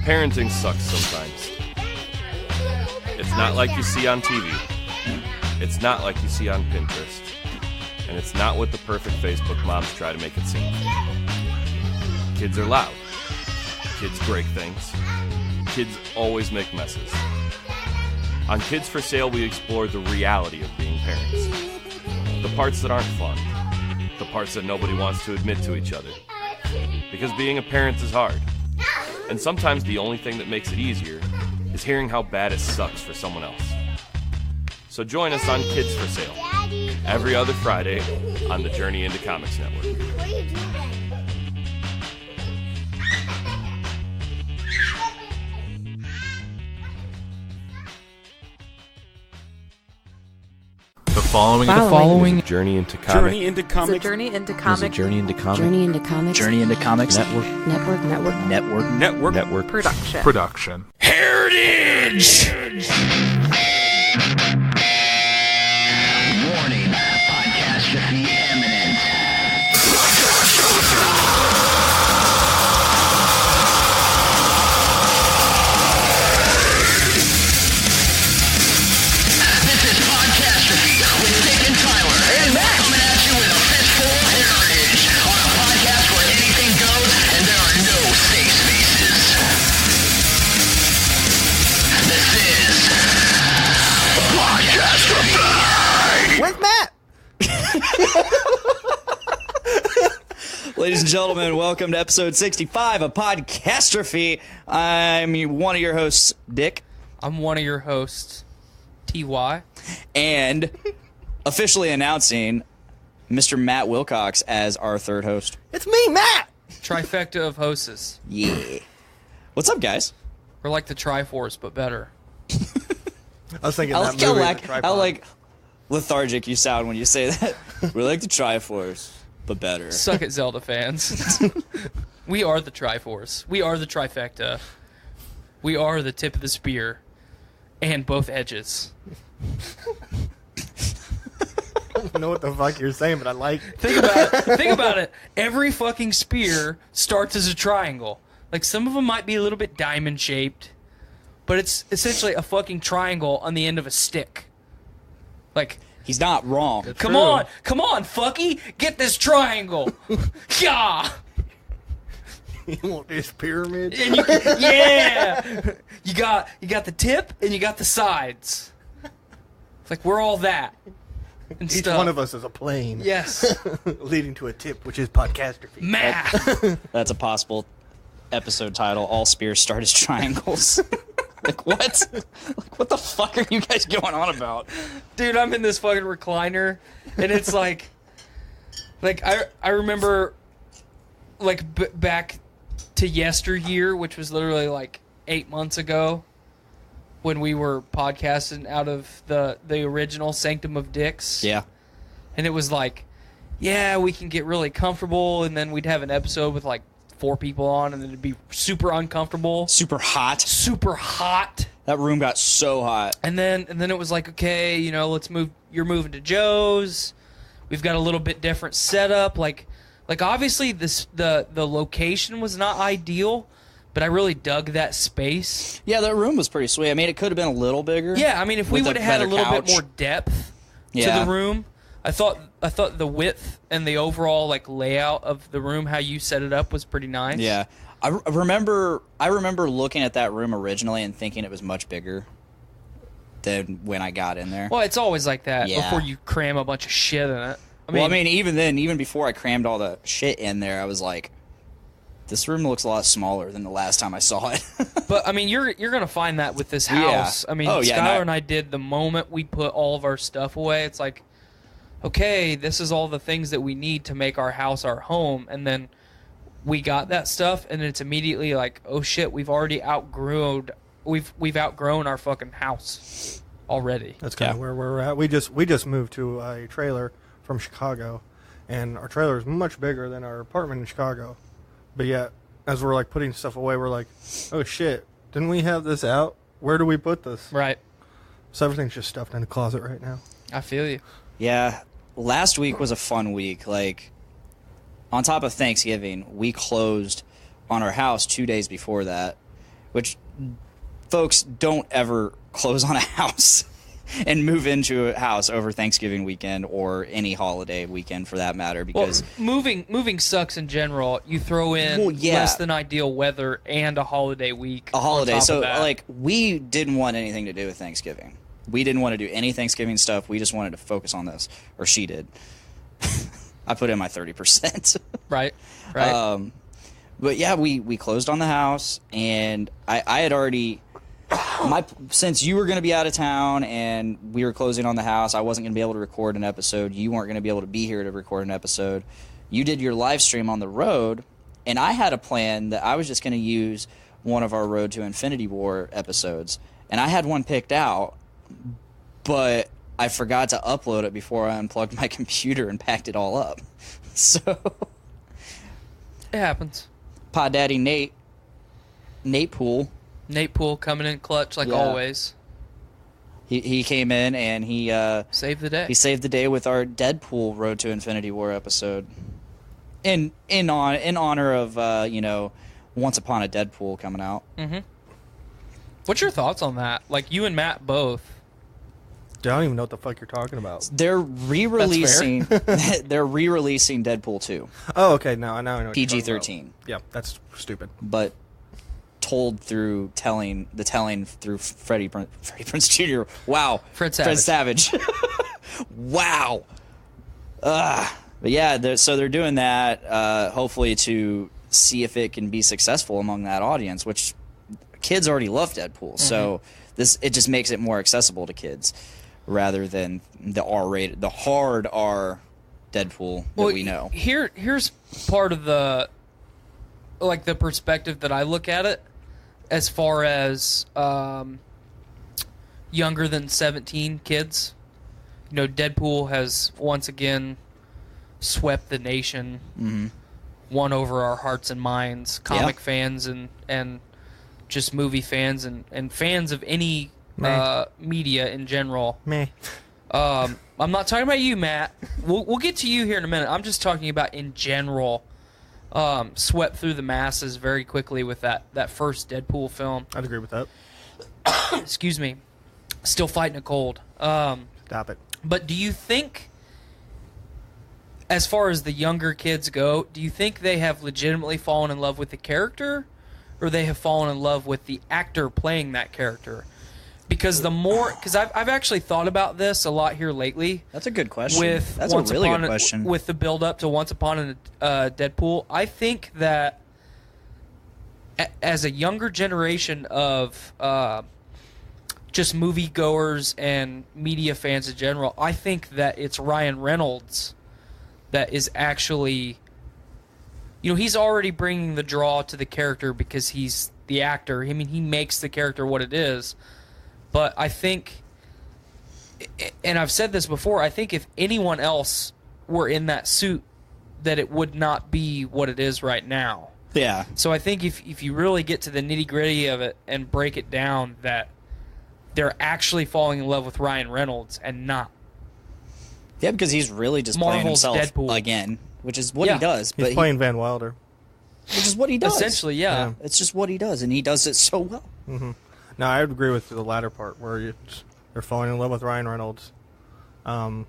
Parenting sucks sometimes. It's not like you see on TV. It's not like you see on Pinterest. And it's not what the perfect Facebook moms try to make it seem. Kids are loud. Kids break things. Kids always make messes. On Kids for Sale, we explore the reality of being parents. The parts that aren't fun. The parts that nobody wants to admit to each other. Because being a parent is hard. And sometimes the only thing that makes it easier is hearing how bad it sucks for someone else. So join us on Kids for Sale, every other Friday on the Journey into Comics Network. The following is a Journey into Comics. Journey into Comics. Journey into Comics. Journey into Comics. Journey into Comics. Journey into Comics. Network. Production. Heritage! Warning, Podcastrophe imminent. This is Podcastrophe with Dick and Tyler. And Matt coming at you with a fistful of heritage on a podcast where anything goes and there are no safe spaces. This is Podcastrophe with Matt. Ladies and gentlemen, welcome to episode 65 of Podcastrophe. I'm one of your hosts, Dick. I'm one of your hosts, TY. And officially announcing Mr. Matt Wilcox as our third host. It's me, Matt. Trifecta of hostess. Yeah. What's up, guys? We're like the Triforce, but better. I was thinking I that like movie. how lethargic you sound when you say that. We're like the Triforce, but better. Suck it, Zelda fans. We are the Triforce. We are the Trifecta. We are the tip of the spear. And both edges. I don't know what the fuck you're saying, but I like it. Think about it. Every fucking spear starts as a triangle. Like, some of them might be a little bit diamond-shaped, but it's essentially a fucking triangle on the end of a stick. Like, He's not wrong. come on, fucky, get this triangle. Yeah. You want this pyramid? And yeah. You got the tip and you got the sides. It's like we're all that. And Each stuff. one of us is a plane. Yes. Leading to a tip, which is Podcastrophe. Math. That's a possible episode title. All spears start as triangles. Like, what? Like, what the fuck are you guys going on about? Dude, I'm in this fucking recliner and it's like I remember like back to yesteryear, which was literally like 8 months ago, when we were podcasting out of the original Sanctum of Dicks. Yeah. And it was like, yeah, we can get really comfortable, and then we'd have an episode with like 4 people on, and then it'd be super uncomfortable. Super hot. Super hot. That room got so hot. And then it was like, okay, you know, let's move. You're moving to Joe's. We've got a little bit different setup. Like obviously the location was not ideal, but I really dug that space. Yeah, that room was pretty sweet. I mean, it could have been a little bigger. Yeah, I mean, if we with would have had a better little bit couch. more depth to the room, I thought the width and the overall like layout of the room, how you set it up, was pretty nice. Yeah. I remember looking at that room originally and thinking it was much bigger than when I got in there. Well, it's always like that Yeah. before you cram a bunch of shit in it. I mean, even then, even before I crammed all the shit in there, I was like, this room looks a lot smaller than the last time I saw it. But I mean, you're gonna find that with this house. Yeah. I mean, Skylar and I did the moment we put all of our stuff away. It's like, okay, this is all the things that we need to make our house our home, and then we got that stuff, and it's immediately like, oh shit, we've outgrown our fucking house already. That's kind of where we're at. We just moved to a trailer from Chicago, and our trailer is much bigger than our apartment in Chicago. But yet, as we're like putting stuff away, we're like, oh shit, didn't we have this out? Where do we put this? Right. So everything's just stuffed in the closet right now. I feel you. Yeah, last week was a fun week. Like, on top of Thanksgiving, we closed on our house 2 days before that, which, folks, don't ever close on a house and move into a house over Thanksgiving weekend or any holiday weekend for that matter, because moving sucks in general. You throw in less than ideal weather and a holiday week. A holiday. So, like, we didn't want anything to do with Thanksgiving. We didn't want to do any Thanksgiving stuff. We just wanted to focus on this, or she did. I put in my 30%. Right. But yeah, we closed on the house, and I had already, since you were going to be out of town and we were closing on the house, I wasn't going to be able to record an episode. You weren't going to be able to be here to record an episode. You did your live stream on the road, and I had a plan that I was just going to use one of our Road to Infinity War episodes, and I had one picked out, but I forgot to upload it before I unplugged my computer and packed it all up. So it happens. Pod Daddy Nate Poole coming in clutch like always. He came in and he saved the day. He saved the day with our Deadpool Road to Infinity War episode. In honor of Once Upon a Deadpool coming out. Mm-hmm. What's your thoughts on that? Like, you and Matt both. I don't even know what the fuck you're talking about. They're re-releasing. They're re-releasing Deadpool 2. Oh, okay. Now I know. PG-13. Yeah, that's stupid. But told through telling through Freddie Prinze Jr. Wow, Fred Savage. Wow. But yeah, they're doing that. Hopefully to see if it can be successful among that audience, which kids already love Deadpool. Mm-hmm. So it just makes it more accessible to kids, rather than the R-rated, the hard R Deadpool that we know. Here's part of the perspective that I look at it, as far as younger than 17 kids. Deadpool has once again swept the nation, mm-hmm. won over our hearts and minds, comic fans and just movie fans and fans of any media in general. Meh. I'm not talking about you, Matt. We'll get to you here in a minute. I'm just talking about in general. Swept through the masses very quickly with that first Deadpool film. I'd agree with that. Excuse me. Still fighting a cold. Stop it. But do you think, as far as the younger kids go, do you think they have legitimately fallen in love with the character, or they have fallen in love with the actor playing that character? Because I've actually thought about this a lot here lately. That's a good question. That's a really good question. With the build up to Once Upon a Deadpool, I think that as a younger generation of just moviegoers and media fans in general, I think that it's Ryan Reynolds that is actually, he's already bringing the draw to the character because he's the actor. I mean, he makes the character what it is. But I think, and I've said this before, I think if anyone else were in that suit, that it would not be what it is right now. Yeah. So I think if you really get to the nitty-gritty of it and break it down, that they're actually falling in love with Ryan Reynolds and not. Yeah, because he's really just Marvel's playing himself Deadpool again, which is what he does. He's playing Van Wilder. Which is what he does. Essentially, yeah. It's just what he does, and he does it so well. Mm-hmm. No, I would agree with the latter part where they're falling in love with Ryan Reynolds. I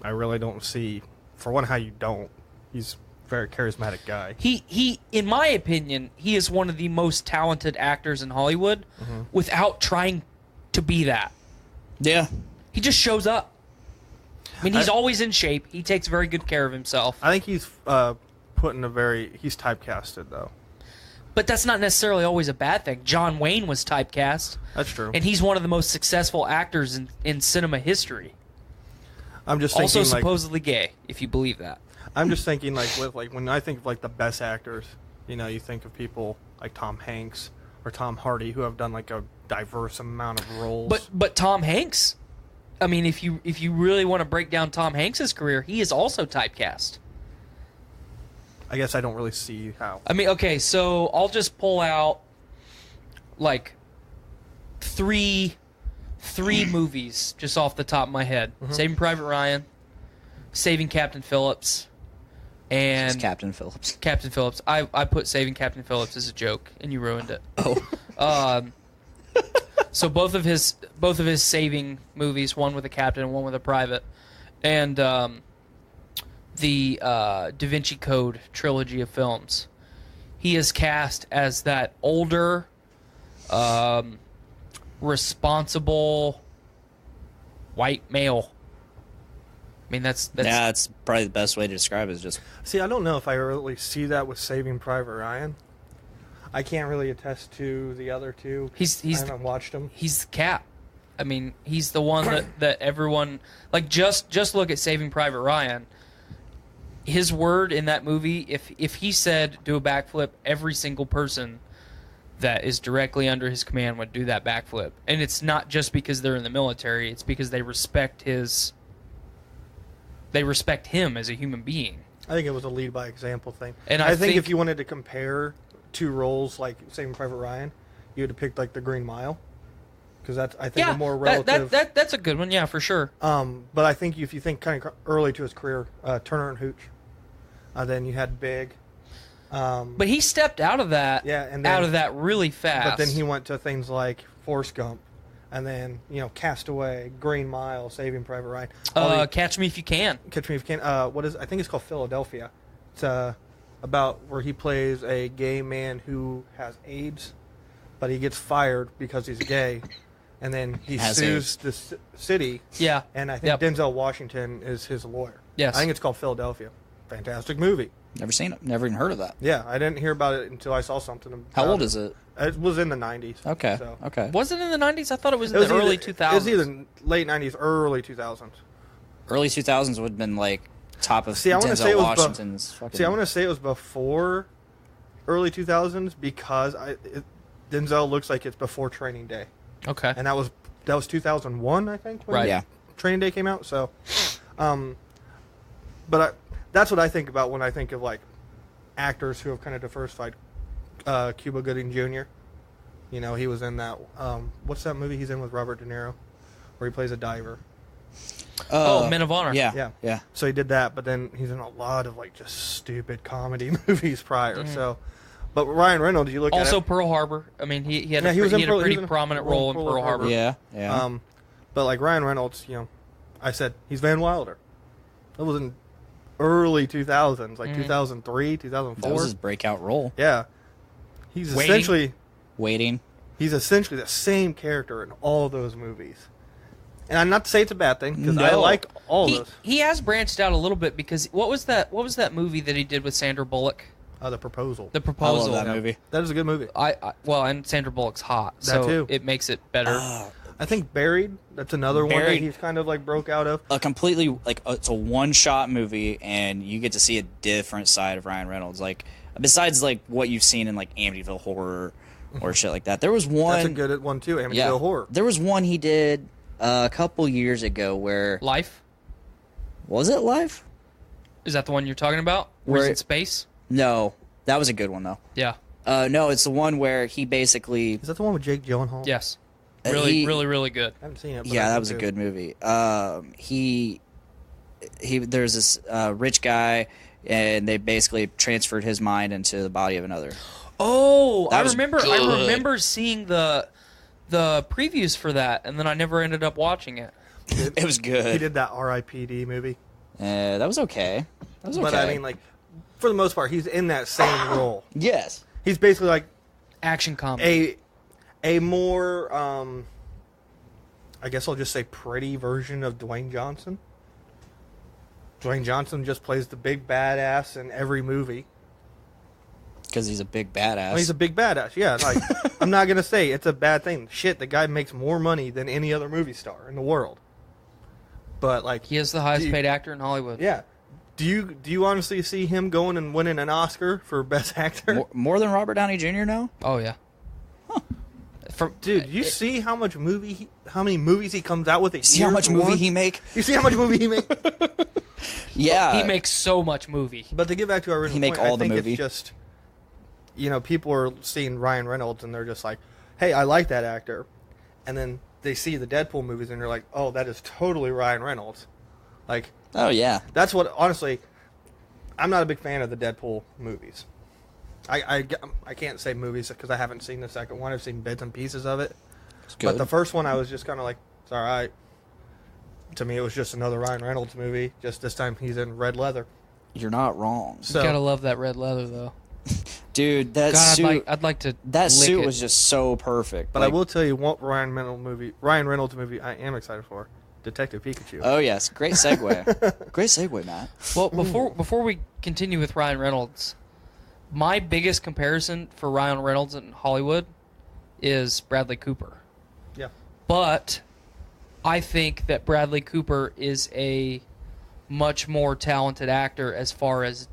really don't see, for one, how you don't. He's a very charismatic guy. He, in my opinion, he is one of the most talented actors in Hollywood without trying to be that. Yeah. He just shows up. I mean, he's always in shape. He takes very good care of himself. I think he's he's typecasted, though. But that's not necessarily always a bad thing. John Wayne was typecast. That's true. And he's one of the most successful actors in cinema history. I'm just also thinking, supposedly gay, if you believe that. I'm just thinking, when I think of the best actors, you think of people like Tom Hanks or Tom Hardy who have done a diverse amount of roles. But Tom Hanks, I mean, if you really want to break down Tom Hanks' career, he is also typecast. I guess I don't really see how. I mean, okay, so I'll just pull out three movies just off the top of my head. Mm-hmm. Saving Private Ryan, Saving Captain Phillips, And It's Captain Phillips. Captain Phillips. I put Saving Captain Phillips as a joke, and you ruined it. Oh. So both of his saving movies, one with a captain and one with a private, and the Da Vinci Code trilogy of films, he is cast as that older, responsible white male. I mean, that's That's probably the best way to describe it. Is just See, I don't know if I really see that with Saving Private Ryan. I can't really attest to the other two. I haven't watched them. He's the Cap. I mean, he's the one that everyone like. Just look at Saving Private Ryan. His word in that movie, if he said do a backflip, every single person that is directly under his command would do that backflip. And it's not just because they're in the military; it's because they respect him as a human being. I think it was a lead by example thing. And I I think think if you wanted to compare two roles like Saving Private Ryan, you would have picked like the Green Mile, because that's I think a more relative. That's a good one, yeah, for sure. But I think if you think kind of early to his career, Turner and Hooch, then you had Big. But he stepped out of that, out of that really fast. But then he went to things like Forrest Gump, and then Castaway, Green Mile, Saving Private Ryan. Catch Me If You Can. Catch Me If You Can. I think it's called Philadelphia. It's about where he plays a gay man who has AIDS, but he gets fired because he's gay, and then he sues the city. Yeah. And I think Denzel Washington is his lawyer. Yes. I think it's called Philadelphia. Fantastic movie. never seen it. Never even heard of that. Yeah, I didn't hear about it until I saw something about How old is it? It was in the 90s. Okay. So. Okay. Was it in the 90s? I thought it was in the early 2000s. It was either late 90s, early 2000s. Early 2000s would have been like top of See, I want to say Denzel it was Washington's. See, I want to say it was before early 2000s because Denzel looks like it's before Training Day, Okay. and that was 2001, I think. When Right. Yeah. Training Day came out. So, that's what I think about when I think of like actors who have kind of diversified. Cuba Gooding Jr. He was in that. What's that movie he's in with Robert De Niro, where he plays a diver? Men of Honor. Yeah. So he did that, but then he's in a lot of like just stupid comedy movies prior. So, but Ryan Reynolds, you look at Also it, Pearl Harbor. I mean, he had Yeah, a he was in Pearl- he pretty was in prominent role in Pearl Harbor. Yeah. Yeah. but like Ryan Reynolds, I said he's Van Wilder. That was in early 2000s, like 2003, 2004. that was his breakout role. Yeah, he's Waiting. Waiting. He's essentially the same character in all of those movies. And I'm not to say it's a bad thing, because I No. like all He, those. he has branched out a little bit because what was that movie that he did with Sandra Bullock? The Proposal. The I Proposal. love that movie. That is a good movie. And Sandra Bullock's hot, That so too. it makes it better. I think Buried, that's another one that Buried. he's kind of like broke out of. A completely it's a one-shot movie, and you get to see a different side of Ryan Reynolds. Like besides like what you've seen in like Amityville Horror or shit like that. There was one. That's a good one too, Amityville Horror. There was one he did a couple years ago where Life? was it Life? Is that the one you're talking about? Where he's Where- in space? No, that was a good one though. Yeah. No, it's the one where he basically. Is that the one with Jake Gyllenhaal? Yes. Uh, Really, he- really, really good. I haven't seen it. But Yeah, I that was a do. good movie. There's this rich guy, and they basically transferred his mind into the body of another. Oh, That I was remember. I good. remember seeing the previews for that, and then I never ended up watching it. It was He good. did that R.I.P.D. movie. That was okay. That was okay. But I mean, like, for the most part, he's in that same role. yes. He's basically like Action comedy. a more, I guess I'll just say pretty version of Dwayne Johnson. Dwayne Johnson just plays the big badass in every movie. Because he's a big badass. Well, he's a big badass, yeah. Like, I'm not gonna say it's a bad thing. Shit, the guy makes more money than any other movie star in the world. But like, He is the highest paid actor in Hollywood. yeah. Do you honestly see him going and winning an Oscar for Best Actor? More than Robert Downey Jr. now? Oh yeah. Dude, you see how much how many movies he comes out with a See year how much for movie one? he make? You see how much movie he makes? Yeah. He makes so much movie. But to get back to our original He make point, all I the think movie. it's just, people are seeing Ryan Reynolds and they're just like, hey, I like that actor. And then they see the Deadpool movies and they're like, oh, that is totally Ryan Reynolds. Like, Oh, yeah. that's what, honestly, I'm not a big fan of the Deadpool movies. I can't say movies because I haven't seen the second one. I've seen bits and pieces of it. It's good. But the first one, I was just kind of like, it's all right. To me, it was just another Ryan Reynolds movie. Just this time, he's in red leather. You're not wrong. So, Gotta love that red leather though. Dude, that God, suit, I'd like to. that lick suit it. was just so perfect. but I will tell you what Ryan Reynolds movie I am excited for. Detective Pikachu. Oh, yes. Great segue. Great segue, Matt. Well, before we continue with Ryan Reynolds, my biggest comparison for Ryan Reynolds in Hollywood is Bradley Cooper. Yeah. But I think that Bradley Cooper is a much more talented actor as far as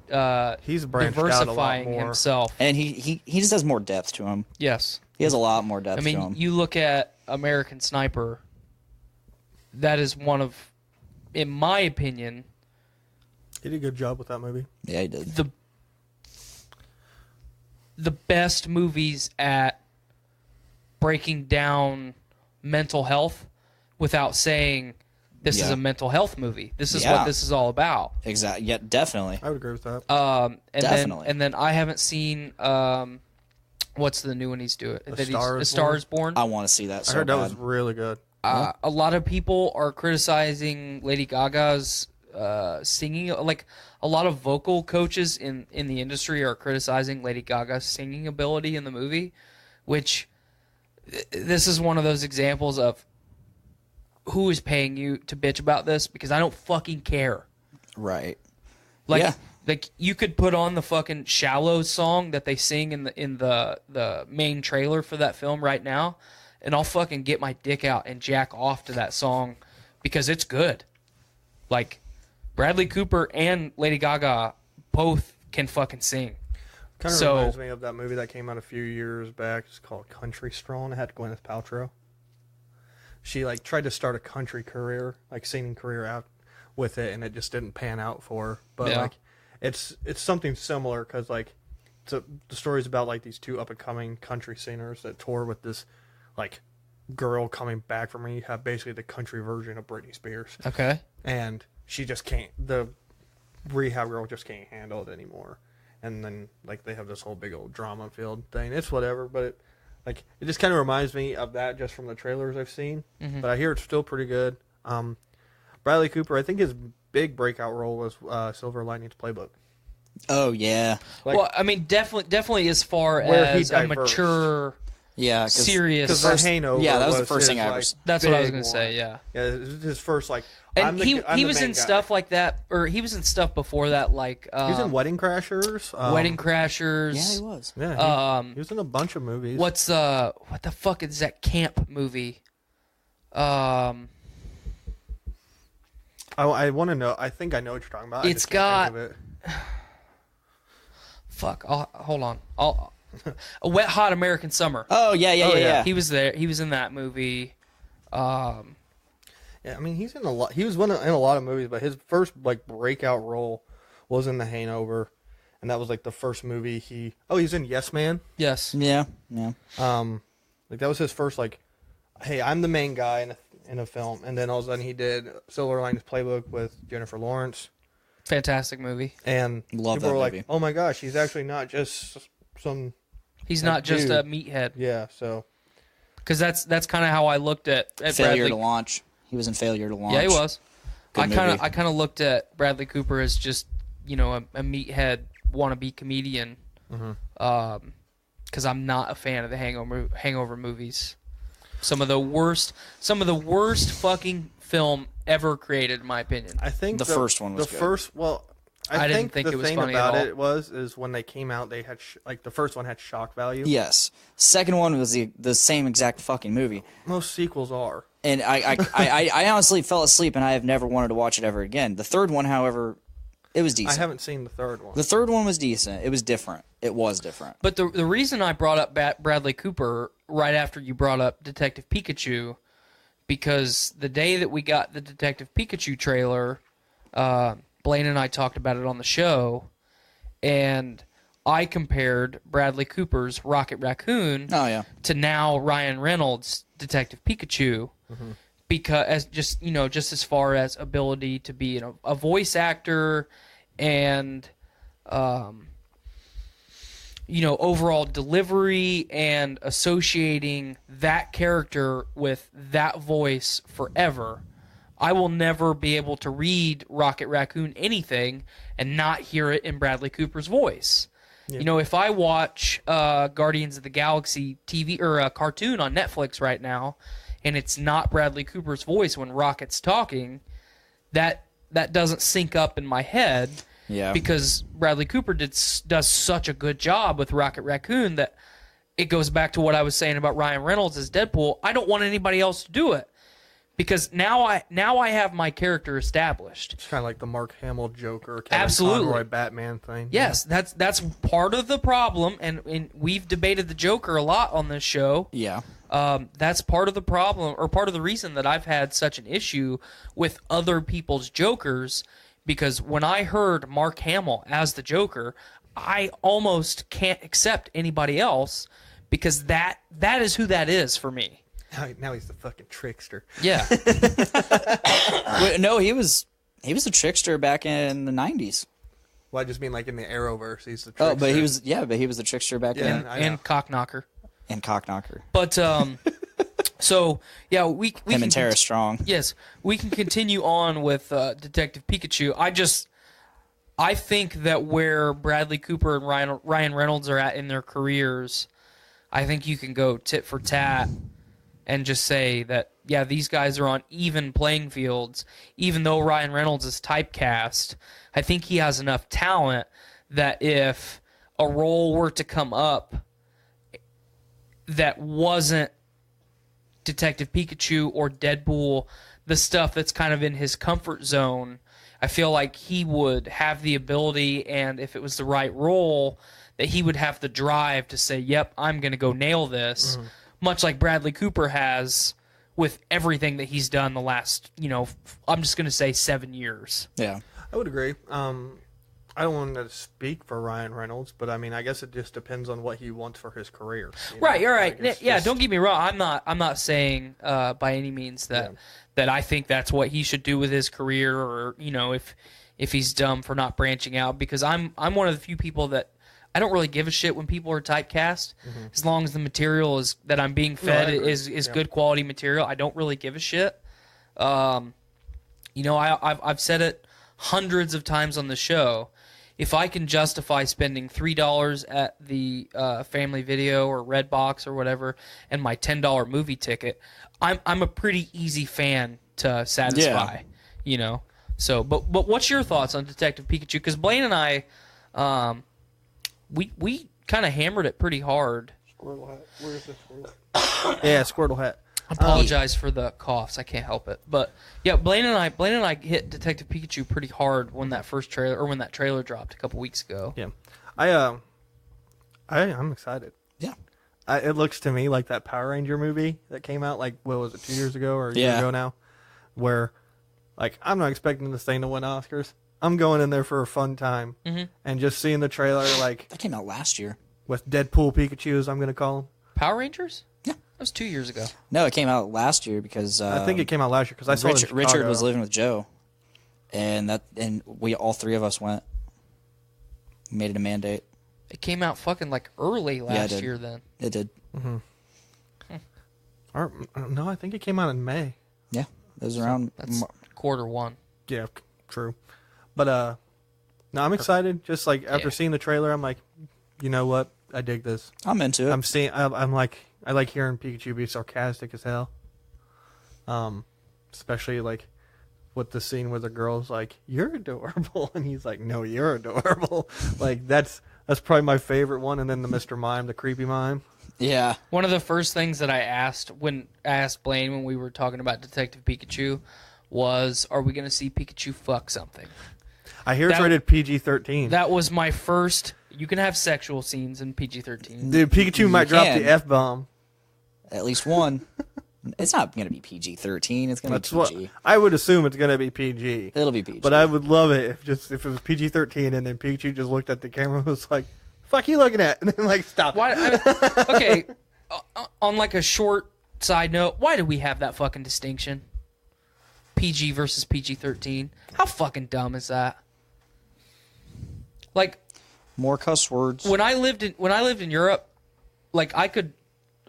He's branched out a lot diversifying more. himself. And he just has more depth to him. Yes. He has a lot more depth I to mean, him. you look at American Sniper, that is one of, in my opinion, He did a good job with that movie. Yeah, he did. the best movies at breaking down mental health without saying this is Yeah. a mental health movie. This is Yeah. what this is all about. Exactly. Yeah, definitely. I would agree with that. And Definitely. then I haven't seen what's the new one he's doing? Star A is Star Born? is Born. I want to see that I so heard that bad. was really good. A lot of people are criticizing Lady Gaga's singing. Like a lot of vocal coaches in the industry are criticizing Lady Gaga's singing ability in the movie, which this is one of those examples of who is paying you to bitch about this, because I don't fucking care. Right. Like, Yeah. like you could put on the fucking "Shallow" song that they sing in the main trailer for that film right now, and I'll fucking get my dick out and jack off to that song because it's good. Like, Bradley Cooper and Lady Gaga both can fucking sing. Kind of So- reminds me of that movie that came out a few years back. It's called Country Strong. It had Gwyneth Paltrow. She like tried to start a country career, like singing career out with it, and it just didn't pan out for her. But Yeah. like, it's something similar because like, the story's about like these two up and coming country singers that tour with this like girl coming back from her. You have basically the country version of Britney Spears, Okay. and she just can't. The rehab girl just can't handle it anymore. And then like they have this whole big old drama filled thing. It's whatever, but it just kind of reminds me of that just from the trailers I've seen. Mm-hmm. But I hear it's still pretty good. Bradley Cooper, I think his big breakout role was Silver Linings Playbook. Oh, yeah. Like, Well, I mean, definitely as far Where he as a diversed. mature, Yeah. serious. because the Hangover. yeah, that was the first his, thing I ever. like, That's what I was big gonna one. say. Yeah. Yeah, it was his first like. And I'm the he was main in guy. stuff like that, or he was in stuff before that, like He was in Wedding Crashers. Wedding Crashers. Yeah, he was. Yeah, he was in a bunch of movies. What's what the fuck is that camp movie? I want to know. I think I know what you're talking about. I It's just can't think of it. Fuck. Hold on. A Wet Hot American Summer. Oh, yeah. He was there. He was in that movie. Yeah, I mean he's in a lot. He was in a lot of movies, but his first like breakout role was in The Hangover, and that was like the first movie he's in Yes Man. Yes. Yeah. Like that was his first like, hey, I'm the main guy in a film, and then all of a sudden he did Silver Linings Playbook with Jennifer Lawrence, Fantastic movie. and Love people that were movie. like, oh my gosh, he's actually not just some He's Like, not just dude. a meathead. yeah. So Because that's kind of how I looked at Failure Bradley. to Launch. He was in Failure to Launch. Yeah, he was. Good I movie. kind of looked at Bradley Cooper as just a meathead wannabe comedian. Because I'm not a fan of the Hangover movies. Some of the worst fucking film ever created, in my opinion. I think The first one was the good. first. Well, I didn't think think the it was thing funny at about all. it is when they came out, they had like the first one had shock value. Yes. Second one was the same exact fucking movie. Most sequels are. And I honestly fell asleep, and I have never wanted to watch it ever again. The third one, however, it was I decent. haven't seen the third one. The third one was decent. It was different. It was different. But the reason I brought up Bradley Cooper right after you brought up Detective Pikachu, because the day that we got the Detective Pikachu trailer, Blaine and I talked about it on the show, and I compared Bradley Cooper's Rocket Raccoon Oh, yeah. to now Ryan Reynolds' Detective Pikachu, because just as far as ability to be a voice actor and overall delivery and associating that character with that voice forever, I will never be able to read Rocket Raccoon anything and not hear it in Bradley Cooper's voice. Yeah. If I watch Guardians of the Galaxy TV or a cartoon on Netflix right now, and it's not Bradley Cooper's voice when Rocket's talking, that doesn't sync up in my head. Yeah. Because Bradley Cooper does such a good job with Rocket Raccoon that it goes back to what I was saying about Ryan Reynolds as Deadpool. I don't want anybody else to do it because now I have my character established. It's kind of like the Mark Hamill Joker, Kevin Absolutely. Conroy Batman thing. Yes, that's part of the problem, and we've debated the Joker a lot on this show. Yeah. That's part of the problem, or part of the reason that I've had such an issue with other people's Jokers. Because when I heard Mark Hamill as the Joker, I almost can't accept anybody else because that is who that is for me. Now he's the fucking trickster. Yeah. No, he was a trickster back in the 90s. Well, I just mean like in the Arrowverse, he's the trickster. Oh, but he was the trickster back then. And Cockknocker. And Cockknocker. But so yeah, we him and Tara Strong. Yes, we can continue on with Detective Pikachu. I think that where Bradley Cooper and Ryan Reynolds are at in their careers, I think you can go tit for tat and just say that, yeah, these guys are on even playing fields. Even though Ryan Reynolds is typecast, I think he has enough talent that if a role were to come up that wasn't Detective Pikachu or Deadpool, the stuff that's kind of in his comfort zone, I feel like he would have the ability, and if it was the right role, that he would have the drive to say, yep, I'm going to go nail this, much like Bradley Cooper has with everything that he's done the last, I'm just going to say 7 years. Yeah. I would agree. I don't want to speak for Ryan Reynolds, but I mean, I guess it just depends on what he wants for his career. Right, all right. Like don't get me wrong. I'm not saying by any means that I think that's what he should do with his career, or if he's dumb for not branching out. Because I'm one of the few people that I don't really give a shit when people are typecast, as long as the material is that I'm being fed is good quality material. I don't really give a shit. I've said it hundreds of times on the show. If I can justify spending $3 at the Family Video or Redbox or whatever, and my $10 movie ticket, I'm a pretty easy fan to satisfy. So, but what's your thoughts on Detective Pikachu? Because Blaine and I, we kind of hammered it pretty hard. Squirtle hat. Where is the Squirtle? Yeah, Squirtle hat. I apologize for the coughs. I can't help it. But yeah, Blaine and I hit Detective Pikachu pretty hard when that trailer dropped a couple weeks ago. Yeah, I'm excited. Yeah, it looks to me like that Power Ranger movie that came out 2 years ago or a year ago now, where I'm not expecting this thing to win Oscars. I'm going in there for a fun time, and just seeing the trailer that came out last year with Deadpool Pikachu, as I'm going to call him. Power Rangers? Yeah. That was 2 years ago. No, it came out last year because I think it came out last year because I saw it in Chicago. Richard was living with Joe, and we all three of us went. Made it a mandate. It came out fucking early last year. Then it did. Or, no, I think it came out in May. Yeah, it was around Q1. Yeah, true. But no, I'm excited. Just after seeing the trailer, I'm like, you know what? I dig this. I'm into it. I like hearing Pikachu be sarcastic as hell. Especially with the scene where the girl's like, "You're adorable," and he's like, "No, you're adorable." That's probably my favorite one. And then the Mr. Mime, the creepy mime. Yeah. One of the first things that I asked Blaine when we were talking about Detective Pikachu was, "Are we going to see Pikachu fuck something?" I hear it's rated PG-13. That was my first. You can have sexual scenes in PG-13. Dude, Pikachu might drop the F-bomb. At least one. It's not going to be PG-13. It's going to be PG. I would assume it's going to be PG. It'll be PG. But I would love it if it was PG-13 and then Pikachu just looked at the camera and was like, "Fuck you looking at?" And then stop it. Okay, on a short side note, why do we have that fucking distinction? PG versus PG-13. How fucking dumb is that? More cuss words. When I lived in Europe, like I could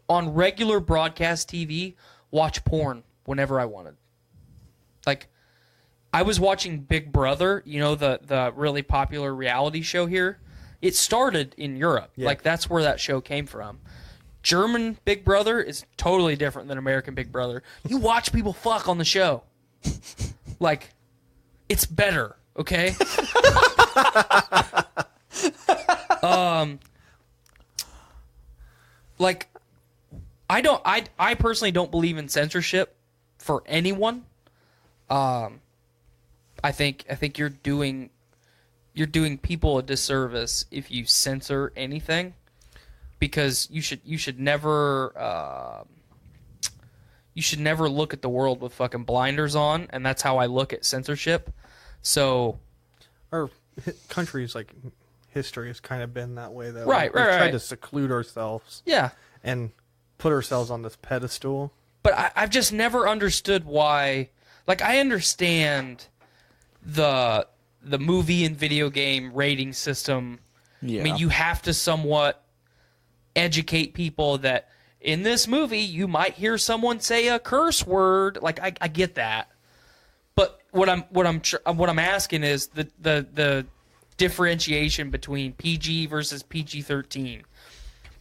on regular broadcast TV watch porn whenever I wanted. Like I was watching Big Brother, you know, the really popular reality show here. It started in Europe. Yeah. Like that's where that show came from. German Big Brother is totally different than American Big Brother. You watch people fuck on the show. Like it's better, okay? Like I personally don't believe in censorship for anyone. I think you're doing people a disservice if you censor anything, because you should never look at the world with fucking blinders on, and that's how I look at censorship. So Our country's like history has kind of been that way, though. Right, We've right. tried to seclude ourselves yeah. and put ourselves on this pedestal. But I've just never understood why. Like, I understand the movie and video game rating system. Yeah. I mean, you have to somewhat educate people that in this movie you might hear someone say a curse word. Like, I get that. But what I'm asking is the differentiation between PG versus PG-13,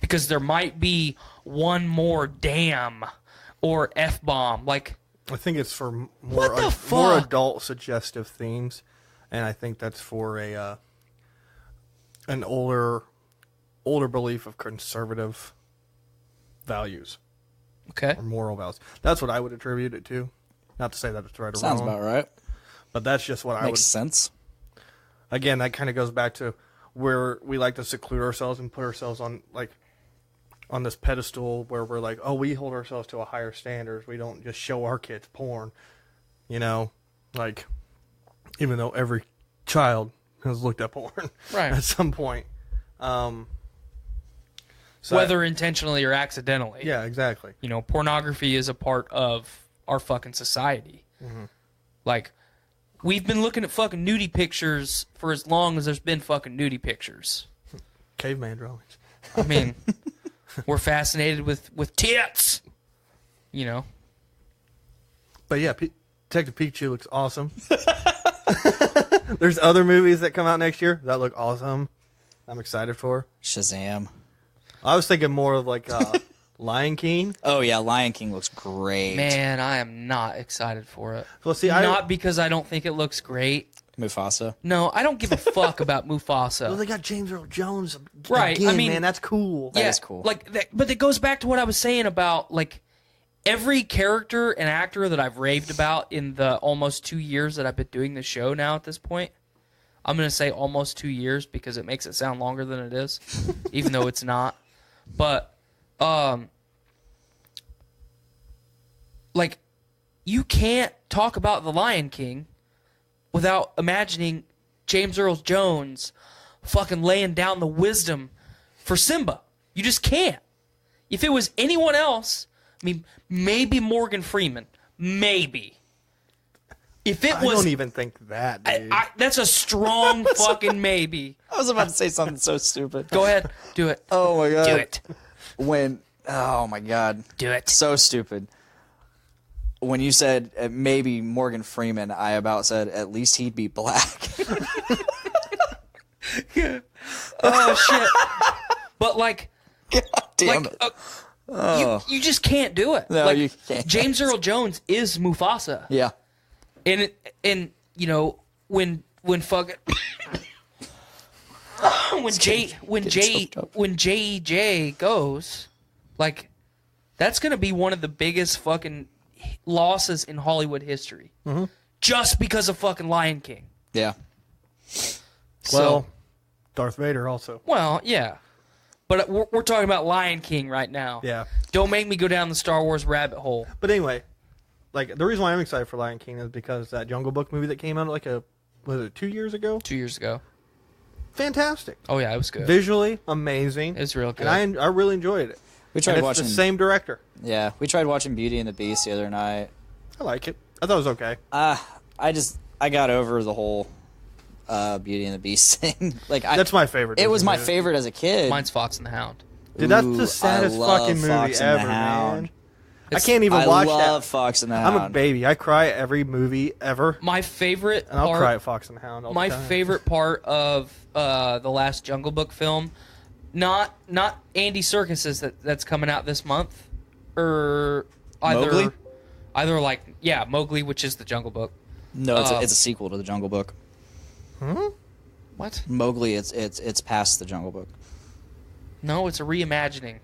because there might be one more damn or F-bomb. Like, I think it's for What the more fuck? adult suggestive themes, and I think that's for an older belief of conservative values okay, or moral values. That's what I would attribute it to. Not to say that it's right or Sounds wrong, about right. but that's just what I would. Makes sense. Again, that kind of goes back to where we like to seclude ourselves and put ourselves on this pedestal where we're like, oh, we hold ourselves to a higher standard. We don't just show our kids porn, you know, like, even though every child has looked at porn Right. at some point. So whether intentionally or accidentally. yeah, exactly. You know, pornography is a part of our fucking society. Like, we've been looking at fucking nudie pictures for as long as there's been fucking nudie pictures. Caveman drawings. I mean, we're fascinated with tits. You know? But yeah, Detective Pikachu looks awesome. There's other movies that come out next year that look awesome. I'm excited for. Shazam. I was thinking more of like Lion King. Oh yeah, Lion King looks great. Man, I am not excited for it. Well, see, Not because I don't think it looks great. Mufasa. No, I don't give a fuck about Mufasa. Well, they got James Earl Jones. Right, Again, I mean- man, that's cool. That is cool. Like, but it goes back to what I was saying about, like, every character and actor that I've raved about in the almost 2 years that I've been doing the show now at this point. I'm going to say almost 2 years because it makes it sound longer than it is, even though it's not. But, like, you can't talk about The Lion King without imagining James Earl Jones fucking laying down the wisdom for Simba. You just can't. If it was anyone else, I mean, maybe Morgan Freeman. Maybe. If it I was... don't even think that, dude. that's a strong fucking maybe. I was about to say something so stupid. Go ahead. Do it. Oh my god. Do it. Oh my god. Do it. So stupid. When you said maybe Morgan Freeman, I about said at least he'd be black. Oh, shit. But, like... God damn like, it. you just can't do it. No, like, you can't. James Earl Jones is Mufasa. Yeah. And you know, when fucking when JEJ goes, like, that's gonna be one of the biggest fucking losses in Hollywood history, just because of fucking Lion King. Yeah. Well, Darth Vader also. Well, yeah, but we're talking about Lion King right now. Yeah. Don't make me go down the Star Wars rabbit hole. But anyway, like, the reason why I'm excited for Lion King is because that Jungle Book movie that came out like was it 2 years ago? 2 years ago. Fantastic. Oh yeah, it was good. Visually amazing. It's real good. And I really enjoyed it. We tried And it's watching the same director. Yeah, we tried watching Beauty and the Beast the other night. I like it. I thought it was okay. I got over the whole Beauty and the Beast thing. That's my favorite. It was Disney my movie. favorite as a kid. Mine's Fox and the Hound. Dude, that's Ooh, the saddest I love fucking movie Fox and the ever, Hound. man. I can't even watch I love that. Fox and the Hound. I'm a baby. I cry at every movie ever, My favorite and I'll part, cry at Fox and the Hound all my the time. favorite part of the last Jungle Book film, not Andy Serkis's that's coming out this month, or Mowgli? either like Mowgli, which is the Jungle Book. No, it's a sequel to the Jungle Book. What? Mowgli, it's past the Jungle Book. No, it's a reimagining.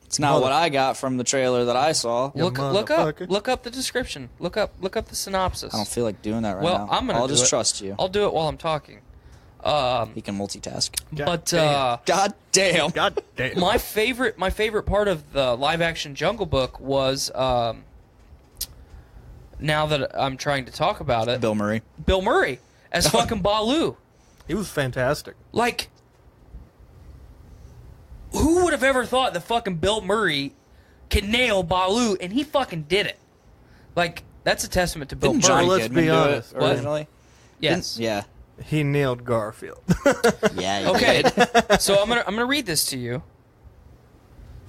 It's not what I got from the trailer that I saw. You Look motherfucker. up the description. Look up the synopsis. I don't feel like doing that right Well, now. I'm gonna I'll do just it. trust you. I'll do it while I'm talking. He can multitask. But God damn. God damn. my favorite part of the live action Jungle Book was now that I'm trying to talk about it, Bill Murray. Bill Murray as fucking Baloo. He was fantastic. Like, who would have ever thought that fucking Bill Murray can nail Baloo, and he fucking did it. Like, that's a testament to Bill Didn't Murray. Johnny let's Goodman be do honest, it right? originally? Yes. Yeah. He nailed Garfield. Yeah. He Okay, did. so I'm gonna read this to you.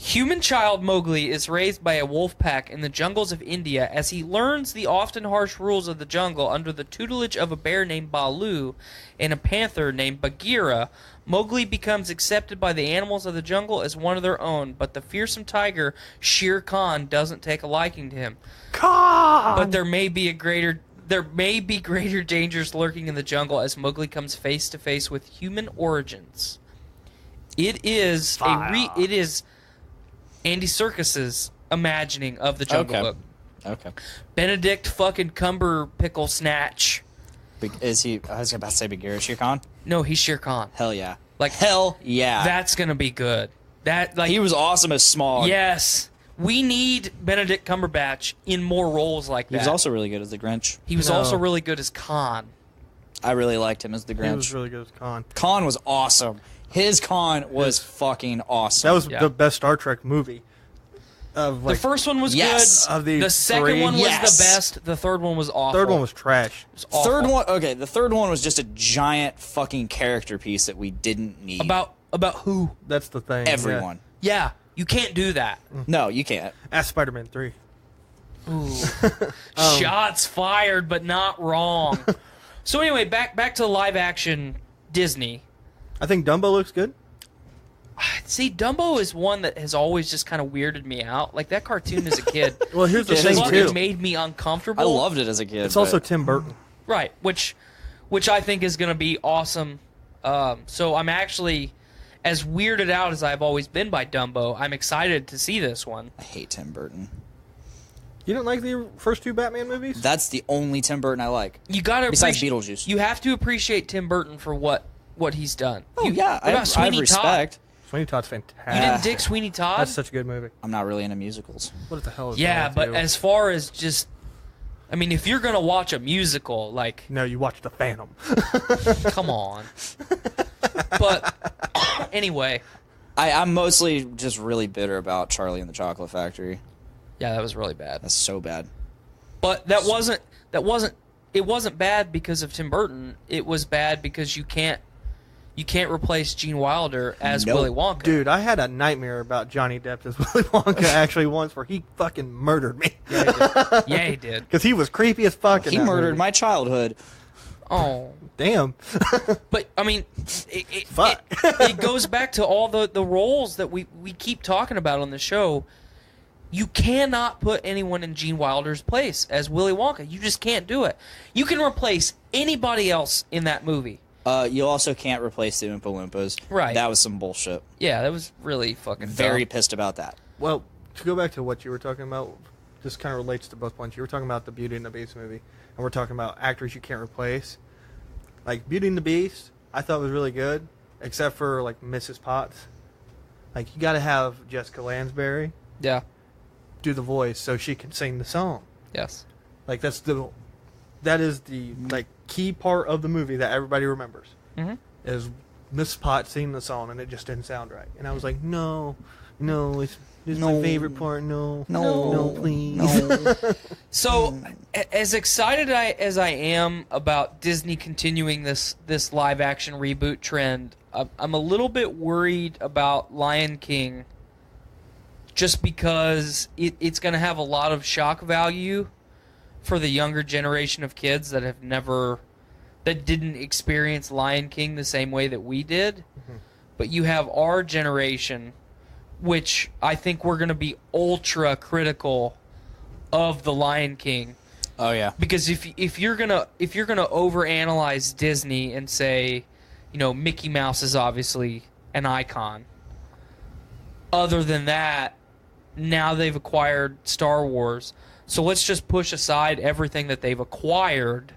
Human child Mowgli is raised by a wolf pack in the jungles of India. As he learns the often harsh rules of the jungle under the tutelage of a bear named Baloo and a panther named Bagheera, Mowgli becomes accepted by the animals of the jungle as one of their own, but the fearsome tiger Shere Khan doesn't take a liking to him. But there may be greater dangers lurking in the jungle as Mowgli comes face to face with human origins. It is Andy Serkis's imagining of the Jungle Book. Okay. Benedict fucking Cumber Pickle Snatch. Is he? I was about to say Bagheera Shere Khan. No, he's Shere Khan. Hell yeah. Like, Hell yeah. That's gonna be good. He was awesome as Smaug. Yes. We need Benedict Cumberbatch in more roles like that. He was also really good as the Grinch. He was also really good as Khan. I really liked him as the Grinch. He was really good as Khan. Khan was awesome. His Khan was fucking awesome. That was the best Star Trek movie. The first one was Yes. good. Of the second three. one was Yes. the best. The third one was awful. Third one was trash. It was awful. the third one was just a giant fucking character piece that we didn't need. About who? That's the thing. everyone. Yeah, you can't do that. No, you can't. Yeah. Ask Spider-Man 3. Ooh. Shots fired, but not wrong. So anyway, back to live action Disney. I think Dumbo looks good. See, Dumbo is one that has always just kind of weirded me out. Like, that cartoon as a kid. Well, here's the It thing, fucking too. made me uncomfortable. I loved it as a kid. It's also but Tim Burton. Right, which I think is going to be awesome. So I'm actually, as weirded out as I've always been by Dumbo, I'm excited to see this one. I hate Tim Burton. You don't like the first two Batman movies? That's the only Tim Burton I like. You got to Besides appreciate Beetlejuice. You have to appreciate Tim Burton for what he's done. Oh You- yeah, what I about have Sweeney respect. Todd? Sweeney Todd's fantastic. You didn't dig Sweeney Todd? That's such a good movie. I'm not really into musicals. What the hell is Yeah, wrong with but you? as far as just, I mean, if you're gonna watch a musical, like, No, you watched The Phantom. come on. But anyway, I'm mostly just really bitter about Charlie and the Chocolate Factory. yeah, that was really bad. That's so bad. But it wasn't bad because of Tim Burton. It was bad because you can't replace Gene Wilder as Nope. Willy Wonka. Dude, I had a nightmare about Johnny Depp as Willy Wonka actually once where he fucking murdered me. Yeah, he did. Because he was creepy as fuck in He that murdered movie. my childhood. Oh, Damn. but I mean, Fuck. it goes back to all the roles that we keep talking about on the show. You cannot put anyone in Gene Wilder's place as Willy Wonka. You just can't do it. You can replace anybody else in that movie. You also can't replace the Oompa Loompas. Right. That was some bullshit. Yeah, that was really fucking Very dumb. pissed about that. Well, to go back to what you were talking about, this kind of relates to both points. You were talking about the Beauty and the Beast movie, and we're talking about actors you can't replace. Like, Beauty and the Beast, I thought was really good, except for, like, Mrs. Potts. Like, you got to have Jessica Lansbury Yeah. do the voice so she can sing the song. Yes. Like, that is the, like, key part of the movie that everybody remembers. Mhm. Is Miss Potts singing the song, and it just didn't sound right. And I was like, no, No, it's No. my favorite part. No, No. please. No. So, as excited as I am about Disney continuing this live action reboot trend, I'm a little bit worried about Lion King, just because it's going to have a lot of shock value for the younger generation of kids that didn't experience Lion King the same way that we did. Mm-hmm. But you have our generation, which I think we're going to be ultra critical of the Lion King. Oh yeah. Because if you're gonna overanalyze Disney and say, Mickey Mouse is obviously an icon. Other than that, now they've acquired Star Wars. So let's just push aside everything that they've acquired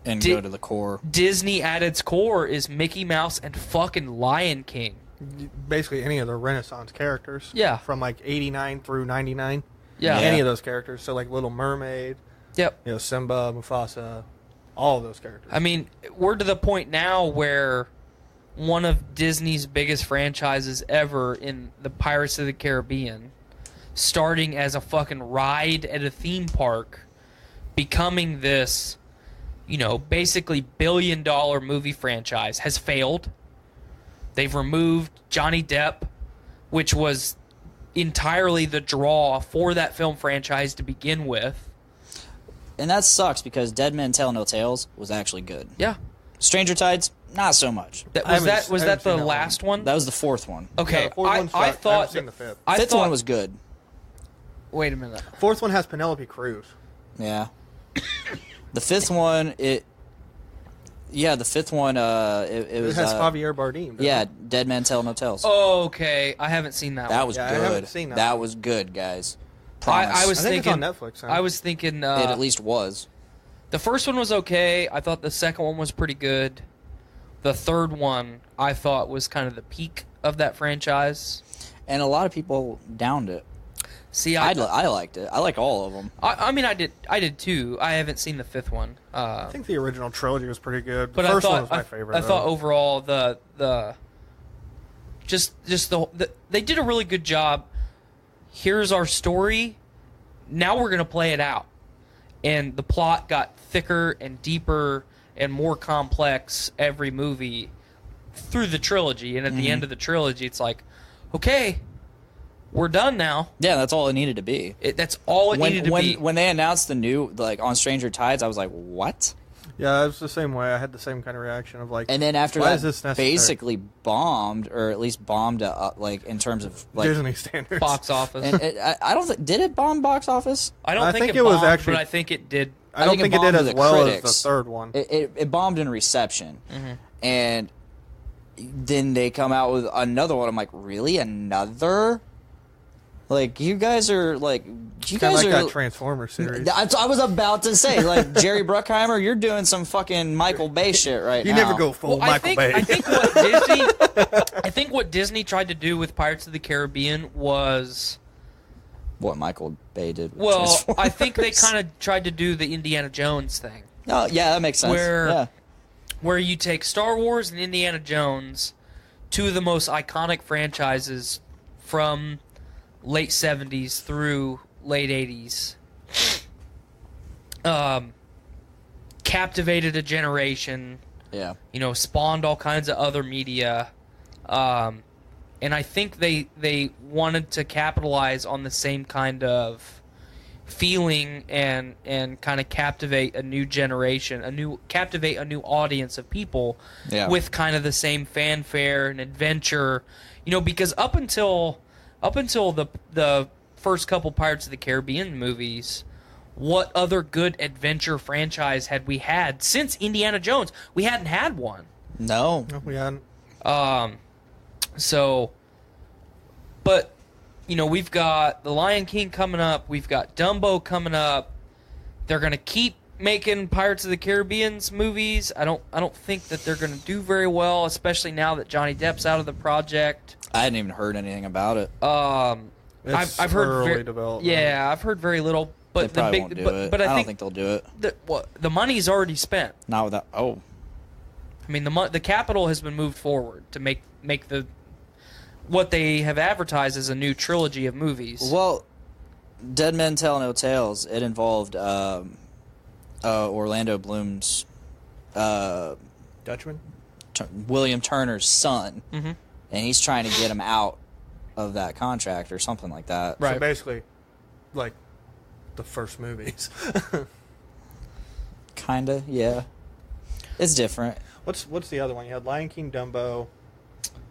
And go to the core. Disney at its core is Mickey Mouse and fucking Lion King. Basically, any of the Renaissance characters. Yeah. From like 89 through 99. Yeah. Any of those characters. So like Little Mermaid. Yep. Simba, Mufasa, all of those characters. I mean, we're to the point now where one of Disney's biggest franchises ever in the Pirates of the Caribbean, starting as a fucking ride at a theme park, becoming this, basically billion-dollar movie franchise, has failed. They've removed Johnny Depp, which was entirely the draw for that film franchise to begin with. And that sucks because Dead Men Tell No Tales was actually good. Yeah. Stranger Tides, not so much. Was that the last one? That was the fourth one. Okay, Yeah, the fourth one I sucked. I thought haven't seen the fifth. I Fifth thought, one was good. Wait a minute. Fourth one has Penelope Cruz. Yeah. The fifth one, the fifth one, it was... It has Javier Bardem. doesn't yeah, it? Dead Men Tell No Tales. Oh, okay. I haven't seen that that one. was Yeah, I good. haven't seen that That one. was good, guys. Promise. I was I think thinking it's on Netflix. Huh? I was thinking it at least was. the first one was okay. I thought the second one was pretty good. The third one I thought was kind of the peak of that franchise. And a lot of people downed it. See, I liked it. I like all of them. I mean, I did too. I haven't seen the fifth one. I think the original trilogy was pretty good. The But first I thought one was my favorite. I thought overall the they did a really good job. Here's our story. Now we're gonna play it out, and the plot got thicker and deeper and more complex every movie through the trilogy. And at the end of the trilogy, it's like, okay, we're done now. Yeah, that's all it needed to be. That's all it needed to be. When they announced the new, on Stranger Tides, I was like, what? Yeah, it was the same way. I had the same kind of reaction of like. And then after why that, is this necessary? basically bombed, or at least bombed, in terms of Disney standards. Box office. And I don't think, did it bomb box office? I don't I think think it it was bombed, actually- but I think it did. I don't think it bombed did to as the well critics. as the third one. It bombed in reception, and then they come out with another one. I'm like, really, another? Like, you guys are like, you Kind of guys like are. that Transformers series. I was about to say, like, Jerry Bruckheimer, you're doing some fucking Michael Bay shit right You now. never go full Well, Michael Bay. I think what Disney tried to do with Pirates of the Caribbean was, What Michael Bay did. With well, Transformers. I think they kind of tried to do the Indiana Jones thing, Oh, yeah, that makes sense. Yeah. where you take Star Wars and Indiana Jones, two of the most iconic franchises from late 70s through late 80s, captivated a generation, Yeah. spawned all kinds of other media, and I think they wanted to capitalize on the same kind of feeling and kind of captivate a new generation, captivate a new audience of people Yeah. with kind of the same fanfare and adventure, because up until the first couple Pirates of the Caribbean movies, what other good adventure franchise had we had since Indiana Jones? We hadn't had one. No. No, we hadn't. So, but we've got The Lion King coming up. We've got Dumbo coming up. They're gonna keep making Pirates of the Caribbean's movies. I don't think that they're gonna do very well, especially now that Johnny Depp's out of the project. I hadn't even heard anything about it. It's I've heard early development. Yeah, I've heard very little. But They probably the big, won't do it. but I I don't think they'll do it. the money's already spent. Not without. Oh. I mean, the capital has been moved forward to make the what they have advertised as a new trilogy of movies. Well, Dead Men Tell No Tales. It involved Orlando Bloom's Dutchman? William Turner's son, Mm-hmm. and he's trying to get him out of that contract or something like that. Right. So basically, like, the first movies. Kinda, yeah. It's different. What's the other one? You had Lion King, Dumbo.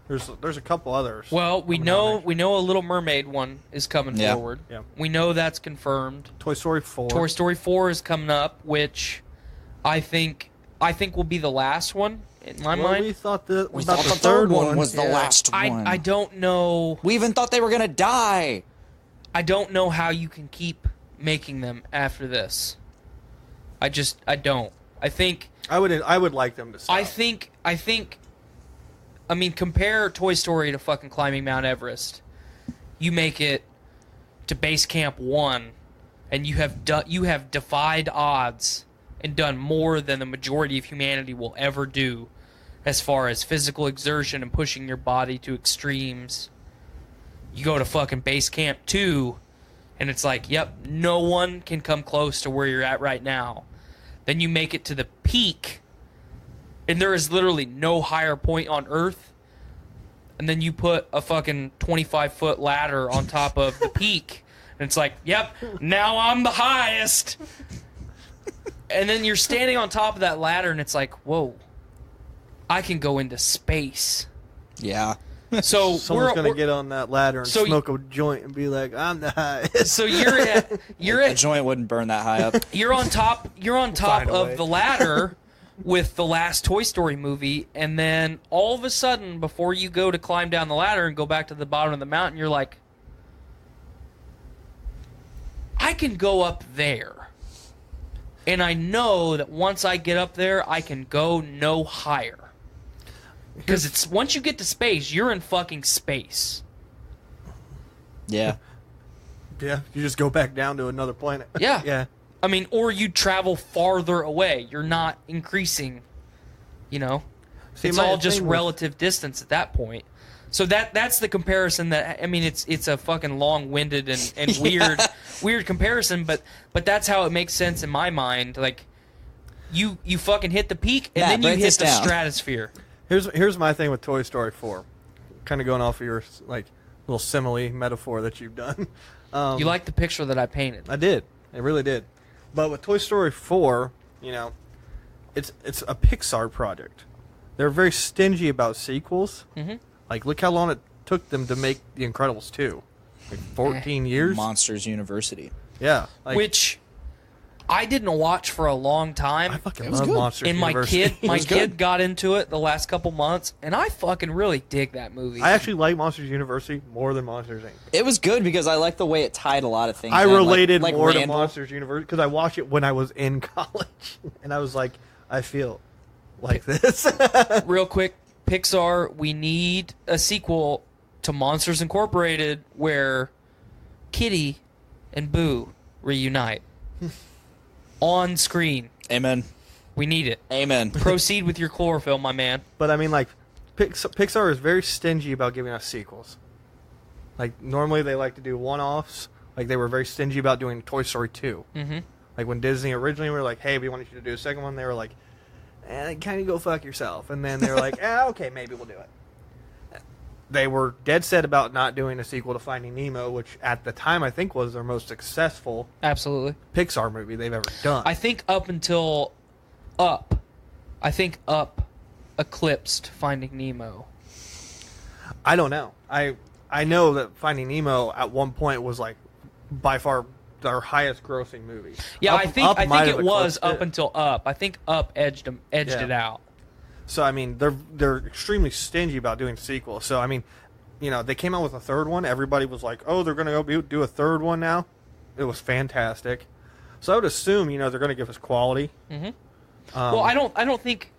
There's a couple others. Well, we coming know out we know a Little Mermaid one is coming Yeah. forward. Yeah. We know that's confirmed. next. Toy Story 4. Toy Story 4 is coming up, which I think will be the last one in my Well, mind. we thought the third one was the Yeah. last one. I don't know. We even thought they were gonna die. I don't know how you can keep making them after this. I don't. I think I would like them to stop. I mean, compare Toy Story to fucking climbing Mount Everest. You make it to Base Camp 1, and you have defied odds and done more than the majority of humanity will ever do as far as physical exertion and pushing your body to extremes. You go to fucking Base Camp 2, and it's like, yep, no one can come close to where you're at right now. Then you make it to the peak, and there is literally no higher point on Earth. And then you put a fucking 25-foot ladder on top of the peak, and it's like, yep, now I'm the highest. And then you're standing on top of that ladder, and it's like, whoa, I can go into space. Yeah. So Someone's gonna get on that ladder and so smoke a joint and be like, "I'm the highest." So you're A at joint wouldn't burn that high up. you're on top Find a way. of the ladder with the last Toy Story movie, and then all of a sudden, before you go to climb down the ladder and go back to the bottom of the mountain, you're like, I can go up there. And I know that once I get up there, I can go no higher. Because it's once you get to space, you're in fucking space. Yeah. Yeah, you just go back down to another planet. Yeah. Yeah. I mean, or you travel farther away. You're not increasing, you know? See, It's my all just thing with- relative distance at that point. So that's the comparison that, I mean, it's a fucking long-winded and weird comparison, but that's how it makes sense in my mind. Like, you fucking hit the peak, and Matt, then you break hit this the down. stratosphere. Here's my thing with Toy Story 4. Kind of going off of your like little simile metaphor that you've done. You like the picture that I painted. I did. I really did. But with Toy Story 4, you know, it's a Pixar project. They're very stingy about sequels. Mhm. Like, look how long it took them to make The Incredibles 2. Like 14 years? Monsters University. Yeah. Like, Which I didn't watch for a long time. I fucking was love good. Monsters And my University. kid got into it the last couple months, and I fucking really dig that movie. I actually like Monsters University more than Monsters Inc. It was good because I like the way it tied a lot of things. I in, like- related like more to Randall. Monsters University because I watched it when I was in college, and I was like, I feel like this. Real quick, Pixar, we need a sequel to Monsters Incorporated where Kitty and Boo reunite on screen. Amen. We need it. Amen. Proceed with your chlorophyll, my man. But I mean, like, Pixar is very stingy about giving us sequels. Like, normally they like to do one-offs. Like, they were very stingy about doing Toy Story 2. Mm-hmm. Like, when Disney originally were like, hey, we want you to do a second one, they were like, kind of go fuck yourself. And then they were like, okay, maybe we'll do it. They were dead set about not doing a sequel to Finding Nemo, which at the time I think was their most successful Absolutely. Pixar movie they've ever done. I think up until Up, Up eclipsed Finding Nemo. I don't know. I know that Finding Nemo at one point was like by far their highest grossing movie. Yeah, Up- I think Up might it have was eclipsed up it. until Up. I think Up edged Yeah. it out. So I mean, they're extremely stingy about doing sequels. So I mean, you know, they came out with a third one. Everybody was like, "Oh, they're going to go do a third one now." It was fantastic. So I would assume, you know, they're going to give us quality. Mm-hmm. Well, I don't think.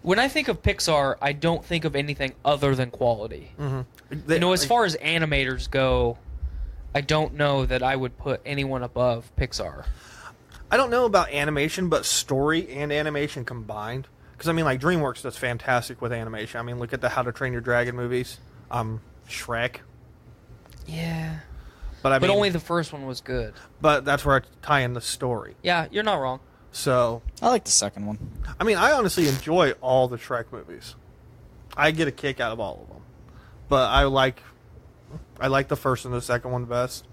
When I think of Pixar, I don't think of anything other than quality. They- You know, as like, far as animators go, I don't know that I would put anyone above Pixar. I don't know about animation, but story and animation combined. Because I mean, like DreamWorks does fantastic with animation. I mean, look at the How to Train Your Dragon movies. I'm Shrek. Yeah. But I mean, But only the first one was good. But that's where I tie in the story. Yeah, you're not wrong. So I like the second one. I mean, I honestly enjoy all the Shrek movies. I get a kick out of all of them. But I like the first and the second one best.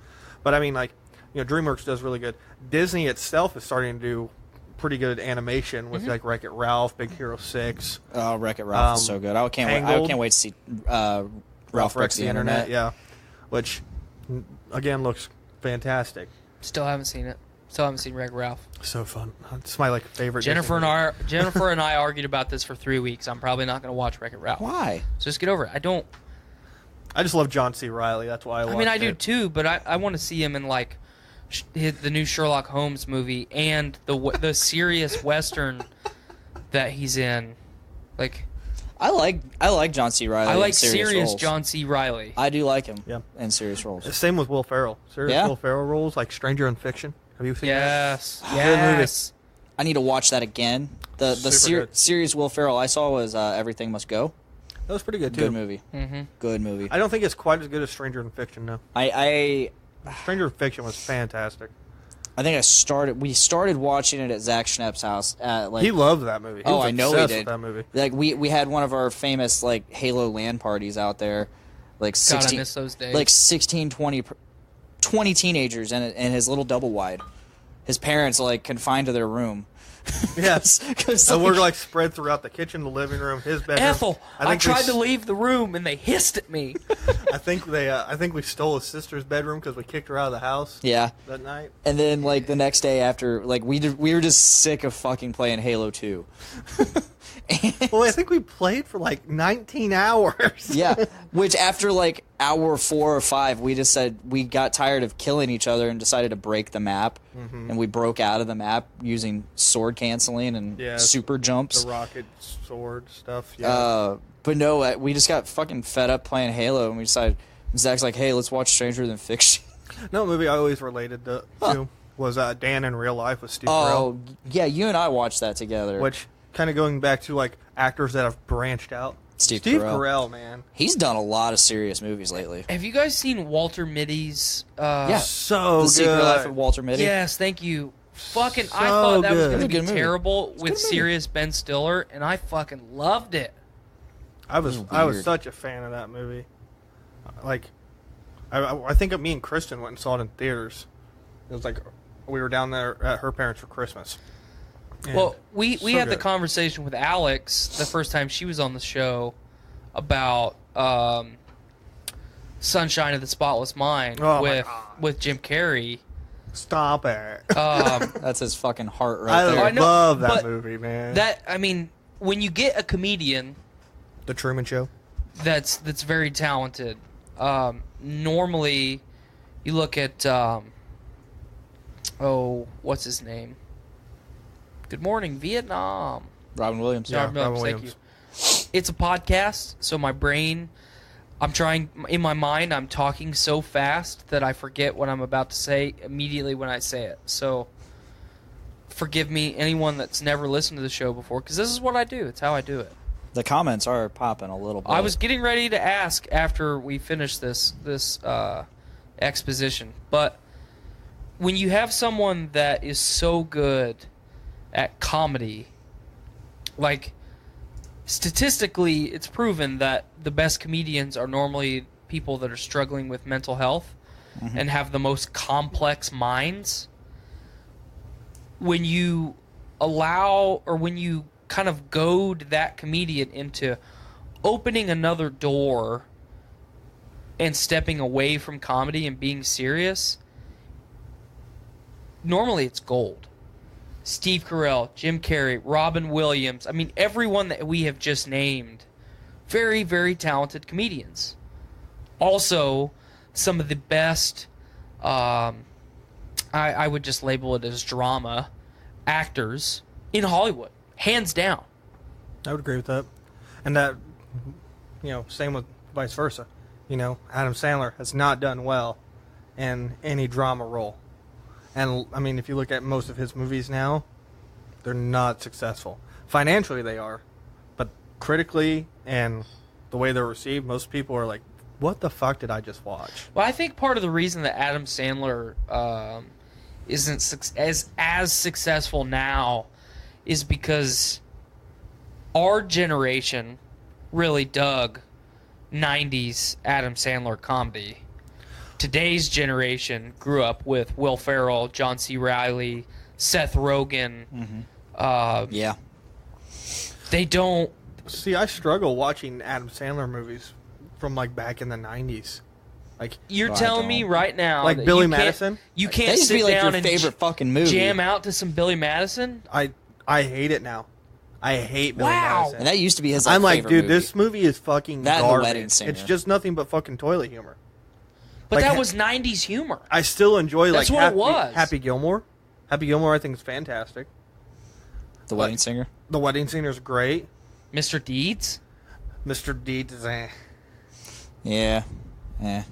But I mean, like, you know, DreamWorks does really good. Disney itself is starting to do pretty good animation with like Wreck-It Ralph, Big Hero 6. Oh, Wreck-It Ralph is so good. I can't wait to see Ralph Breaks the Internet. Yeah, which again looks fantastic. Still haven't seen it. Still haven't seen Wreck-It Ralph. So fun. It's my favorite. Jennifer Disney and I argued about this for 3 weeks. I'm probably not going to watch Wreck-It Ralph. Why? So just get over it. I just love John C. Reilly. That's why I watch I mean, I do it. too, but I want to see him in like the new Sherlock Holmes movie and the serious Western that he's in. Like, I like John C. Reilly. I like in serious roles. John C. Reilly. I do like him. Yeah. In serious roles. Same with Will Ferrell. Yeah? Will Ferrell roles like Stranger in Fiction. Have you seen Yes, Good movie. yes. I need to watch that again. The Super good. series Will Ferrell I saw was Everything Must Go. that? That was pretty good too. Good movie. Mm-hmm. Good movie. I don't think it's quite as good as Stranger in Fiction. No, I Stranger in Fiction was fantastic. think we started watching it at Zach Schnepp's house. He loved that movie. He was I know he obsessed did. with that movie. Like we had one of our famous like Halo LAN parties out there, like God, 16, I miss those days. like 16, 20 teenagers in his little double wide. His parents like confined to their room. Yes, Cause, and we're like spread throughout the kitchen, the living room, his bedroom. Ethel, I think tried to leave the room and they hissed at me. I think we stole his sister's bedroom because we kicked her out of the house. Yeah. That night. And then like the next day after, like we were just sick of fucking playing Halo 2. Well, I think we played for like 19 hours. Yeah, which after like hour 4 or 5, we just said we got tired of killing each other and decided to break the map. And we broke out of the map using sword canceling and super jumps. The rocket sword stuff. Yeah. But no, we just got fucking fed up playing Halo, and we decided. Zach's like, "Hey, let's watch Stranger Than Fiction." No, a movie I always related to was Dan in Real Life with Steve Carell. Oh, yeah, you and I watched that together. Which kind of going back to like actors that have branched out. Steve Carell, man. He's done a lot of serious movies lately. Have you guys seen Walter Mitty's? Yeah, So The good. Secret Life of Walter Mitty. Yes, thank you. Fucking, So I thought that was good. going to It's a be good movie. terrible It's a with good movie. serious Ben Stiller, and I fucking loved it. I was weird. such a fan of that movie. Like, I think me and Kristen went and saw it in theaters. It was like we were down there at her parents for Christmas. And Well, we so had the good. conversation with Alex the first time she was on the show about Sunshine of the Spotless Mind Oh my God. with Jim Carrey. Stop it. That's his fucking heart right there. I I know, love that but movie, man. That, I mean, when you get a comedian The Truman Show. that's very talented, normally you look at what's his name? Good Morning Vietnam. Robin Williams. Yeah. Robin Williams, Robin thank you. It's a podcast, so my brain, in my mind, I'm talking so fast that I forget what I'm about to say immediately when I say it. So forgive me, anyone that's never listened to the show before, because this is what I do. It's how I do it. The comments are popping a little bit. I was getting ready to ask after we finish this exposition, but when you have someone that is so good at comedy, like statistically, it's proven that the best comedians are normally people that are struggling with mental health and have the most complex minds. When you allow, or when you kind of goad that comedian into opening another door and stepping away from comedy and being serious, normally it's gold. Steve Carell, Jim Carrey, Robin Williams. I mean, everyone that we have just named, very, very talented comedians. Also, some of the best, I would just label it as drama, actors in Hollywood. Hands down. I would agree with that. And that, same with vice versa. Adam Sandler has not done well in any drama role. And, I mean, if you look at most of his movies now, they're not successful. Financially, they are. But critically and the way they're received, most people are like, what the fuck did I just watch? Well, I think part of the reason that Adam Sandler isn't as successful now is because our generation really dug 90s Adam Sandler comedy. Today's generation grew up with Will Ferrell, John C. Reilly, Seth Rogen. Yeah. They don't... See, I struggle watching Adam Sandler movies from like back in the 90s. Like You're telling me right now... Like that Billy you can't- Madison? You That can't used to sit be like down your and favorite fucking movie. jam out to some Billy Madison? I hate it now. I hate Billy Wow. Madison. And that used to be his I'm like, favorite dude, movie. this movie is fucking That and The garbage. Wedding Singer. It's just nothing but fucking toilet humor. But Like, that was 90s humor. I still enjoy That's like what it was. Happy Gilmore. Happy Gilmore, I think is fantastic. The Wedding Singer. The Wedding Singer is great. Mr. Deeds? Mr. Deeds is Yeah. Yeah.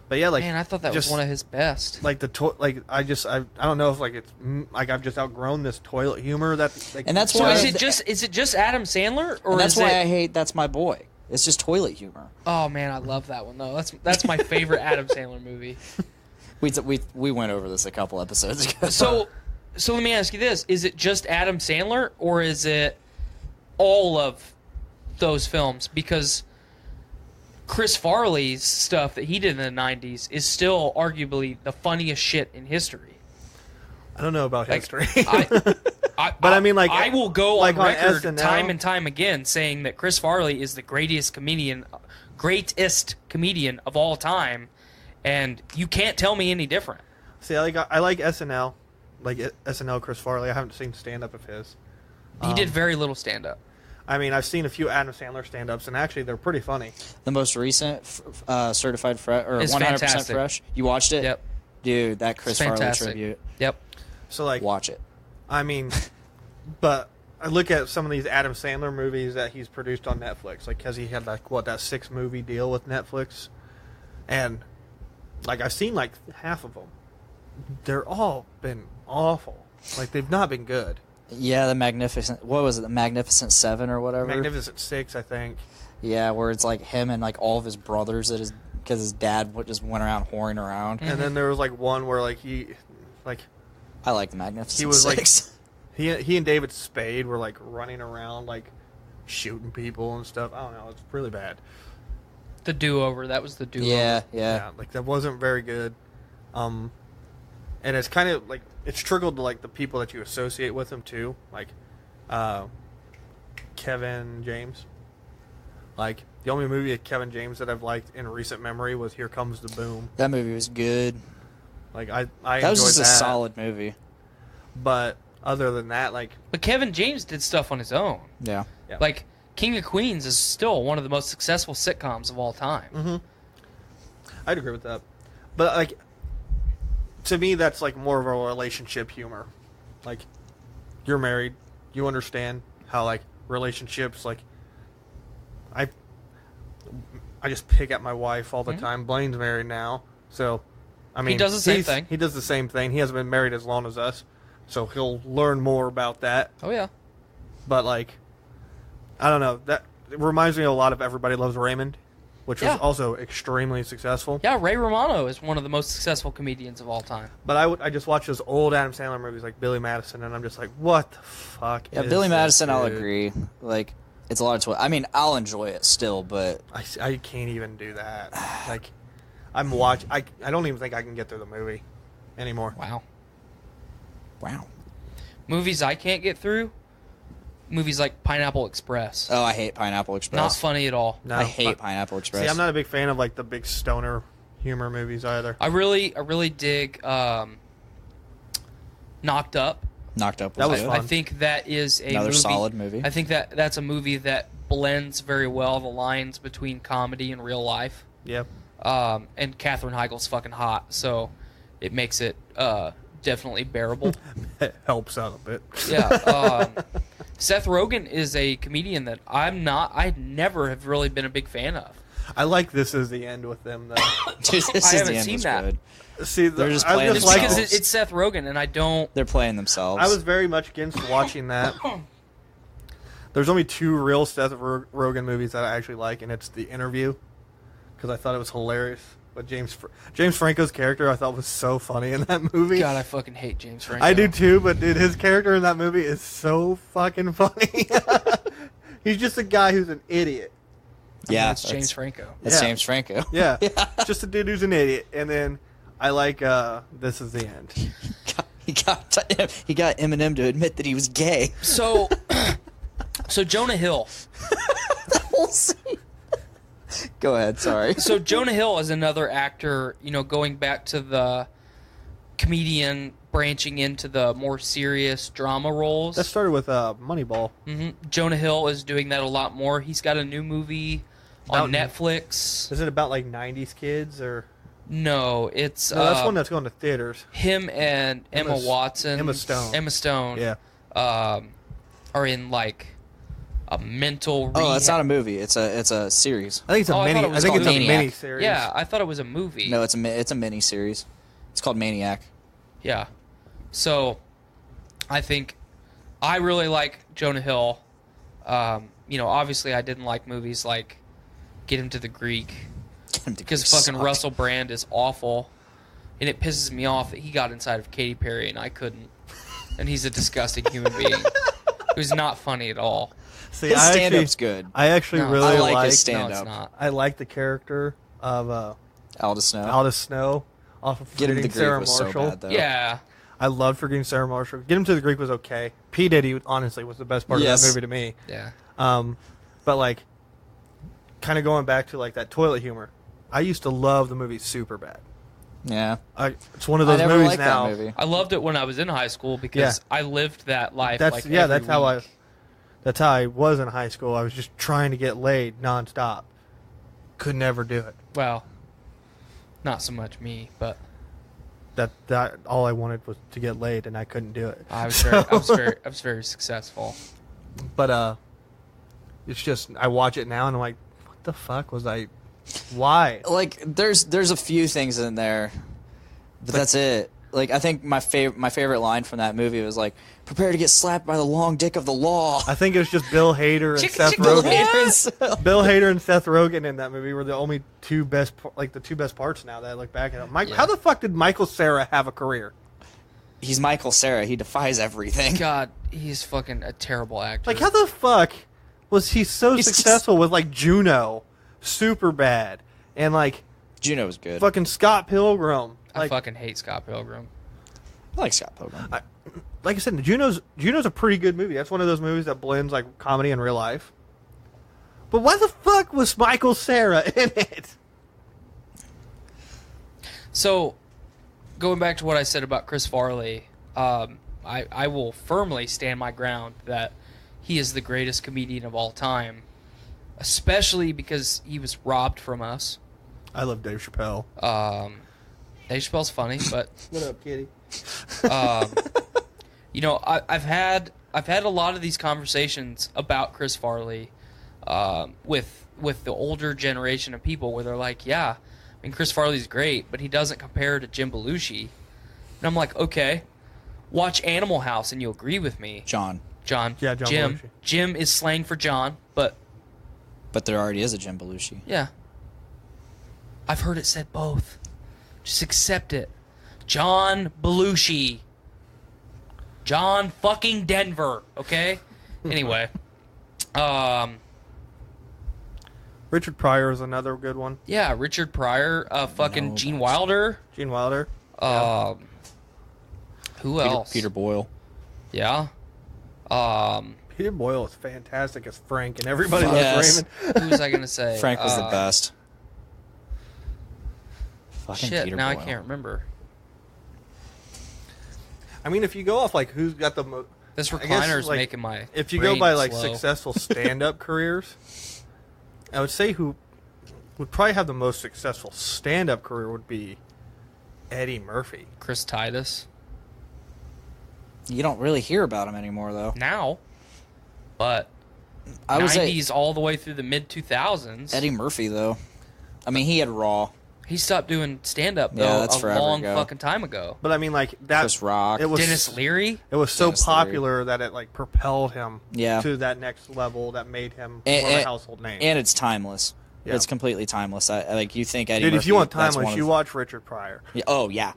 But yeah, like Man, I thought that was just, one of his best. like I don't know if like it's like I've just outgrown this toilet humor that like, And that's So why- is it just Adam Sandler, or And that's is why it? I hate That's My Boy. It's just toilet humor. Oh man, I love that one though. That's my favorite Adam Sandler movie. We went over this a couple episodes ago. So let me ask you this: is it just Adam Sandler, or is it all of those films? Because Chris Farley's stuff that he did in the '90s is still arguably the funniest shit in history. I don't know about Like, history. But I mean, like, I will go like on on record SNL. time and time again saying that Chris Farley is the greatest comedian of all time, and you can't tell me any different. See, I like SNL, like SNL Chris Farley. I haven't seen stand up of his. He did very little stand up. I mean, I've seen a few Adam Sandler stand ups, and actually they're pretty funny. The most recent Certified Fresh or It's 100% fantastic. Fresh. You watched it? Yep. Dude, that Chris Farley fantastic. tribute. Yep. So like, Watch it. I mean, but I look at some of these Adam Sandler movies that he's produced on Netflix, like because he had like that 6-movie deal with Netflix, and like I've seen like half of them. They're all been awful. Like they've not been good. Yeah, the Magnificent. What was it? The Magnificent Seven or whatever. Magnificent Six, I think. Yeah, where it's like him and like all of his brothers because his dad just went around whoring around. And then there was like one where like I like the Magnificent he was Six. he and David Spade were like running around like shooting people and stuff. I don't know. It's really bad. The do-over. That was the do-over. Yeah. Like that wasn't very good. And it's kind of like it's trickled to like the people that you associate with him too, like Kevin James. Like the only movie of Kevin James that I've liked in recent memory was Here Comes the Boom. That movie was good. Like I That was enjoyed just a that. solid movie. But other than that, like But Kevin James did stuff on his own. Yeah. Yeah. Like King of Queens is still one of the most successful sitcoms of all time. I'd agree with that. But like to me, that's like more of a relationship humor. Like you're married, you understand how like relationships like I just pick at my wife all the time. Blaine's married now, so I mean does the same thing. He does the same thing. He hasn't been married as long as us, so he'll learn more about that. Oh yeah. But like, I don't know. That it reminds me a lot of Everybody Loves Raymond, which was Yeah. also extremely successful. Yeah, Ray Romano is one of the most successful comedians of all time. But I just watch those old Adam Sandler movies like Billy Madison, and I'm just like, what the fuck? Yeah, is Billy this, Madison, I'll dude? agree. Like, it's a lot of I mean, I'll enjoy it still, but I can't even do that. Like, I don't even think I can get through the movie anymore. Wow. wow. Movies I can't get through. Movies like Pineapple Express. Oh, I hate Pineapple Express. Not funny at all. No, I hate but- Pineapple Express. See, I'm not a big fan of like the big stoner humor movies either. I really dig Knocked Up. Knocked Up That was good. fun. I think that is Another movie, solid movie. I think that's a movie that blends very well the lines between comedy and real life. Yep. And Katherine Heigl's fucking hot, so it makes it definitely bearable. It helps out a bit. Yeah. Seth Rogen is a comedian that I never have really been a big fan of. I like This Is the End with them though. Dude, this I is the haven't end seen was that. good. See, They're just I playing Just like because themselves. it's Seth Rogen, and I don't. They're playing themselves. I was very much against watching that. There's only two real Seth Rogen movies that I actually like, and it's The Interview, because I thought it was hilarious. But James Franco's character I thought was so funny in that movie. God, I fucking hate James Franco. I do too, but dude, his character in that movie is so fucking funny. He's just a guy who's an idiot. Yeah, That's James Franco. That's Yeah. James Franco. Yeah, just a dude who's an idiot. And then I like This Is the End. He got Eminem to admit that he was gay. So, so Jonah Hill. The whole scene. Go ahead, sorry. So Jonah Hill is another actor, going back to the comedian branching into the more serious drama roles. That started with Moneyball. Jonah Hill is doing that a lot more. He's got a new movie on Netflix. Is it about like 90s kids or? No, it's No, that's one that's going to theaters. him and Emma Watson, Emma Stone. Yeah, are in like a mental. Oh, it's not a movie. It's a series. I think it's a Oh, I mini. thought it I was think it's a called mini Maniac. series. Yeah, I thought it was a movie. No, it's a mini series. It's called Maniac. Yeah. So, I think I really like Jonah Hill. Obviously I didn't like movies like Get Him to the Greek because fucking Russell Brand is awful, and it pisses me off that he got inside of Katy Perry and I couldn't, and he's a disgusting human being who's not funny at all. See, His stand-up's good. I actually No, really I like like. his No, stand-up. it's not. I like the character of Aldous Snow. Aldous Snow off of Get Him to the Forgetting Greek Sarah was Marshall. so bad, though. Yeah. I loved Forgetting Sarah Marshall. Get Him to the Greek was okay. P. Diddy, honestly, was the best part of that movie to me. Yeah. But like, kind of going back to like that toilet humor. I used to love the movie Superbad. Yeah. It's one of those I never movies liked now. that movie. I loved it when I was in high school because I lived that life. That's like every that's how week. that's how I was in high school. I was just trying to get laid nonstop. Could never do it. Well, not so much me, but That all I wanted was to get laid, and I couldn't do it. I was very successful. But it's just I watch it now and I'm like, what the fuck was I? Why? Like there's a few things in there, but that's it. Like I think my favorite line from that movie was like, "Prepare to get slapped by the long dick of the law." I think it was just Bill Hader and Seth Bill Rogen. Hader. Bill Hader and Seth Rogen in that movie were the only two best parts. Now that I look back at it, how the fuck did Michael Cera have a career? He's Michael Cera. He defies everything. God, he's fucking a terrible actor. Like, how the fuck was he so He's successful with like Juno, Superbad, and like Juno was good. fucking Scott Pilgrim? I Like, fucking hate Scott Pilgrim. I like Scott Pilgrim. like I said, Juno's a pretty good movie. That's one of those movies that blends like comedy and real life. But why the fuck was Michael Cera in it? So, going back to what I said about Chris Farley, I will firmly stand my ground that he is the greatest comedian of all time, especially because he was robbed from us. I love Dave Chappelle. Dave Chappelle's funny, but What up, kitty? I've had a lot of these conversations about Chris Farley with the older generation of people where they're like, yeah, I mean, Chris Farley's great, but he doesn't compare to Jim Belushi. And I'm like, okay, watch Animal House and you'll agree with me. John. Yeah, John Jim. Belushi. Jim is slang for John, but But there already is a Jim Belushi. yeah. I've heard it said both. Just accept it. John Belushi. John fucking Denver, okay? Anyway. Richard Pryor is another good one. Yeah, Richard Pryor, fucking No, Gene that's- Wilder. Gene Wilder. Who else? Peter Boyle. Yeah. Peter Boyle is fantastic as Frank, and everybody Yes. loves Raymond. Who was I going to say? Frank was the best. Fucking Shit, Peter now I Boyle. can't remember. I mean, if you go off like who's got the most, This I guess, recliner is like, making my if you go brain by like slow. successful stand-up careers, I would say who would probably have the most successful stand-up career would be Eddie Murphy. Chris Titus. You don't really hear about him anymore, though. Now. But I would say 90s all the way through the mid-2000s. Eddie Murphy, though. I mean, he had Raw. He stopped doing stand-up, Yeah, though, that's a forever long ago. fucking time ago. But I mean, like that. Chris Rock. It was Dennis Leary? It was so Dennis Leary. popular that it like propelled him Yeah. to that next level that made him And- more of a and- household name. And it's timeless. Yeah. It's completely timeless. Like you think Eddie Dude, Murphy, if you want that's timeless, one of- you watch Richard Pryor. Yeah, oh yeah.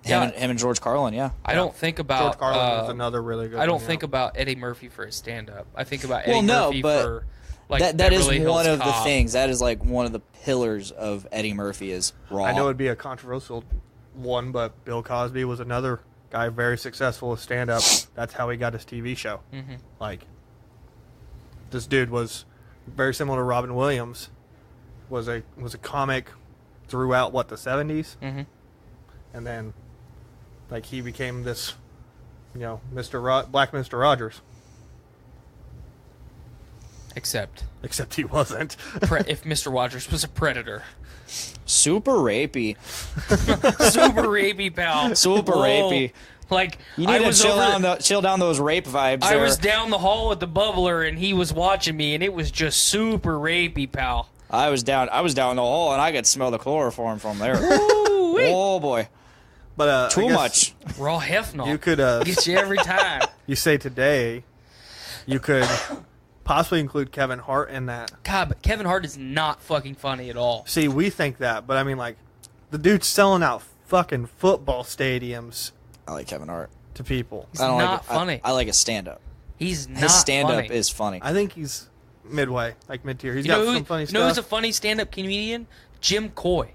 Him and George Carlin. Yeah. I don't think about George Carlin was another really good I don't one, think yeah. about Eddie Murphy for his stand-up. I think about Well, Eddie no, Murphy but for like that is Beverly Hills one of the Cop. things. That is like one of the pillars of Eddie Murphy is Raw. I know it'd be a controversial one, but Bill Cosby was another guy very successful with stand-up. That's how he got his TV show. Mm-hmm. Like, this dude was very similar to Robin Williams. Was a comic throughout the 70s, Mm-hmm. and then like he became this, Black Mr. Rogers. Except Except he wasn't. if Mr. Rogers was a predator. super rapey. Super rapey, pal. Super Whoa. rapey. Like You I need to was chill down those rape vibes. I there. was down the hall with the bubbler, and he was watching me, and it was just super rapey, pal. I was down the hall, and I could smell the chloroform from there. Ooh-wee. Oh boy, But I too guess much. Raw Hefnol. You could Gets you every time. you say today, you could possibly include Kevin Hart in that. God, but Kevin Hart is not fucking funny at all. See, we think that, but I mean, like, the dude's selling out fucking football stadiums I like Kevin Hart. to people. He's I don't not like funny. I like his stand-up. He's not His stand-up funny. is funny. I think he's midway, like mid-tier. He's You know got who, some funny you know who's a stuff. funny stand-up comedian? Jim Coy.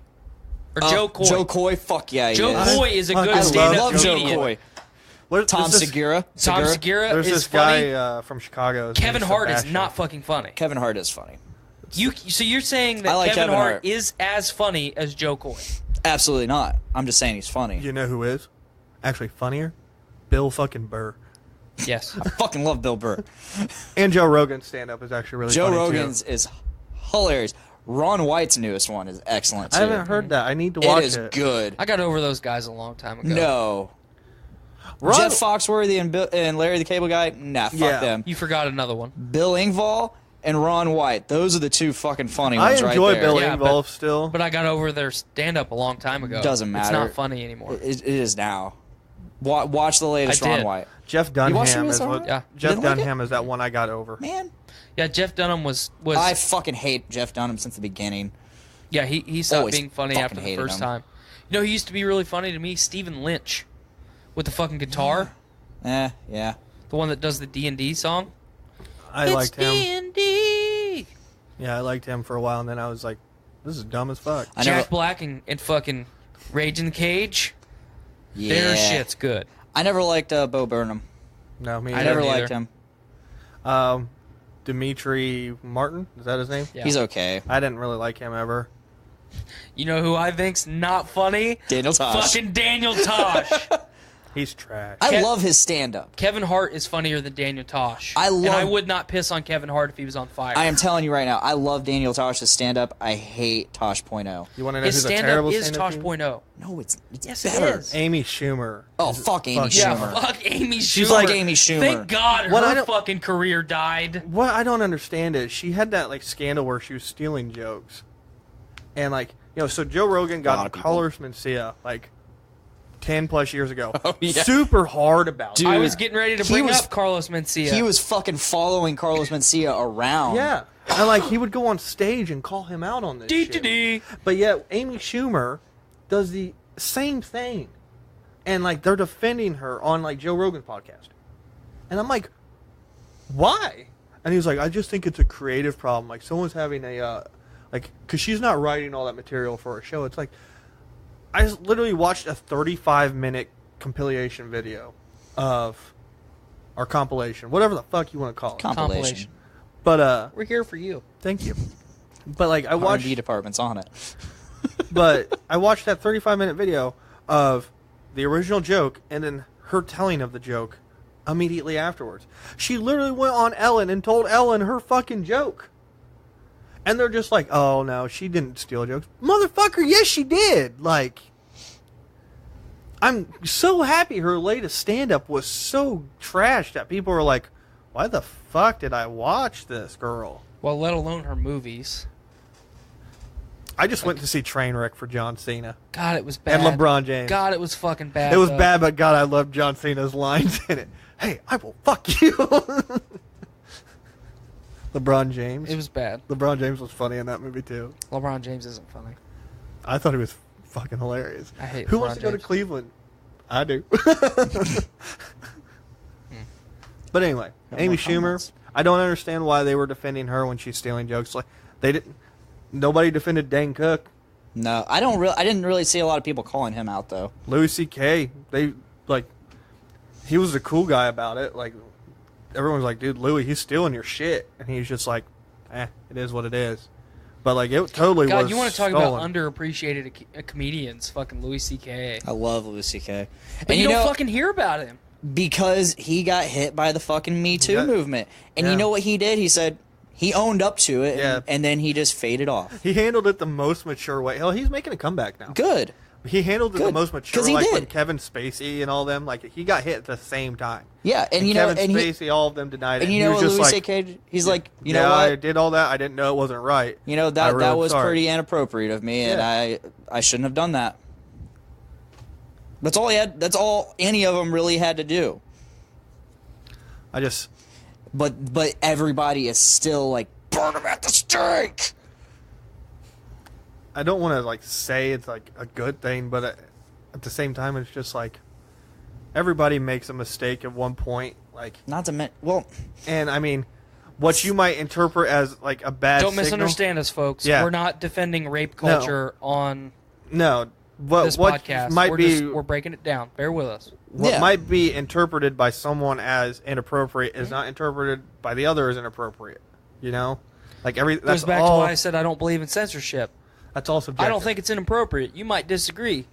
Or Joe Coy. Joe Coy, fuck yeah, he Joe is. Coy is a I good love stand-up Love Joe comedian. Coy. What- Tom there's this- Segura. Tom Segura There's is this funny. guy from Chicago. his Kevin name's Hart is Sebastian. not fucking funny. Kevin Hart is funny. So you're saying that I like Kevin Kevin Hart Hart. is as funny as Joe Coy? Absolutely not. I'm just saying he's funny. You know who is actually funnier? Bill fucking Burr. Yes. I fucking love Bill Burr. And Joe Rogan's stand-up is actually really Joe funny, Rogan's too. is hilarious. Ron White's newest one is excellent too. I haven't heard that. I need to watch It is it. good. I got over those guys a long time ago. No. Ron- Jeff Foxworthy and Larry the Cable Guy? Nah, fuck Yeah. them. You forgot another one. Bill Engvall and Ron White. Those are the two fucking funny I ones enjoy right there. Bill Yeah, Engvall still. But I got over their stand-up a long time ago. Doesn't It's matter. not funny anymore. It is now. Watch the latest I Ron did. White. Jeff watched Dunham it is with what. Ron? Yeah. Jeff Didn't like Dunham is that one I got over. Man, Yeah, Jeff Dunham was I fucking hate Jeff Dunham since the beginning. yeah, he stopped Always being funny fucking after the hated first him. time. You know who used to be really funny to me? Stephen Lynch. With the fucking guitar. Yeah. The one that does the D&D song. I liked him. D&D. Yeah, I liked him for a while, and then I was like, "This is dumb as fuck." I Jack never, Black and fucking Rage in the Cage. yeah. Their shit's good. I never liked Bo Burnham. No, me I I neither. never neither. liked him. Dimitri Martin, is that his name? Yeah. He's okay. I didn't really like him ever. You know who I think's not funny? Daniel Tosh. Fucking Daniel Tosh. He's trash. I love his stand-up. Kevin Hart is funnier than Daniel Tosh. I And I love- would not piss on Kevin Hart if he was on fire. I am telling you right now, I love Daniel Tosh's stand-up. I hate Tosh.0. You want to know His who's a stand-up terrible is stand-up? Tosh.0. No, it's Yes, it better. is. Amy Schumer. Oh, fuck Amy Yeah, Schumer. fuck Amy Schumer. She's like Amy Schumer. Thank God What I her don't- fucking career died. What I don't understand is she had that like scandal where she was stealing jokes, and like so Joe Rogan A lot got of people. Carlos Mencia like 10+ years ago. Oh, yeah. Super hard about Dude, it. I was getting ready to he bring was- up Carlos Mencia. He was fucking following Carlos Mencia around. Yeah, and like he would go on stage and call him out on this shit. D-d-d. But yet Amy Schumer does the same thing, and like they're defending her on like Joe Rogan's podcast, and I'm like, why? And he was like, I just think it's a creative problem. Like someone's having a like, because she's not writing all that material for a show. It's like I just literally watched a 35-minute compilation video of or compilation, whatever the fuck you want to call it. Compilation. But We're here for you. thank you. But like I watched. R&D department's on it. But I watched that 35-minute video of the original joke and then her telling of the joke immediately afterwards. She literally went on Ellen and told Ellen her fucking joke. And they're just like, oh, no, she didn't steal jokes. Motherfucker, yes, she did. Like, I'm so happy her latest stand-up was so trash that people were like, why the fuck did I watch this girl? Well, let alone her movies. I just went to see Trainwreck for John Cena. God, it was bad. And LeBron James. God, it was fucking bad. It was though. bad, but God, I love John Cena's lines in it. Hey, I will fuck you. LeBron James. It was bad. LeBron James was funny in that movie too. LeBron James isn't funny. I thought he was fucking hilarious. I hate Who LeBron wants to go to James. Cleveland? I do. But anyway, Amy more Schumer. comments. I don't understand why they were defending her when she's stealing jokes. Like they didn't. Nobody defended Dane Cook, No, I didn't really see a lot of people calling him out though. Louis C.K. They like. He was the cool guy about it. Like everyone's like, dude, Louis, he's stealing your shit, and he's just like, it is what it is. But like it totally God, was. you want to talk stolen. about underappreciated comedians? Fucking Louis C.K. I love Louis C.K. But And you you don't know, fucking hear about him. because he got hit by the fucking Me Too Yeah. movement. And Yeah. you know what he did? He said he owned up to it, Yeah. and then he just faded off. He handled it the most mature way. Hell, he's making a comeback now. Good. He handled it the Good. most mature, 'Cause he like did. when Kevin Spacey and all them, like he got hit at the same time. Yeah, and you know, Kevin and Spacey, all of them denied it. you He know was what just Louis like, C.K. He's like, you yeah, know what? I did all that. I didn't know it wasn't right. You know I that really was sorry. pretty inappropriate of me, and I shouldn't have done that. That's all he had. That's all any of them really had to do. I just, But everybody is still like, burn him at the stake. I don't want to like say it's like a good thing, but at the same time, it's just like everybody makes a mistake at one point. Like, Not to mention, well, and I mean, what you might interpret as like a bad Don't signal- misunderstand us, folks. Yeah. We're not defending rape culture on No, but this what podcast. might We're breaking it down. Bear with us. what Yeah. might be interpreted by someone as inappropriate is not interpreted by the other as inappropriate. You know, like Goes that's back all. to why I said I don't believe in censorship. That's all subjective. I don't think it's inappropriate. You might disagree.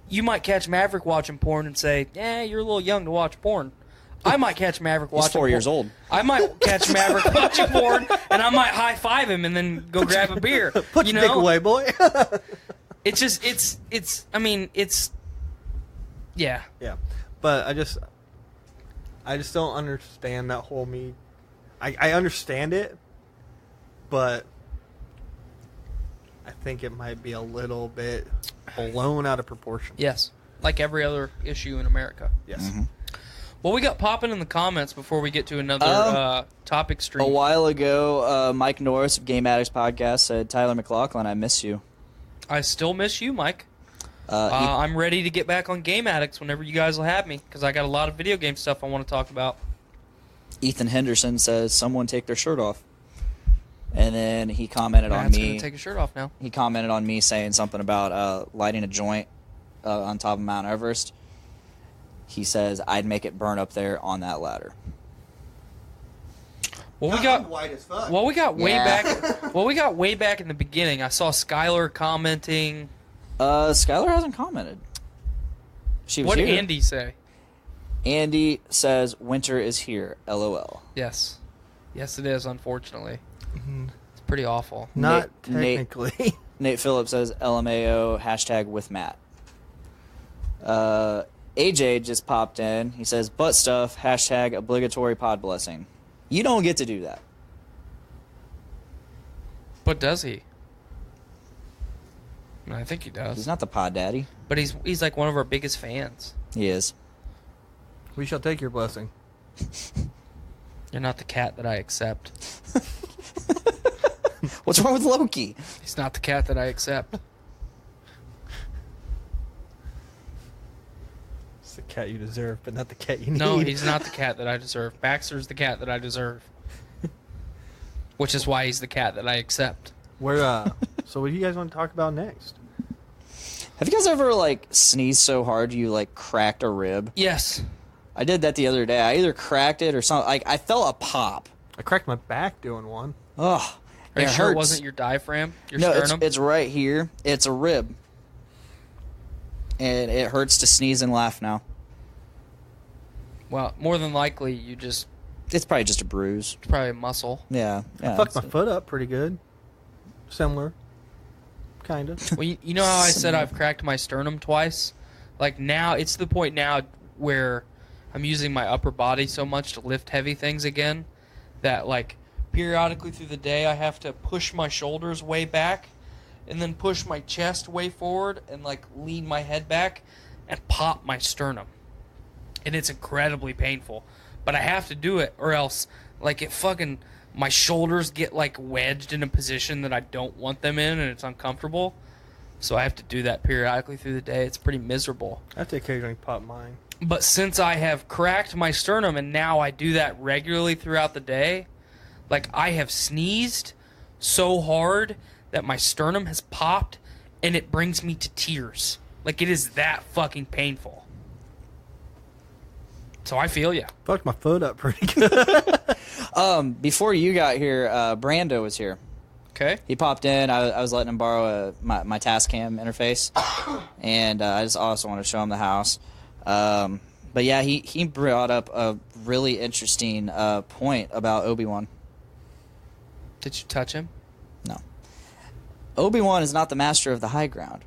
You might catch Maverick watching porn and say, you're a little young to watch porn. I might catch Maverick watching he's 4 years old. I might catch Maverick watching porn, and I might high-five him and then go grab a beer. Put you your know? dick away, boy. It's just, I mean, yeah. Yeah, but I just don't understand that whole me. I understand it, but I think it might be a little bit blown out of proportion. Yes. Like every other issue in America. Yes. Well, we got popping in the comments before we get to another topic stream. A while ago, Mike Norris of Game Addicts Podcast said, Tyler McLaughlin, I miss you. I still miss you, Mike. He- I'm ready to get back on Game Addicts whenever you guys will have me, because I got a lot of video game stuff I want to talk about. Ethan Henderson says, someone take their shirt off. And then he commented on Matt's me. going to take his shirt off now. He commented on me saying something about lighting a joint on top of Mount Everest. He says, I'd make it burn up there on that ladder. Well, we got white as fuck. Well, we got way Yeah. back. Well, we got way back in the beginning. I saw Skylar commenting. Skylar hasn't commented. She was What did here. Andy say? Andy says, winter is here, LOL. Yes, yes, it is. Unfortunately, it's pretty awful. Not Nate- technically. Nate Phillips says, LMAO, hashtag with Matt. AJ just popped in. He says, butt stuff, hashtag obligatory pod blessing. You don't get to do that. But does he? I think he does. He's not the pod daddy. But he's like one of our biggest fans. He is. We shall take your blessing. You're not the cat that I accept. What's wrong with Loki? He's not the cat that I accept. It's the cat you deserve, but not the cat you need. No, he's not the cat that I deserve. Baxter's the cat that I deserve. Which is why he's the cat that I accept. Where? So, what do you guys want to talk about next? Have you guys ever, like, sneezed so hard you, like, cracked a rib? Yes. I did that the other day. I either cracked it or something. Like, I felt a pop. I cracked my back doing one. Ugh. Are you It sure it hurts. wasn't your diaphragm? Your No, sternum? it's right here. It's a rib. And it hurts to sneeze and laugh now. Well, more than likely, It's probably just a bruise. it's probably a muscle. Yeah. I fucked my foot up pretty good. Similar. Kind of. Well, you know how I said I've cracked my sternum twice? Like now, it's to the point now where I'm using my upper body so much to lift heavy things again that like periodically through the day I have to push my shoulders way back and then push my chest way forward and like lean my head back and pop my sternum. And it's incredibly painful. But I have to do it or else like it fucking my shoulders get like wedged in a position that I don't want them in, and it's uncomfortable. So I have to do that periodically through the day. It's pretty miserable. I have to occasionally pop mine. But since I have cracked my sternum and now I do that regularly throughout the day, like I have sneezed so hard that my sternum has popped and it brings me to tears. Like it is that fucking painful. So I feel ya. Fucked my foot up pretty good. Before you got here, Brando was here. Okay. He popped in. I was letting him borrow my Tascam interface, and I just also want to show him the house. But yeah, he brought up a really interesting point about Obi-Wan. Did you touch him? No. Obi-Wan is not the master of the high ground.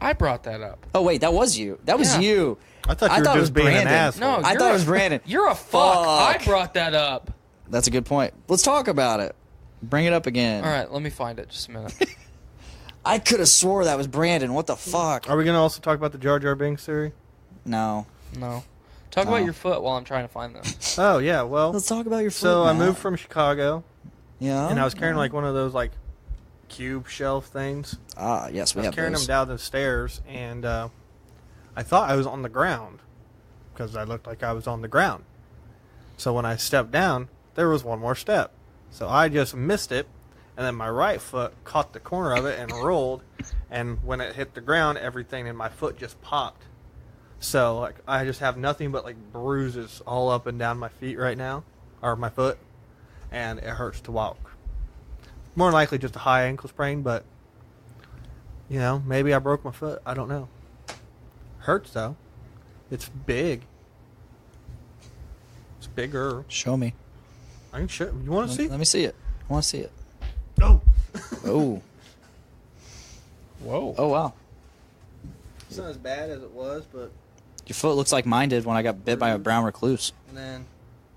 I brought that up. Oh, wait, that was you. That was Yeah. you. I thought you were it was just being an Brandon. asshole. No, I thought it was Brandon. You're a fuck. I Fuck. brought that up. That's a good point. Let's talk about it. Bring it up again. All right, let me find it. Just a minute. I could have swore that was Brandon. What the fuck? Are we going to also talk about the Jar Jar Binks theory? No. No. Talk No. about your foot while I'm trying to find this. Oh, yeah, well. Let's talk about your foot. So I Matt. moved from Chicago, Yeah. and I was carrying like one of those like cube shelf things. Ah, yes, we I was have carrying those. them down the stairs, and I thought I was on the ground because I looked like I was on the ground. So when I stepped down, there was one more step. So I just missed it, and then my right foot caught the corner of it and rolled, and when it hit the ground, everything in my foot just popped. So like I just have nothing but like bruises all up and down my feet right now, or my foot, and it hurts to walk. More than likely just a high ankle sprain, but you know, maybe I broke my foot. I don't know. Hurts though. It's big. It's bigger. Show me. I can show. You want to see? Let me see it. I want to see it. Oh. Oh. Whoa. Oh, wow. It's not as bad as it was, but Your foot looks like mine did when I got bit by a brown recluse. and then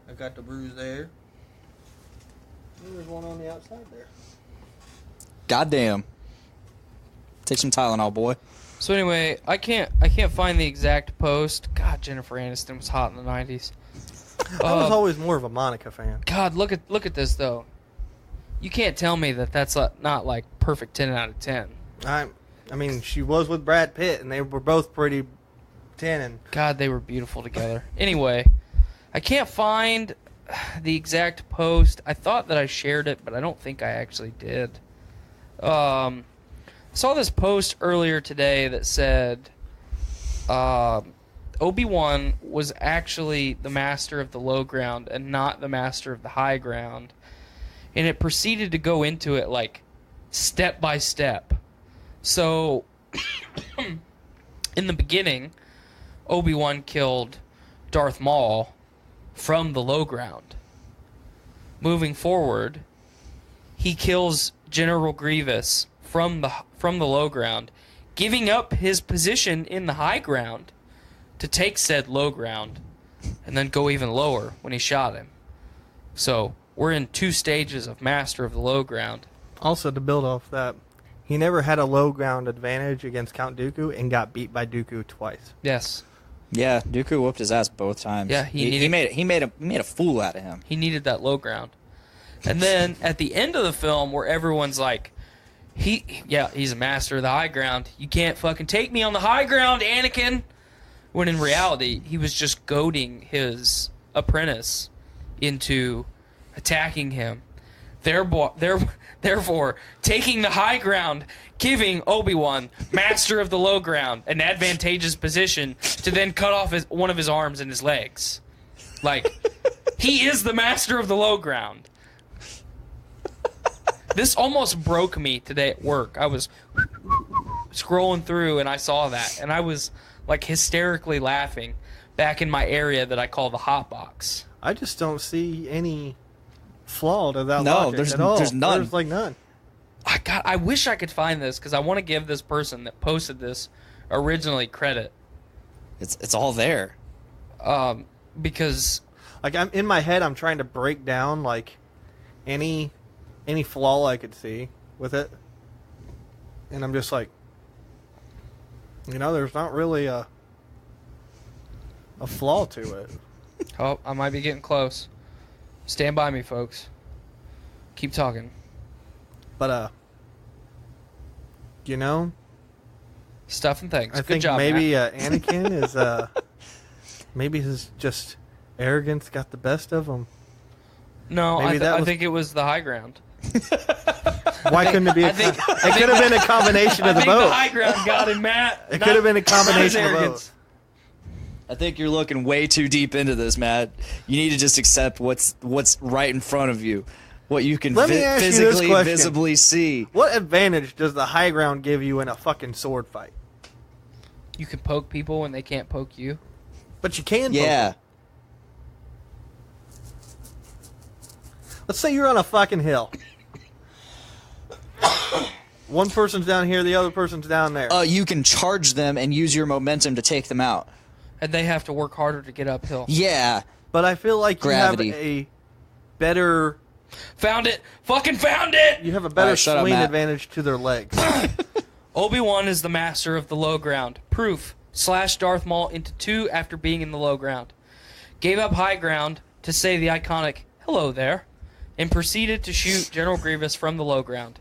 I got the bruise there. And there's one on the outside there. Goddamn. Take some Tylenol, boy. So anyway, I can't find the exact post. God, Jennifer Aniston was hot in the 90s. I was always more of a Monica fan. God, look at this though. You can't tell me that that's not like perfect 10 out of 10. I mean, she was with Brad Pitt, and they were both pretty 10. And God, they were beautiful together. Anyway, I can't find the exact post. I thought that I shared it, but I don't think I actually did. I saw this post earlier today that said Obi-Wan was actually the master of the low ground and not the master of the high ground. And it proceeded to go into it like step by step. So in the beginning, Obi-Wan killed Darth Maul from the low ground. Moving forward, he kills General Grievous from the low ground, giving up his position in the high ground to take said low ground and then go even lower when he shot him. So we're in 2 stages of master of the low ground. also to build off that, he never had a low ground advantage against Count Dooku and got beat by Dooku twice. Yes. Yeah, Dooku whooped his ass both times. Yeah, he made a fool out of him. He needed that low ground. And then at the end of the film where everyone's like, he's a master of the high ground. You can't fucking take me on the high ground, Anakin. When in reality, he was just goading his apprentice into attacking him. Therefore, taking the high ground, giving Obi-Wan, master of the low ground, an advantageous position to then cut off one of his arms and his legs. Like, he is the master of the low ground. This almost broke me today at work. I was scrolling through and I saw that, and I was like hysterically laughing back in my area that I call the hot box. I just don't see any flaw to that No, logic there's- at all. there's none. There's like none. I wish I could find this because I want to give this person that posted this originally credit. It's all there. Because Like I'm in my head, I'm trying to break down like any flaw I could see with it, and I'm just like, there's not really a flaw to it. I might be getting close. Stand by me, folks. Keep talking. But you know, Stuff and things. I Good think job, maybe Matt. Anakin is maybe his just arrogance got the best of him. No, maybe that I was- think it was the high ground. Why couldn't it be? It could have been a combination of the I think both. the high ground got him, Matt. It could have been a Not his combination of arrogance. both. I think you're looking way too deep into this, Matt. You need to just accept what's right in front of you, what you can Let me ask you this physically, question. visibly see. What advantage does the high ground give you in a fucking sword fight? You can poke people when they can't poke you. But you can. Yeah. Poke them. Let's say you're on a fucking hill. One person's down here, the other person's down there. You can charge them and use your momentum to take them out. And they have to work harder to get uphill. Yeah. But I feel like Gravity. you have a better Found it! Fucking found it! better Alright, shut up, swing Matt. advantage to their legs. Obi-Wan is the master of the low ground. Proof. Slashed Darth Maul into 2 after being in the low ground. Gave up high ground to say the iconic, "Hello there," and proceeded to shoot General Grievous from the low ground.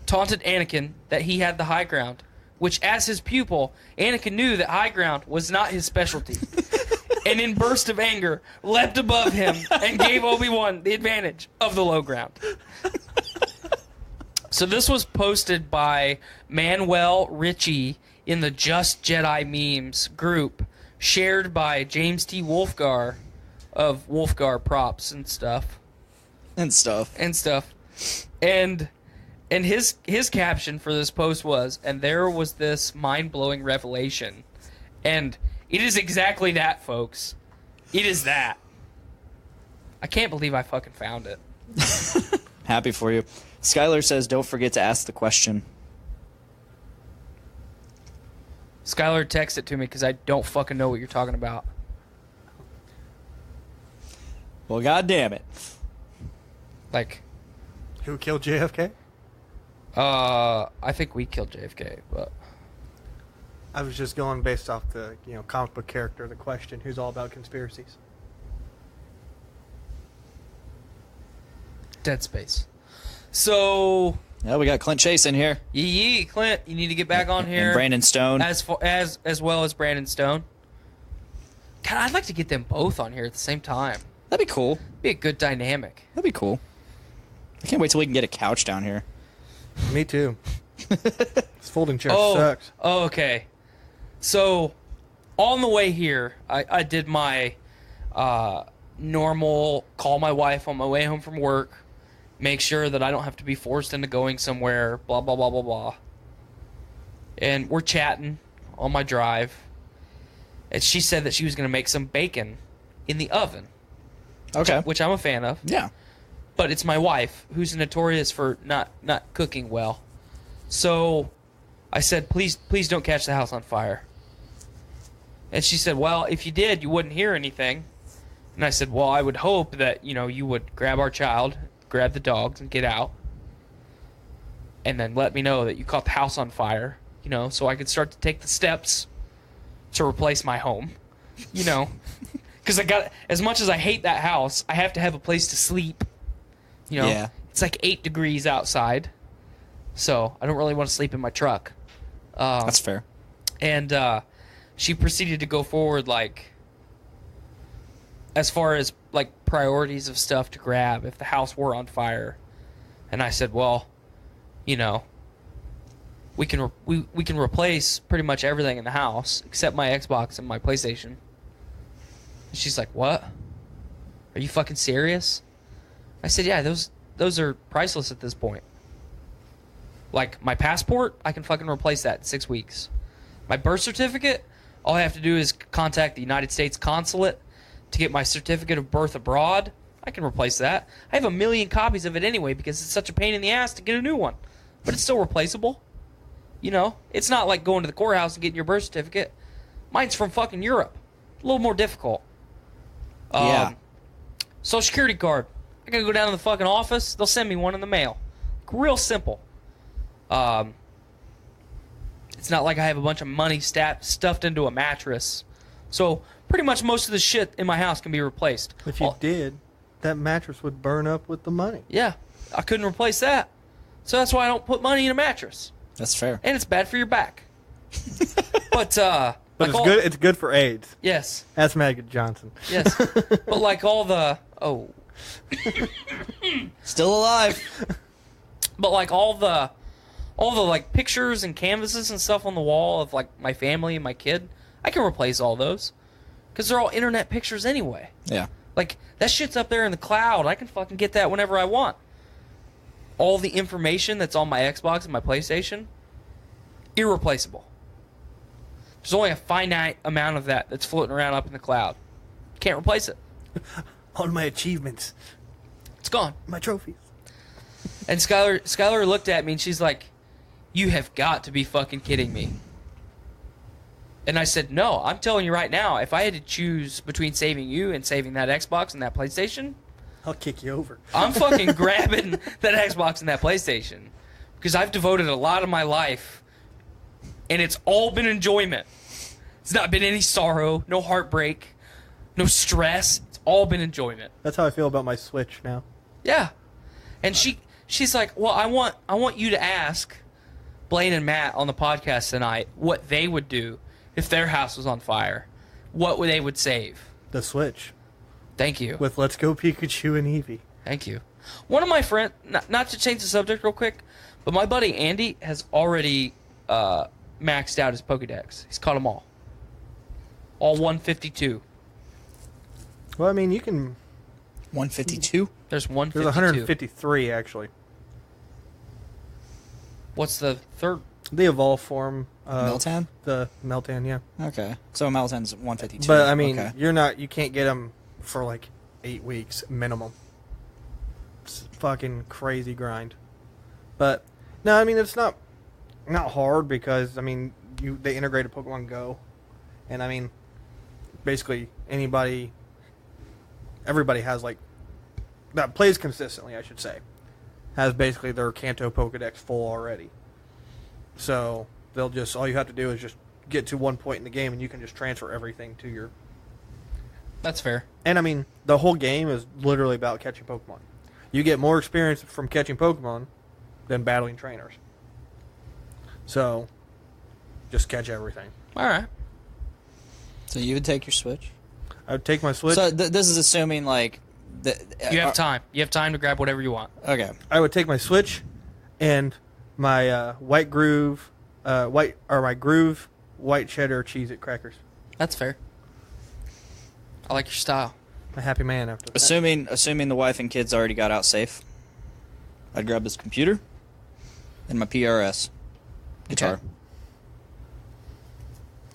Taunted Anakin that he had the high ground, which as his pupil, Anakin knew that high ground was not his specialty. And in burst of anger, leapt above him and gave Obi-Wan the advantage of the low ground. So this was posted by Manuel Ritchie in the Just Jedi Memes group, shared by James T. Wolfgar of Wolfgar Props and stuff. And stuff. And his caption for this post was, "And there was this mind-blowing revelation." And it is exactly that, folks. It is that. I can't believe I fucking found it. Happy for you. Skylar says, don't forget to ask the question. Skylar texted it to me because I don't fucking know what you're talking about. Well, god damn it. Like, Who killed JFK? I think we killed JFK, but I was just going based off the comic book character, the question, who's all about conspiracies. Dead Space. So, Yeah, we got Clint Chase in here. yee, Clint, you need to get back on here. And Brandon Stone. as well as Brandon Stone. God, I'd like to get them both on here at the same time. That'd be cool. Be a good dynamic. That'd be cool. I can't wait till we can get a couch down here. Me too. This folding chair Oh, sucks. okay. So, on the way here, I did my normal call my wife on my way home from work, make sure that I don't have to be forced into going somewhere, blah, blah, blah, blah, blah. And we're chatting on my drive, and she said that she was going to make some bacon in the oven, Okay. which I'm a fan of. Yeah. But it's my wife, who's notorious for not cooking well. So I said, please don't catch the house on fire. And she said, well, if you did, you wouldn't hear anything. And I said, well, I would hope that, you would grab our child, grab the dogs, and get out. And then let me know that you caught the house on fire, so I could start to take the steps to replace my home, Because as much as I hate that house, I have to have a place to sleep. Yeah. It's like 8 degrees outside, so I don't really want to sleep in my truck. That's fair. And she proceeded to go forward, as far as priorities of stuff to grab if the house were on fire. And I said, well, we can replace pretty much everything in the house except my Xbox and my PlayStation. And she's like, what? Are you fucking serious? I said, yeah, those are priceless at this point. Like, my passport, I can fucking replace that in 6 weeks. My birth certificate, all I have to do is contact the United States consulate to get my certificate of birth abroad. I can replace that. I have 1 million copies of it anyway because it's such a pain in the ass to get a new one. But it's still replaceable. It's not like going to the courthouse and getting your birth certificate. Mine's from fucking Europe. A little more difficult. Yeah. Social Security card. I gotta go down to the fucking office. They'll send me one in the mail. Real simple. It's not like I have a bunch of money stuffed into a mattress. So pretty much most of the shit in my house can be replaced. If you did, that mattress would burn up with the money. Yeah. I couldn't replace that. So that's why I don't put money in a mattress. That's fair. And it's bad for your back. But But it's good. It's good for AIDS. Yes. That's Megan Johnson. Yes. But like all the Still alive. But like all the like pictures and canvases and stuff on the wall of like my family and my kid, I can replace all those because they're all internet pictures anyway. Yeah. Like that shit's up there in the cloud. I can fucking get that whenever I want. All the information that's on my Xbox and my PlayStation, irreplaceable. There's only a finite amount of that that's floating around up in the cloud. Can't replace it. All my achievements, It's gone. my trophies. And Skylar looked at me and she's like, "You have got to be fucking kidding me." And I said, "No, I'm telling you right now, if I had to choose between saving you and saving that Xbox and that PlayStation, I'll kick you over. I'm fucking grabbing that Xbox and that PlayStation. Because I've devoted a lot of my life, and it's all been enjoyment. It's not been any sorrow, no heartbreak, no stress. It's all been enjoyment." That's how I feel about my Switch now. Yeah. And she's like, "Well, I want you to ask Blaine and Matt on the podcast tonight what they would do if their house was on fire. What they would save." The Switch Thank you. with Let's Go Pikachu and Eevee. Thank you. One of my friends, not to change the subject real quick, but my buddy Andy has already maxed out his Pokedex. He's caught them all. All 152. Well, I mean, you can. 152. There's 152. There's 153 actually. What's the third? The evolve form. Meltan? The Meltan, yeah. Okay. So Meltan's 152. But I mean, okay. you can't get them for like 8 weeks minimum. It's fucking crazy grind. But no, I mean it's not hard because I mean they integrated Pokemon Go, and I mean basically everybody has like that plays consistently, I should say, has basically their Kanto Pokedex full already. So they'll just all you have to do is just get to one point in the game and you can just transfer everything to your. That's fair. And I mean the whole game is literally about catching Pokemon. You get more experience from catching Pokemon than battling trainers. So just catch everything. All right. So you would take your Switch? I would take my Switch. So this is assuming like You have time. You have time to grab whatever you want. Okay. I would take my Switch and my White Groove, my Groove white cheddar Cheez-It crackers. That's fair. I like your style. A happy man after that. Assuming the wife and kids already got out safe, I'd grab this computer and my PRS guitar. Okay.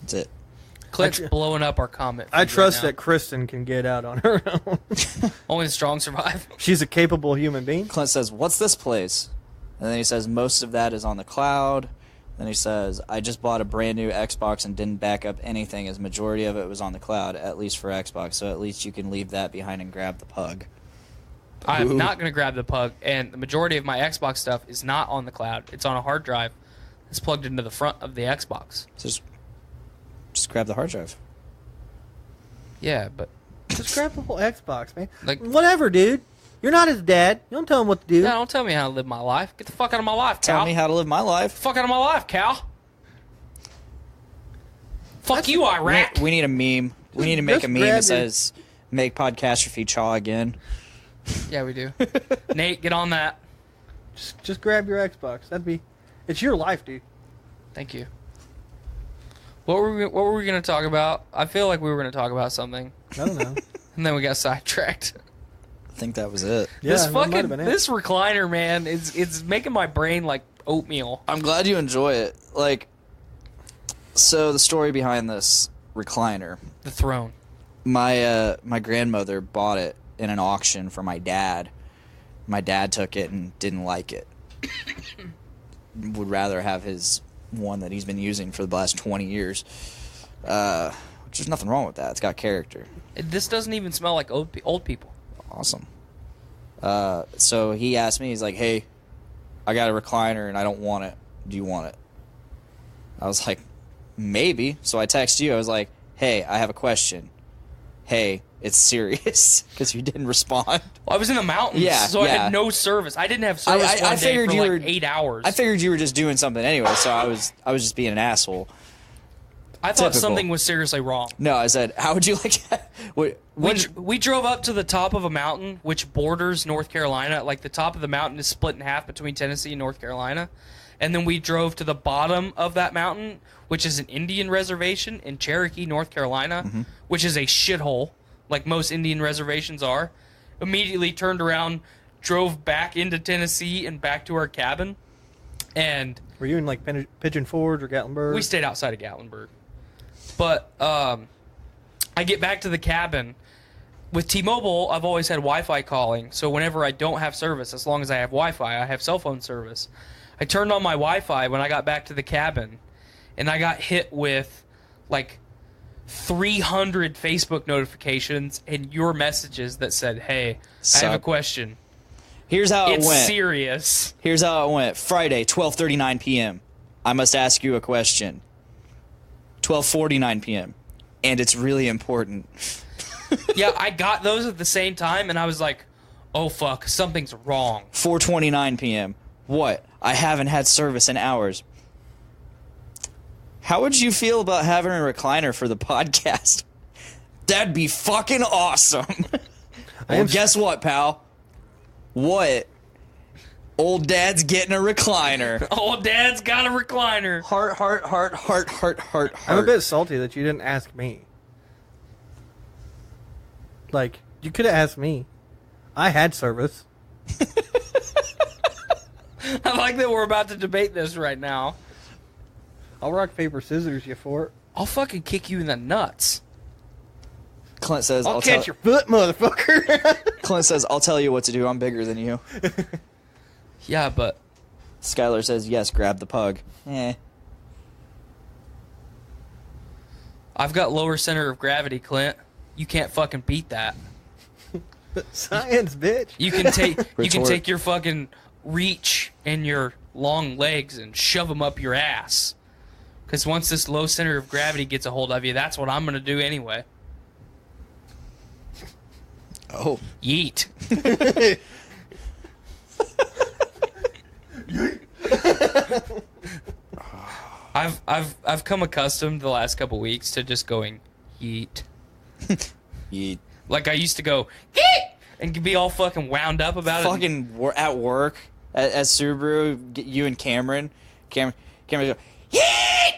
That's it. Clint's blowing up our comment. I feed trust right now. that Kristen can get out on her own. Only the strong survive. She's a capable human being. Clint says, "What's this place?" And then he says, "Most of that is on the cloud." Then he says, "I just bought a brand new Xbox and didn't back up anything, as majority of it was on the cloud, at least for Xbox. So at least you can leave that behind and grab the pug." I'm not going to grab the pug, and the majority of my Xbox stuff is not on the cloud. It's on a hard drive. It's plugged into the front of the Xbox. So just grab the hard drive. Yeah, but Just grab the whole Xbox, man. Like- Whatever, dude. You're not his dad. You don't tell him what to do. yeah, don't tell me how to live my life. Get the fuck out of my life, Cal. Tell me how to live my life. Fuck out of my life, Cal. Fuck you, Iraq. We need a meme. We need to make Just a meme grab that your- says, "Make Podcastrophe Chaw again." Yeah, we do. Nate, get on that. Just grab your Xbox. It's your life, dude. Thank you. What were we going to talk about? I feel like we were going to talk about something, I don't know. and then we got sidetracked. I think that was it. Yeah, that might have been it. This recliner, man, it's making my brain like oatmeal. I'm glad you enjoy it. Like, so the story behind this recliner, The throne. my grandmother bought it in an auction for my dad. My dad took it and didn't like it. Would rather have his one that he's been using for the last 20 years. Which there's nothing wrong with that. It's got character. This doesn't even smell like old people. Awesome. So he asked me, he's like, "Hey, I got a recliner and I don't want it. Do you want it?" I was like, "Maybe." So I texted you. I was like, "Hey, I have a question. hey, it's serious, because you didn't respond. Well, I was in the mountains, so I had no service. I didn't have service one day for like 8 hours. I figured you were just doing something anyway, so I was just being an asshole. I thought something was seriously wrong. No, I said, how would you like that? We drove up to the top of a mountain, which borders North Carolina. Like, the top of the mountain is split in half between Tennessee and North Carolina. And then we drove to the bottom of that mountain, which is an Indian reservation in Cherokee, North Carolina, which is a shithole, like most Indian reservations are. Immediately turned around, drove back into Tennessee and back to our cabin. And were you in like Pigeon Forge or Gatlinburg? we stayed outside of Gatlinburg. But I get back to the cabin. With T-Mobile, I've always had Wi-Fi calling. So whenever I don't have service, as long as I have Wi-Fi, I have cell phone service. I turned on my Wi-Fi when I got back to the cabin, and I got hit with like 300 Facebook notifications and your messages that said, hey, I have a question. Here's how it went. It's serious. Here's how it went. Friday, 12:39 p.m. I must ask you a question. 12:49 p.m. And it's really important. Yeah, I got those at the same time, and I was like, oh, fuck, something's wrong. 4:29 p.m. What? I haven't had service in hours. How would you feel about having a recliner for the podcast? That'd be fucking awesome. Well, guess what, pal? What? Old Dad's getting a recliner. Old Dad's got a recliner. Heart, heart, heart, heart, heart, heart, heart. I'm a bit salty that you didn't ask me. Like, you could have asked me. I had service. I like that we're about to debate this right now. I'll rock, paper, scissors you for it. I'll fucking kick you in the nuts. Clint says, I'll catch your foot, motherfucker. Clint says, I'll tell you what to do. I'm bigger than you. Yeah, but Skylar says, yes, grab the pug. I've got lower center of gravity, Clint. You can't fucking beat that. Science, bitch. You can take your fucking reach and your long legs and shove them up your ass. Because once this low center of gravity gets a hold of you, that's what I'm going to do anyway. Oh. Yeet. I've come accustomed the last couple weeks to just going yeet. Yeet. Like I used to go yeet and be all fucking wound up about it. Fucking at work at Subaru, you and Cameron go yeet.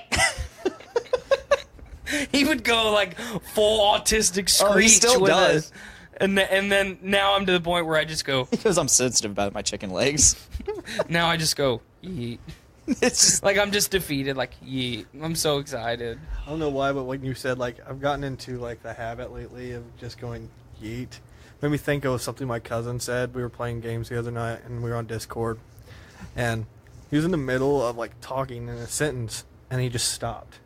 He would go like full autistic screech. Oh, he still with does. And then now I'm to the point where I just go. Because I'm sensitive about my chicken legs. Now I just go yeet. It's just like I'm just defeated. Like yeet. I'm so excited. I don't know why, but when you said like I've gotten into like the habit lately of just going yeet, made me think of something my cousin said. We were playing games the other night and we were on Discord, and he was in the middle of like talking in a sentence and he just stopped,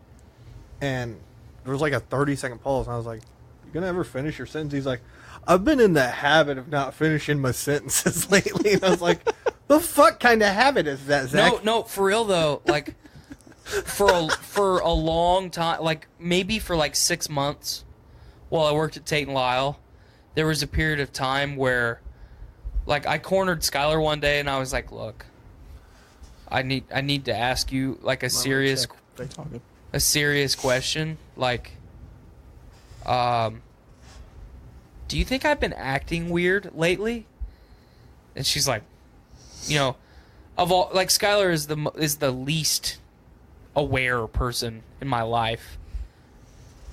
and there was like a 30-second pause and I was like, "You gonna ever finish your sentence?" He's like, "I've been in the habit of not finishing my sentences lately," and I was like, the fuck kind of habit is that, Zach? No, for real though. Like, for a long time, like maybe for like 6 months, while I worked at Tate and Lyle, there was a period of time where, like, I cornered Skylar one day and I was like, "Look, I need to ask you like a serious question. Like, do you think I've been acting weird lately?" And she's like, you know, of all, like, Skylar is the least aware person in my life.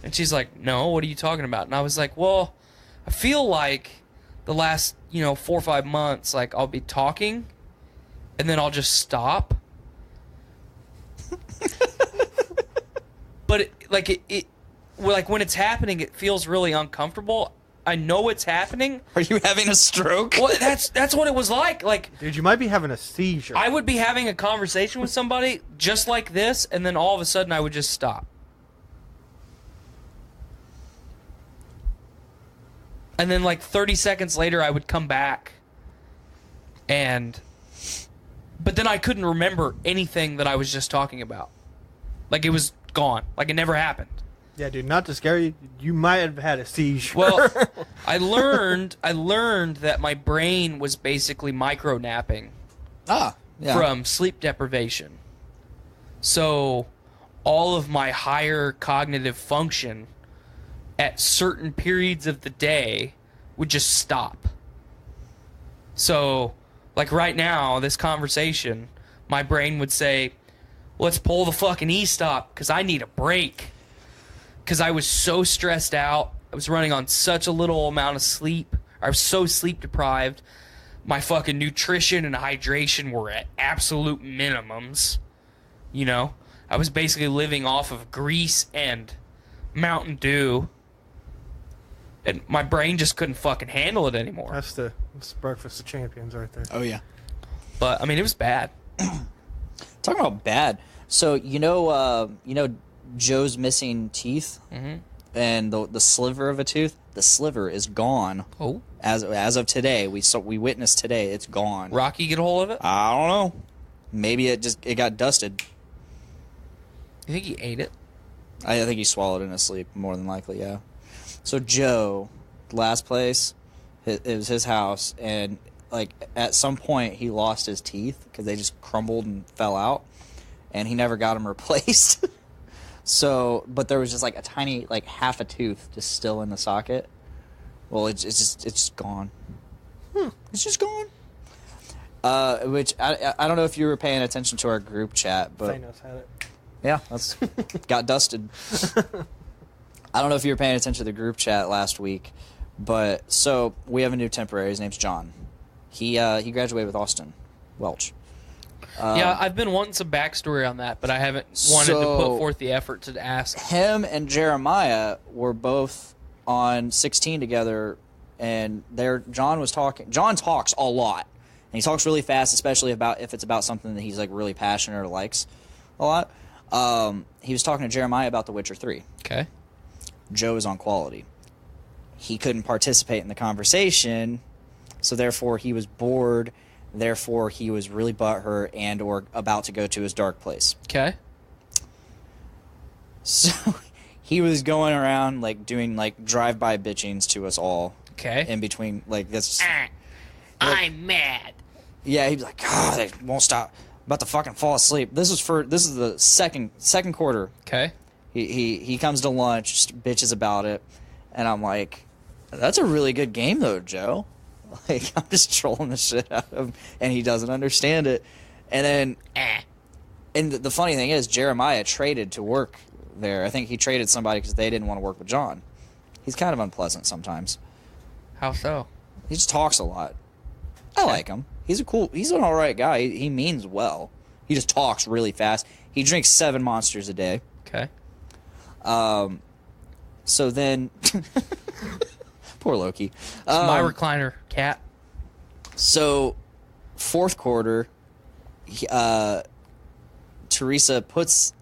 And she's like, "No, what are you talking about?" And I was like, "Well, I feel like the last, 4 or 5 months, like, I'll be talking and then I'll just stop." But it when it's happening, it feels really uncomfortable. I know it's happening. Are you having a stroke? Well, that's what it was like. Like, dude, you might be having a seizure. I would be having a conversation with somebody just like this, and then all of a sudden I would just stop. And then like 30 seconds later I would come back. But then I couldn't remember anything that I was just talking about. Like, it was gone. Like, it never happened. Yeah, dude, not to scare you. You might have had a seizure. Well, I learned that my brain was basically micro napping from sleep deprivation. So all of my higher cognitive function at certain periods of the day would just stop. So, like right now, this conversation, my brain would say, let's pull the fucking e-stop because I need a break. Because I was so stressed out. I was running on such a little amount of sleep. I was so sleep deprived. My fucking nutrition and hydration were at absolute minimums. You know? I was basically living off of grease and Mountain Dew. And my brain just couldn't fucking handle it anymore. That's the breakfast of champions right there. Oh, yeah. But, I mean, it was bad. Talking about bad. So, you know Joe's missing teeth and the sliver of a tooth? The sliver is gone. Oh. As of today. We witnessed today. It's gone. Rocky get a hold of it? I don't know. Maybe it got dusted. You think he ate it? I think he swallowed it in his sleep, more than likely, yeah. So Joe, last place, it was his house, and like at some point he lost his teeth because they just crumbled and fell out, and he never got them replaced. So, but there was just like a tiny, like half a tooth just still in the socket. Well, it's just gone. It's just gone. Which I don't know if you were paying attention to our group chat, but Thanos had it. yeah, that's got dusted. I don't know if you were paying attention to the group chat last week, but so we have a new temporary. His name's John. He graduated with Austin Welch. Yeah, I've been wanting some backstory on that, but I haven't wanted to put forth the effort to ask. Him and Jeremiah were both on 16 together, and John was talking. John talks a lot, and he talks really fast, especially if it's about something that he's like really passionate or likes a lot. He was talking to Jeremiah about The Witcher 3. Okay. Joe is on quality. He couldn't participate in the conversation, so therefore he was bored. Therefore, he was really butthurt and or about to go to his dark place. Okay. So he was going around like doing like drive-by bitchings to us all. Okay. In between, like that's. I'm mad. Yeah, he's like, God, they won't stop. About to fucking fall asleep. This is the second quarter. Okay. He comes to lunch, just bitches about it, and I'm like, that's a really good game though, Joe. Like, I'm just trolling the shit out of him, and he doesn't understand it. And then, and the funny thing is, Jeremiah traded to work there. I think he traded somebody because they didn't want to work with John. He's kind of unpleasant sometimes. How so? He just talks a lot. I like him. He's an all right guy. He means well. He just talks really fast. He drinks 7 Monsters a day. Okay. So then, poor Loki. It's my recliner, cat. So, fourth quarter, Teresa puts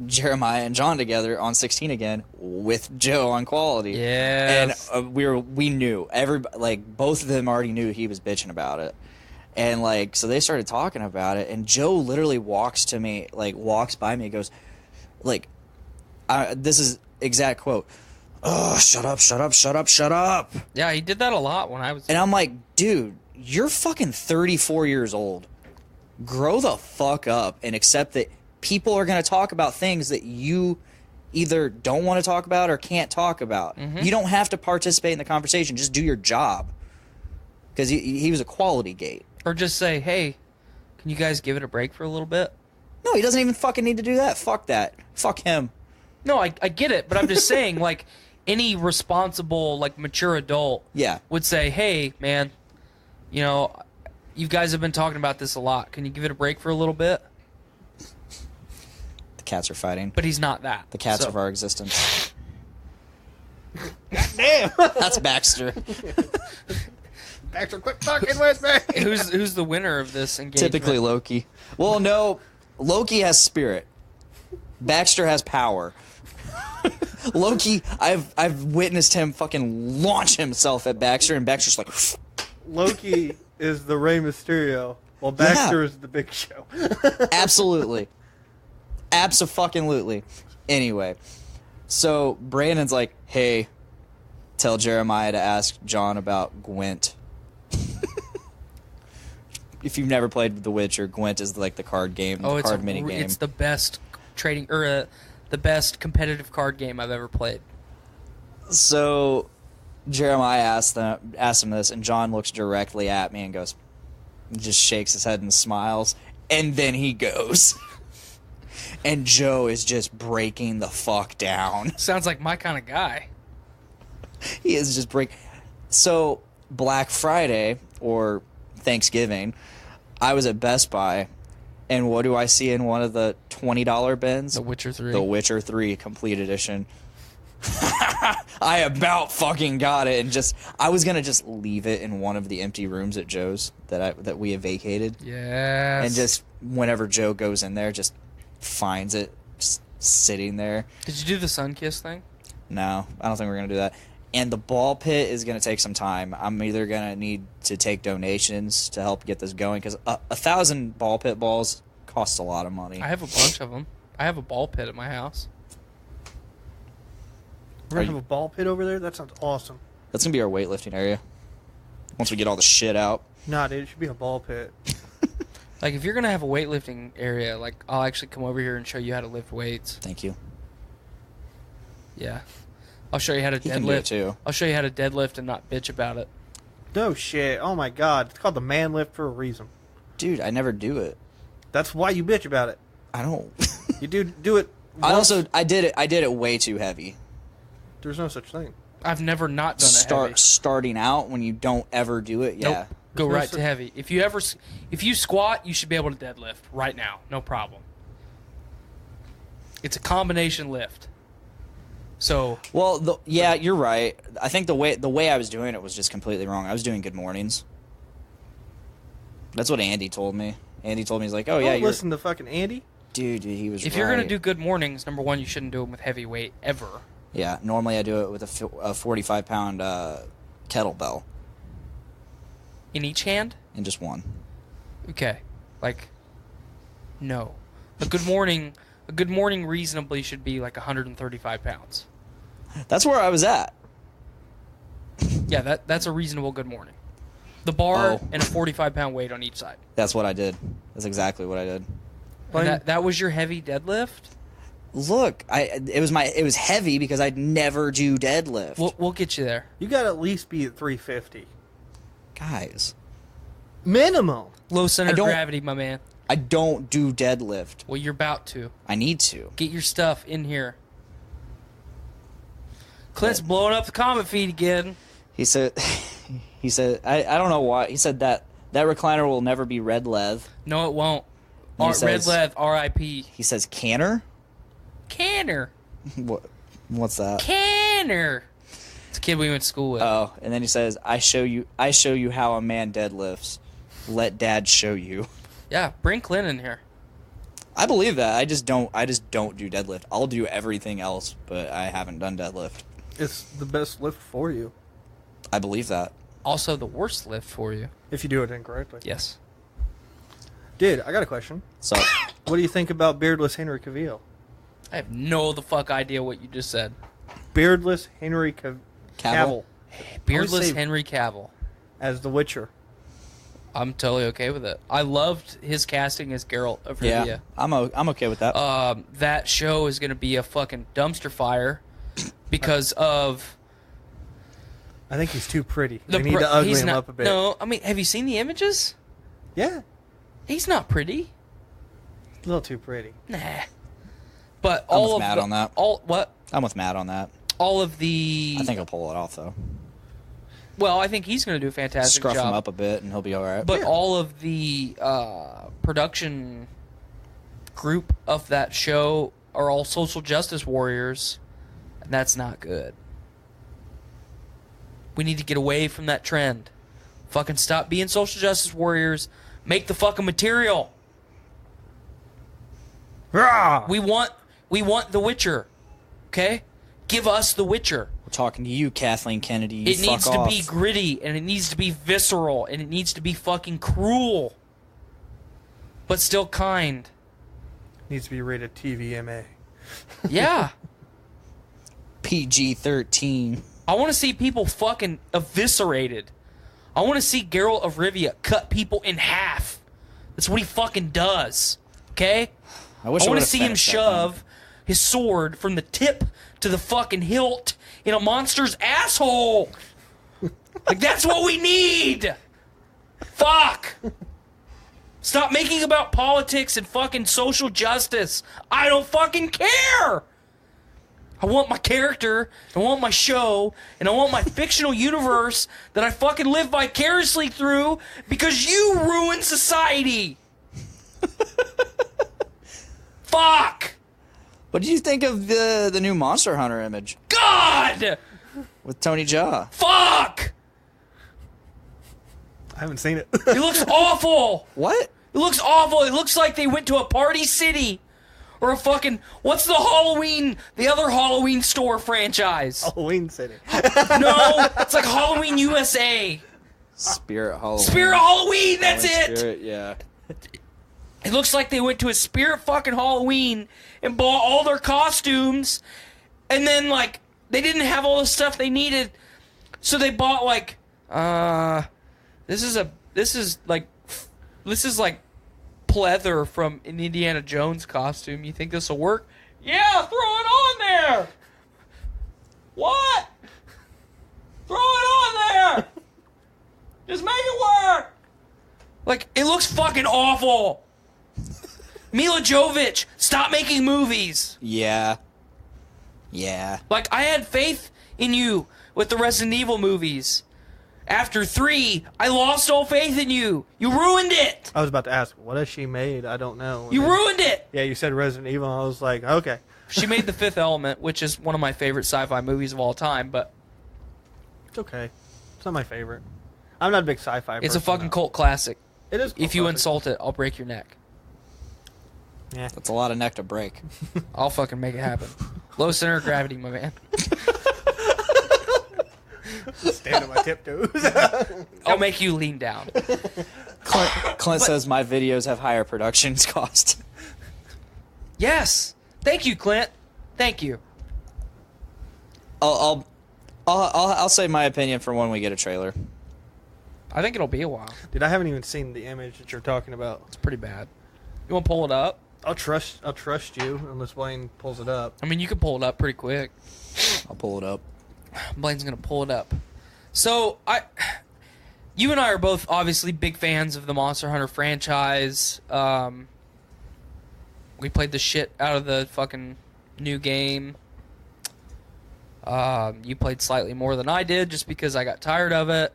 Jeremiah and John together on 16 again with Joe on quality. Yes. And we knew both of them already knew he was bitching about it. And like, so they started talking about it, and Joe literally walks by me and goes, like, this is exact quote, "Oh, shut up, shut up, shut up, shut up." Yeah, he did that a lot when I was... And I'm like, dude, you're fucking 34 years old. Grow the fuck up and accept that people are going to talk about things that you either don't want to talk about or can't talk about. Mm-hmm. You don't have to participate in the conversation. Just do your job. Because he was a quality gate. Or just say, hey, can you guys give it a break for a little bit? No, he doesn't even fucking need to do that. Fuck that. Fuck him. No, I get it, but I'm just saying, like, any responsible, like, mature adult would say, hey, man, you know, you guys have been talking about this a lot. Can you give it a break for a little bit? The cats are fighting. But he's not that. The cats of our existence. God damn! That's Baxter. Baxter, quit fucking with me! Who's the winner of this engagement? Typically Loki. Well, no, Loki has spirit. Baxter has power. Loki, I've witnessed him fucking launch himself at Baxter, and Baxter's like... Loki is the Rey Mysterio, while Baxter is the Big Show. Absolutely. Abso-fucking-lutely. Anyway, So Brandon's like, hey, tell Jeremiah to ask John about Gwent. If you've never played The Witcher, Gwent is like the card game, the card mini game. It's the best the best competitive card game I've ever played. So Jeremiah asked him this, and John looks directly at me and goes, just shakes his head and smiles, and then he goes. And Joe is just breaking the fuck down. Sounds like my kind of guy. He is just So Black Friday or Thanksgiving, I was at Best Buy, and what do I see in one of the $20 bins? The Witcher 3. The Witcher 3 Complete Edition. I about fucking got it, and I was gonna just leave it in one of the empty rooms at Joe's that we have vacated. Yes. And just whenever Joe goes in there, just finds it just sitting there. Did you do the Sunkiss thing? No, I don't think we're gonna do that. And the ball pit is gonna take some time. I'm either gonna need to take donations to help get this going, because 1,000 ball pit balls costs a lot of money. I have a bunch of them. I have a ball pit at my house. We're going to have a ball pit over there? That sounds awesome. That's gonna be our weightlifting area once we get all the shit out. Nah, dude, it should be a ball pit. Like, if you're going to have a weightlifting area, like, I'll actually come over here and show you how to lift weights. Thank you. Yeah. I'll show you how to He can do it deadlift. too. I'll show you how to deadlift and not bitch about it. No shit. Oh my god. It's called the man lift for a reason. Dude, I never do it. That's why you bitch about it. I don't. You do it. I once. did it way too heavy. There's no such thing. I've never not done it heavy. Starting out when you don't ever do it, yeah. Nope. Go There's no right to such- heavy. If you squat, you should be able to deadlift right now. No problem. It's a combination lift. So Well, yeah, you're right. I think the way I was doing it was just completely wrong. I was doing good mornings. That's what Andy told me. Andy told me, he's like, "Oh yeah, Don't listen to fucking Andy. dude, he was if right. you're gonna do good mornings, number one, you shouldn't do them with heavy weight ever. Yeah, normally I do it with a 45-pound kettlebell In each hand? in just one. Okay. Like, no. A good morning reasonably should be like 135 pounds. That's where I was at. Yeah, that's a reasonable good morning. The bar Oh. and a 45-pound weight on each side. That's what I did. That's exactly what I did. And that was your heavy deadlift? Look, it was heavy because I'd never do deadlift. We'll get you there. You got to at least be at 350 Guys, minimum. Low center I of don't- gravity, my man. I don't do deadlift. Well, you're about to. I need to. Get your stuff in here. Clint's blowing up the comment feed again. He said, I don't know why. He said that recliner will never be red leather. No, it won't. He Red says- Lev, R.I.P. He says canner? Canner. What's that? Canner. It's a kid we went to school with. Oh, and then he says, I show you how a man deadlifts. Let dad show you. Yeah, bring Clint in here. I believe that. I just don't do deadlift. I'll do everything else, but I haven't done deadlift. It's the best lift for you I believe that. Also, the worst lift for you. if you do it incorrectly. Yes. Dude, I got a question. So What do you think about beardless Henry Cavill? I have no the fuck idea what you just said. Beardless Henry Cavill Beardless say- Henry Cavill. as The Witcher. I'm totally okay with it. I loved his casting as Geralt of Rivia. yeah, I'm okay with that. That show is going to be a fucking dumpster fire because of I think he's too pretty. They need to ugly he's him not, up a bit. No, I mean, have you seen the images? Yeah, He's not pretty. a little too pretty. Nah. But I'm all with of Matt the, on that. I'm with Matt on that. All of the. I think he'll pull it off though. Well, I think he's going to do a fantastic Scruff job. him up a bit, and he'll be all right. But Yeah. all of the production group of that show are all social justice warriors, and that's not good. We need to get away from that trend. Fucking stop being social justice warriors. Make the fucking material. Rah! We want The Witcher. Okay? Give us The Witcher. We're talking to you, Kathleen Kennedy. You It fuck needs off. to be gritty, and it needs to be visceral, and it needs to be fucking cruel. But still kind. Needs to be rated TVMA. Yeah. PG-13. I want to see people fucking eviscerated. I want to see Geralt of Rivia cut people in half. That's what he fucking does. Okay? I want to see him shove his sword from the tip to the fucking hilt in a monster's asshole. Like, that's what we need. Fuck. Stop making about politics and fucking social justice. I don't fucking care. I want my character, I want my show, and I want my fictional universe that I fucking live vicariously through because you ruined society. Fuck. What did you think of the new Monster Hunter image God. with Tony Jaa? Fuck. I haven't seen it. It looks awful. What? It looks awful. It looks like they went to a Party City. Or a fucking, what's the other Halloween store franchise? Halloween City. No, it's like Halloween USA. Spirit Halloween. Spirit Halloween, that's it. Spirit, yeah. It looks like they went to a Spirit fucking Halloween and bought all their costumes, and then, like, they didn't have all the stuff they needed, so they bought, like, this is like pleather from an Indiana Jones costume. You think this will work? Yeah, throw it on there. What? Throw it on there. Just make it work. Like, it looks fucking awful. Mila Jovovich, stop making movies. Yeah. Yeah. Like, I had faith in you with the Resident Evil movies. After 3, I lost all faith in you. You ruined it. I was about to ask, what has she made? I don't know. You ruined it. Yeah, you said Resident Evil. I was like, okay. She made The Fifth Element, which is one of my favorite sci-fi movies of all time, but It's okay. It's not my favorite. I'm not a big sci-fi person. it's a fucking though. cult classic. It is. If you insult it, I'll break your neck. Yeah. That's a lot of neck to break. I'll fucking make it happen. Low center of gravity, my man. Stand on my tiptoes. I'll make you lean down. Clint says my videos have higher productions cost. Yes. Thank you, Clint. Thank you. I'll say my opinion for when we get a trailer. I think it'll be a while. Dude, I haven't even seen the image that you're talking about. It's pretty bad. You want to pull it up? I'll trust you unless Blaine pulls it up. I mean, you can pull it up pretty quick. I'll pull it up. Blaine's gonna pull it up. So you and I are both obviously big fans of the Monster Hunter franchise. We played the shit out of the fucking new game. You played slightly more than I did, just because I got tired of it.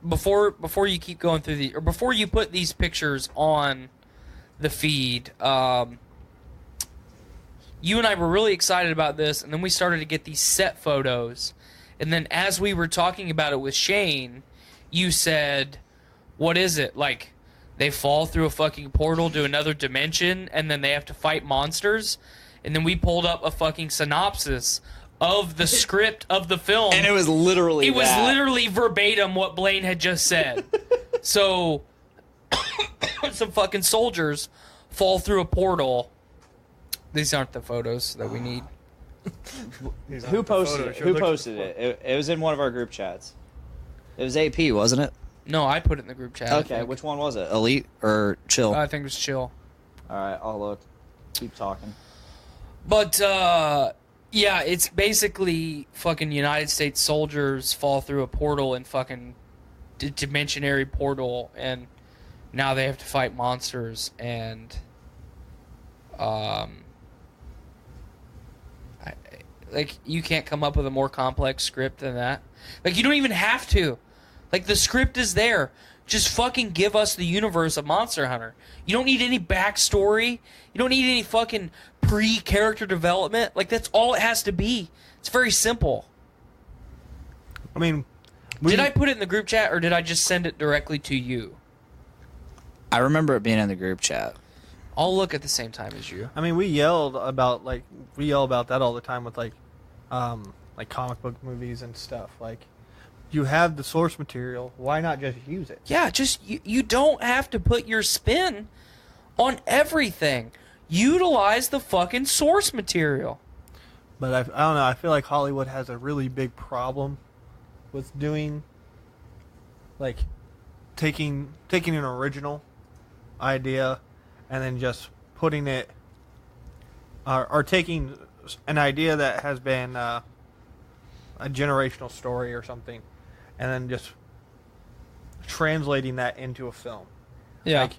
Before you keep going through before you put these pictures on the feed, you and I were really excited about this, and then we started to get these set photos. And then as we were talking about it with Shane, you said, what is it? Like, they fall through a fucking portal to another dimension, and then they have to fight monsters? And then we pulled up a fucking synopsis of the script of the film. And it was literally was literally verbatim what Blaine had just said. So, some fucking soldiers fall through a portal. These aren't the photos that we need. Who posted it? Who posted it? It was in one of our group chats. It was AP, wasn't it? No, I put it in the group chat. Okay, which one was it? Elite or Chill? I think it was Chill. Alright, I'll look. Keep talking. But, yeah, it's basically fucking United States soldiers fall through a portal and fucking dimensionary portal, and now they have to fight monsters, and like, you can't come up with a more complex script than that. Like, you don't even have to. Like, the script is there. Just fucking give us the universe of Monster Hunter. You don't need any backstory. You don't need any fucking pre-character development. Like, that's all it has to be. It's very simple. I mean, Did I put it in the group chat, or did I just send it directly to you? I remember it being in the group chat. I'll look at the same time as you. I mean, we yell about that all the time with like comic book movies and stuff. Like, you have the source material. Why not just use it? Yeah, just you don't have to put your spin on everything. Utilize the fucking source material. But I don't know. I feel like Hollywood has a really big problem with doing, like, taking an original idea and then just putting it, or taking an idea that has been a generational story or something, and then just translating that into a film. Yeah.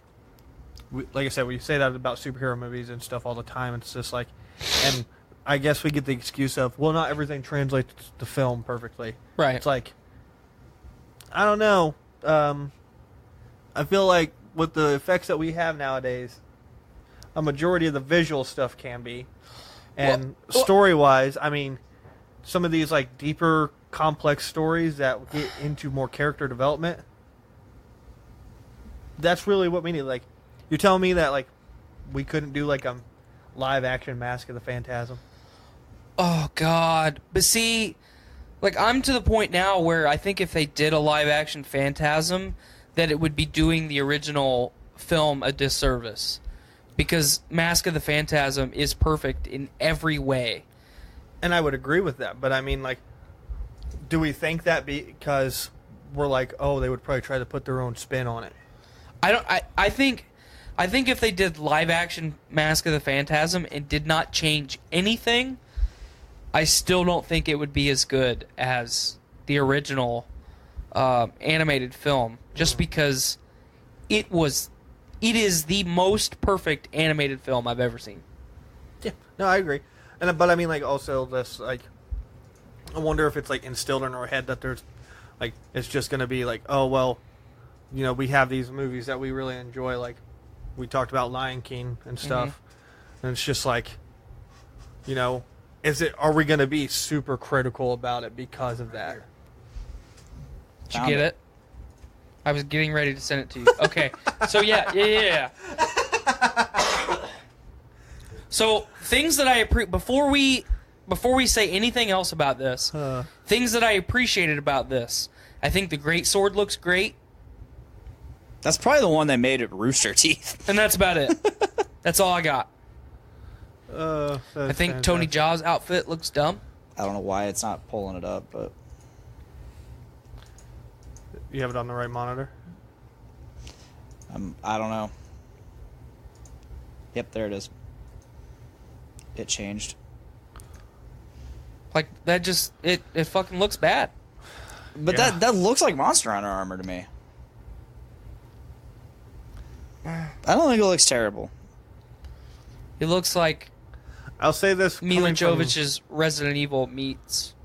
Like I said, we say that about superhero movies and stuff all the time. It's just like, and I guess we get the excuse of, well, not everything translates to film perfectly. Right. It's like, I don't know. I feel like with the effects that we have nowadays, a majority of the visual stuff can be. And story-wise, I mean, some of these like deeper, complex stories that get into more character development, that's really what we need. Like, you're telling me that like we couldn't do like a live-action Mask of the Phantasm? Oh, God. But see, like, I'm to the point now where I think if they did a live-action Phantasm, that it would be doing the original film a disservice. Because Mask of the Phantasm is perfect in every way. And I would agree with that. But, I mean, like, do we think that because we're like, oh, they would probably try to put their own spin on it? I think if they did live-action Mask of the Phantasm and did not change anything, I still don't think it would be as good as the original animated film, just because it is the most perfect animated film I've ever seen. Yeah, no, I agree. But I mean, like, also this, like, I wonder if it's like instilled in our head that there's, like, it's just going to be like, oh well, you know, we have these movies that we really enjoy, like we talked about Lion King and stuff, and it's just like, you know, are we going to be super critical about it because of that? Did you get it? I was getting ready to send it to you. Okay. So yeah. So things that I before we say anything else about this, things that I appreciated about this. I think the great sword looks great. That's probably the one that made it Rooster Teeth. And that's about it. That's all I got. I think fantastic. Tony Jaa's outfit looks dumb. I don't know why it's not pulling it up, but You have it on the right monitor? I don't know. Yep, there it is. It changed. Like, that just, it fucking looks bad. But Yeah. that looks like Monster Hunter armor to me. I don't think it looks terrible. It looks like I'll say this. Mila coming from- Jovovich's Resident Evil meets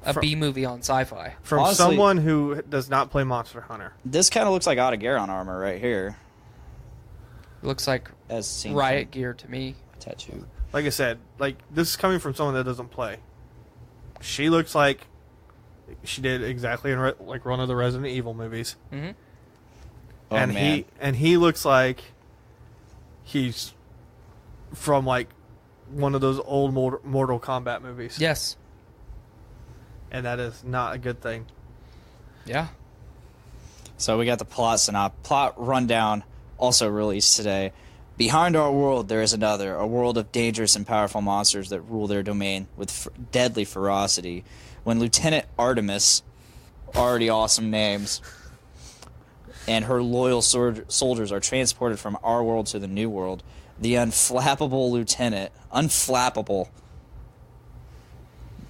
a B-movie on sci-fi. From Honestly- someone who does not play Monster Hunter. This kind of looks like Otogaron armor right here. It looks like As seen riot from gear to me. tattoo. Like I said, like, this is coming from someone that doesn't play. She looks like she did exactly in like one of the Resident Evil movies. Mm-hmm. Oh, and man. he looks like he's from like one of those old Mortal Kombat movies. Yes. And that is not a good thing. Yeah. So we got the plot rundown also released today. Behind our world there is another, a world of dangerous and powerful monsters that rule their domain with deadly ferocity. When Lieutenant Artemis, already awesome names, and her loyal soldiers are transported from our world to the new world, the unflappable lieutenant, unflappable,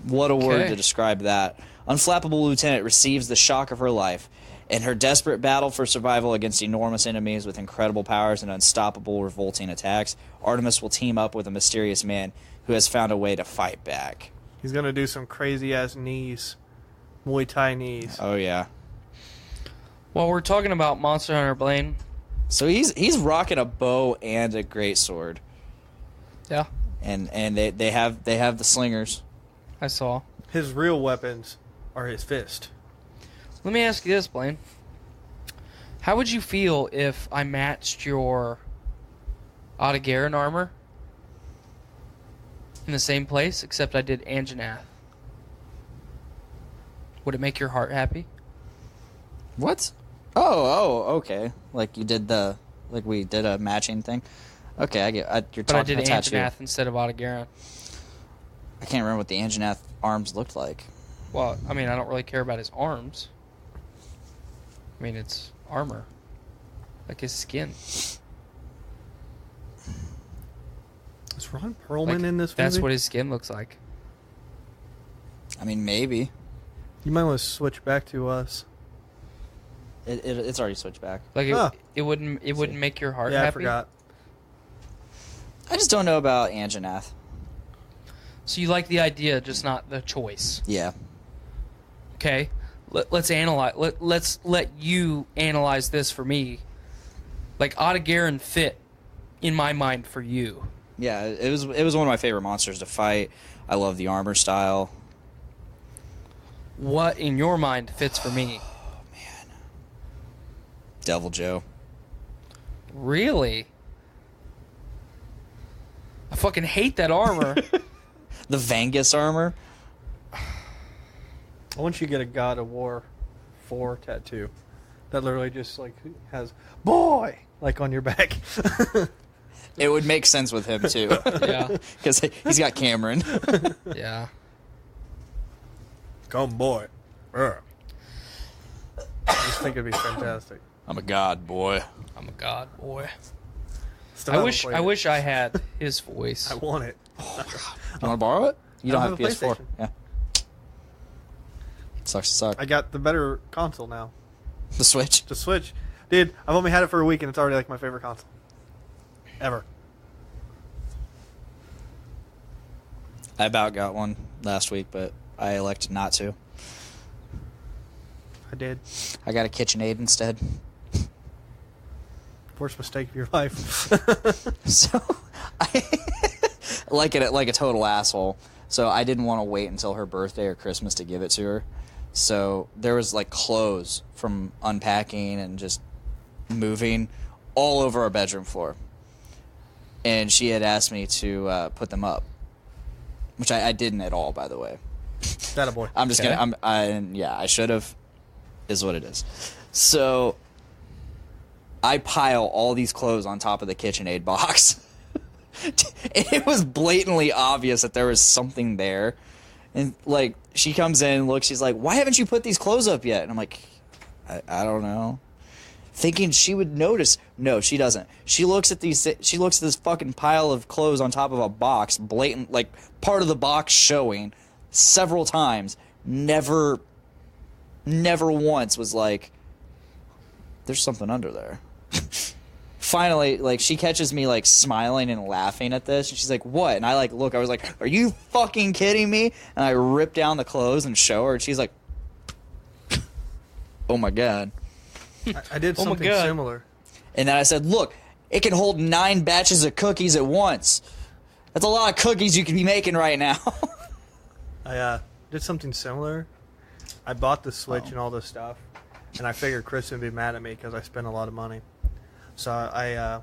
what a word Okay. to describe that. Unflappable lieutenant receives the shock of her life. In her desperate battle for survival against enormous enemies with incredible powers and unstoppable revolting attacks, Artemis will team up with a mysterious man who has found a way to fight back. He's gonna do some crazy ass knees, Muay Thai knees. Oh yeah. Well, we're talking about Monster Hunter, Blaine. So he's rocking a bow and a greatsword. Yeah, And they have the slingers. I saw. His real weapons are his fist. Let me ask you this, Blaine. How would you feel if I matched your Otogaron armor in the same place, except I did Anjanath? Would it make your heart happy? What? Oh, okay. Like we did a matching thing. Okay, I get. You're But I talking did about tattoo. Anjanath instead of Otogaron. I can't remember what the Anjanath arms looked like. Well, I mean, I don't really care about his arms. I mean, it's armor. Like his skin. Is Ron Perlman Like, in this movie? That's what his skin looks like. I mean, maybe. You might want to switch back to us. It's already switched back. Like Huh. it wouldn't make your heart Yeah, happy. I forgot. I just don't know about Anjanath. So you like the idea, just not the choice. Yeah. Okay, let's analyze. Let's let you analyze this for me. Like Ottagarin fit in my mind for you. Yeah, it was one of my favorite monsters to fight. I love the armor style. What in your mind fits for me? Devil Joe. Really? I fucking hate that armor. The Vangus armor. I want you to get a God of War 4 tattoo that literally just like has boy like on your back. It would make sense with him too. Yeah. Because he's got Cameron. Yeah. Come boy. I just think it'd be fantastic. I'm a god, boy. I'm a god boy. Still I haven't wish played I it. wish I had his voice. I want it. You want to borrow it? You don't I have a have a PS4. PlayStation. Yeah. Sucks to suck. I got the better console now. The Switch. The Switch. Dude, I've only had it for a week and it's already like my favorite console. Ever. I about got one last week, but I elected not to. I did. I got a KitchenAid instead. Worst mistake of your life. So, I like a total asshole. So I didn't want to wait until her birthday or Christmas to give it to her. So there was like clothes from unpacking and just moving all over our bedroom floor. And she had asked me to put them up, which I didn't at all, by the way. That a boy. I'm just gonna. I should have. Is what it is. So I pile all these clothes on top of the KitchenAid box. It was blatantly obvious that there was something there. And like she comes in, looks, she's like, "Why haven't you put these clothes up yet?" And I'm like, I don't know. Thinking she would notice. No, she doesn't. She looks at this fucking pile of clothes on top of a box, blatant, like part of the box showing several times. Never once was like, there's something under there. Finally, like, she catches me, like, smiling and laughing at this, and she's like, what? And I, like, look, I was like, are you fucking kidding me? And I rip down the clothes and show her, and she's like, oh my god. I did Oh my something God. similar. And then I said, look, it can hold 9 batches of cookies at once. That's a lot of cookies you could be making right now. I did something similar. I bought the Switch and all this stuff, and I figured Chris would be mad at me because I spent a lot of money. So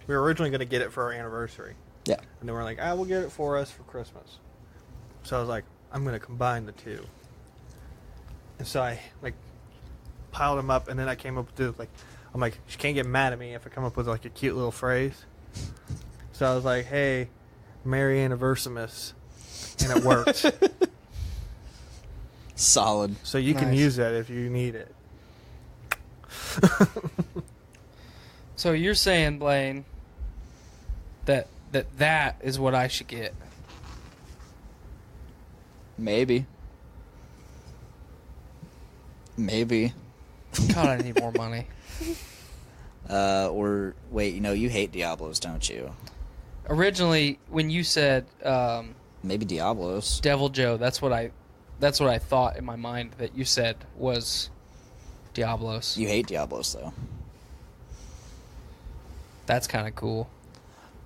we were originally going to get it for our anniversary. Yeah. And then we're like, we'll get it for us for Christmas. So I was like, I'm going to combine the two. And so I, like, piled them up, and then I came up with, like, I'm like, she can't get mad at me if I come up with, like, a cute little phrase. So I was like, hey, Merry Anniversamus. And it worked. Solid. So you can Nice. use that if you need it. So you're saying, Blaine, that is what I should get. Maybe. God, I need more money. Or wait, you hate Diablos, don't you? Originally, when you said Maybe Diablos. Devil Joe, that's what I thought in my mind that you said was Diablos. You hate Diablos, though. That's kind of cool.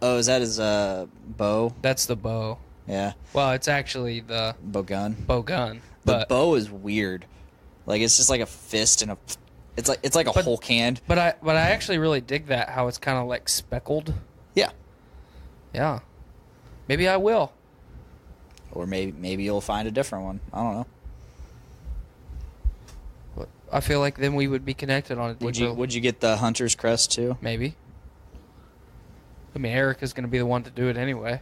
Oh, is that his bow? That's the bow. Yeah, Well, it's actually the bow gun. bow gun. The But bow is weird. Like it's just like a fist and it's like a But- Hulk hand. but I actually really dig that, how it's kind of like speckled. Yeah. Yeah. Maybe I will. Or maybe you'll find a different one. I don't know. But I feel like then we would be connected on a deeper. Would you get the Hunter's Crest too? Maybe. I mean, Erica's going to be the one to do it anyway.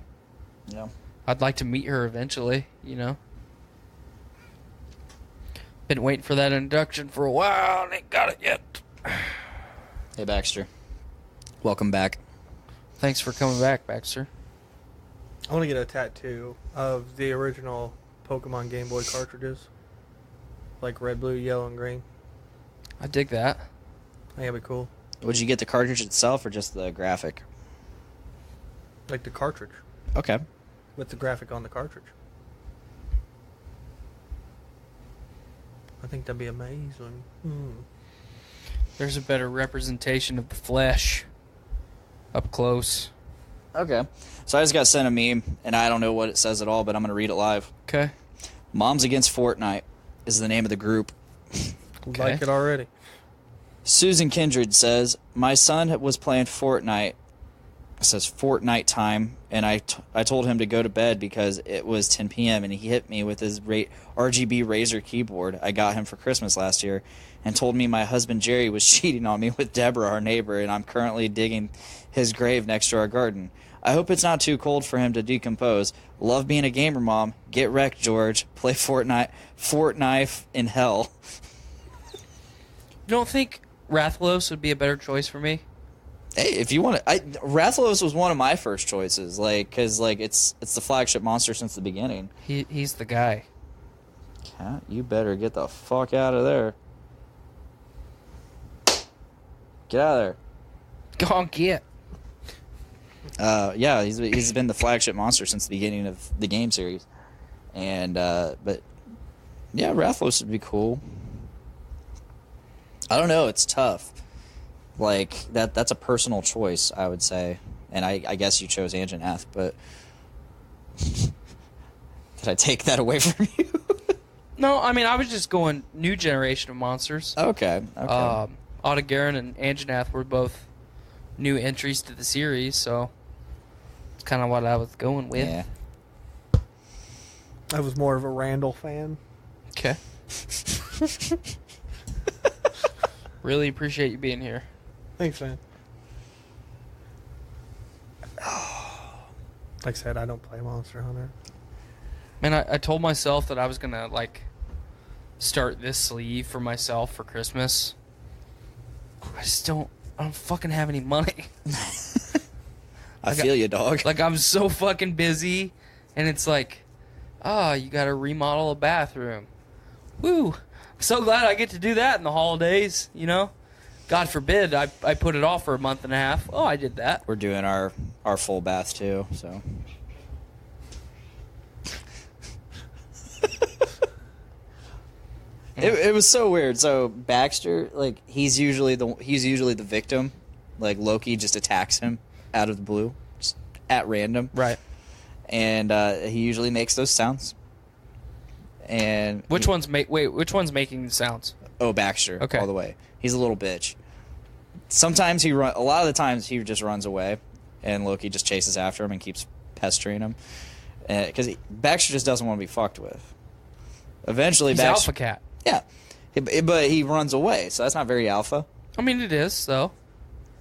Yeah. I'd like to meet her eventually, Been waiting for that induction for a while and ain't got it yet. Hey, Baxter. Welcome back. Thanks for coming back, Baxter. I want to get a tattoo of the original Pokemon Game Boy cartridges. Like red, blue, yellow, and green. I dig that. I think that'd be cool. Would you get the cartridge itself or just the graphic? Like the cartridge. Okay. With the graphic on the cartridge. I think that'd be amazing. There's a better representation of the flesh up close. Okay. So I just got sent a meme, and I don't know what it says at all, but I'm going to read it live. Okay. Moms Against Fortnite is the name of the group. Okay. Like it already. Susan Kindred says, my son was playing Fortnite. It says Fortnite time, and I told him to go to bed because it was 10 p.m. and he hit me with his RGB Razer keyboard I got him for Christmas last year and told me my husband Jerry was cheating on me with Deborah, our neighbor, and I'm currently digging his grave next to our garden. I hope it's not too cold for him to decompose. Love being a gamer, Mom. Get wrecked, George. Play Fortnite in hell. You don't think Rathalos would be a better choice for me? Hey, if you want to, Rathalos was one of my first choices, because it's the flagship monster since the beginning. He's the guy. Cat, you better get the fuck out of there. Get out of there. Go on, get. Yeah, he's been the flagship monster since the beginning of the game series, and but yeah, Rathalos would be cool. I don't know, it's tough. Like that's a personal choice, I would say, and I guess you chose Anjanath, but did I take that away from you? No, I mean I was just going new generation of monsters. Okay. Otagaran and Anjanath were both new entries to the series, so it's kind of what I was going with. Yeah. I was more of a Randall fan. Okay. Really appreciate you being here. Thanks, man. Like I said, I don't play Monster Hunter. Man, I told myself that I was gonna start this sleeve for myself for Christmas. I don't fucking have any money. I feel you, dog. Like I'm so fucking busy, and it's like, you gotta remodel a bathroom. Woo! So glad I get to do that in the holidays, God forbid I put it off for a month and a half. Oh, I did that. We're doing our full bath too, so. It was so weird. So Baxter, he's usually the victim. Like Loki just attacks him out of the blue, just at random. Right. And he usually makes those sounds. And which one's making the sounds? Oh, Baxter. Okay. All the way. He's a little bitch. Sometimes a lot of the times he just runs away, and Loki just chases after him and keeps pestering him. Because Baxter just doesn't want to be fucked with. Eventually, He's Baxter. alpha cat. Yeah. But he runs away, so that's not very alpha. I mean, it is, though.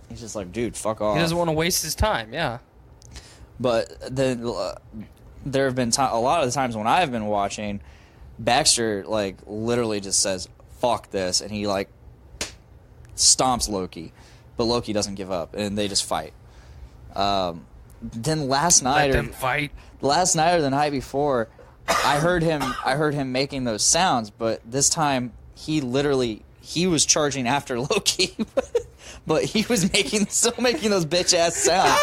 He's just like, dude, fuck off. He doesn't want to waste his time, yeah. But then there have been a lot of the times when I've been watching, Baxter literally just says fuck this, and he stomps Loki, but Loki doesn't give up, and they just fight. Then last night Let them fight. Last night or the night before, I heard him making those sounds, but this time he was charging after Loki, but he was still making those bitch ass sounds.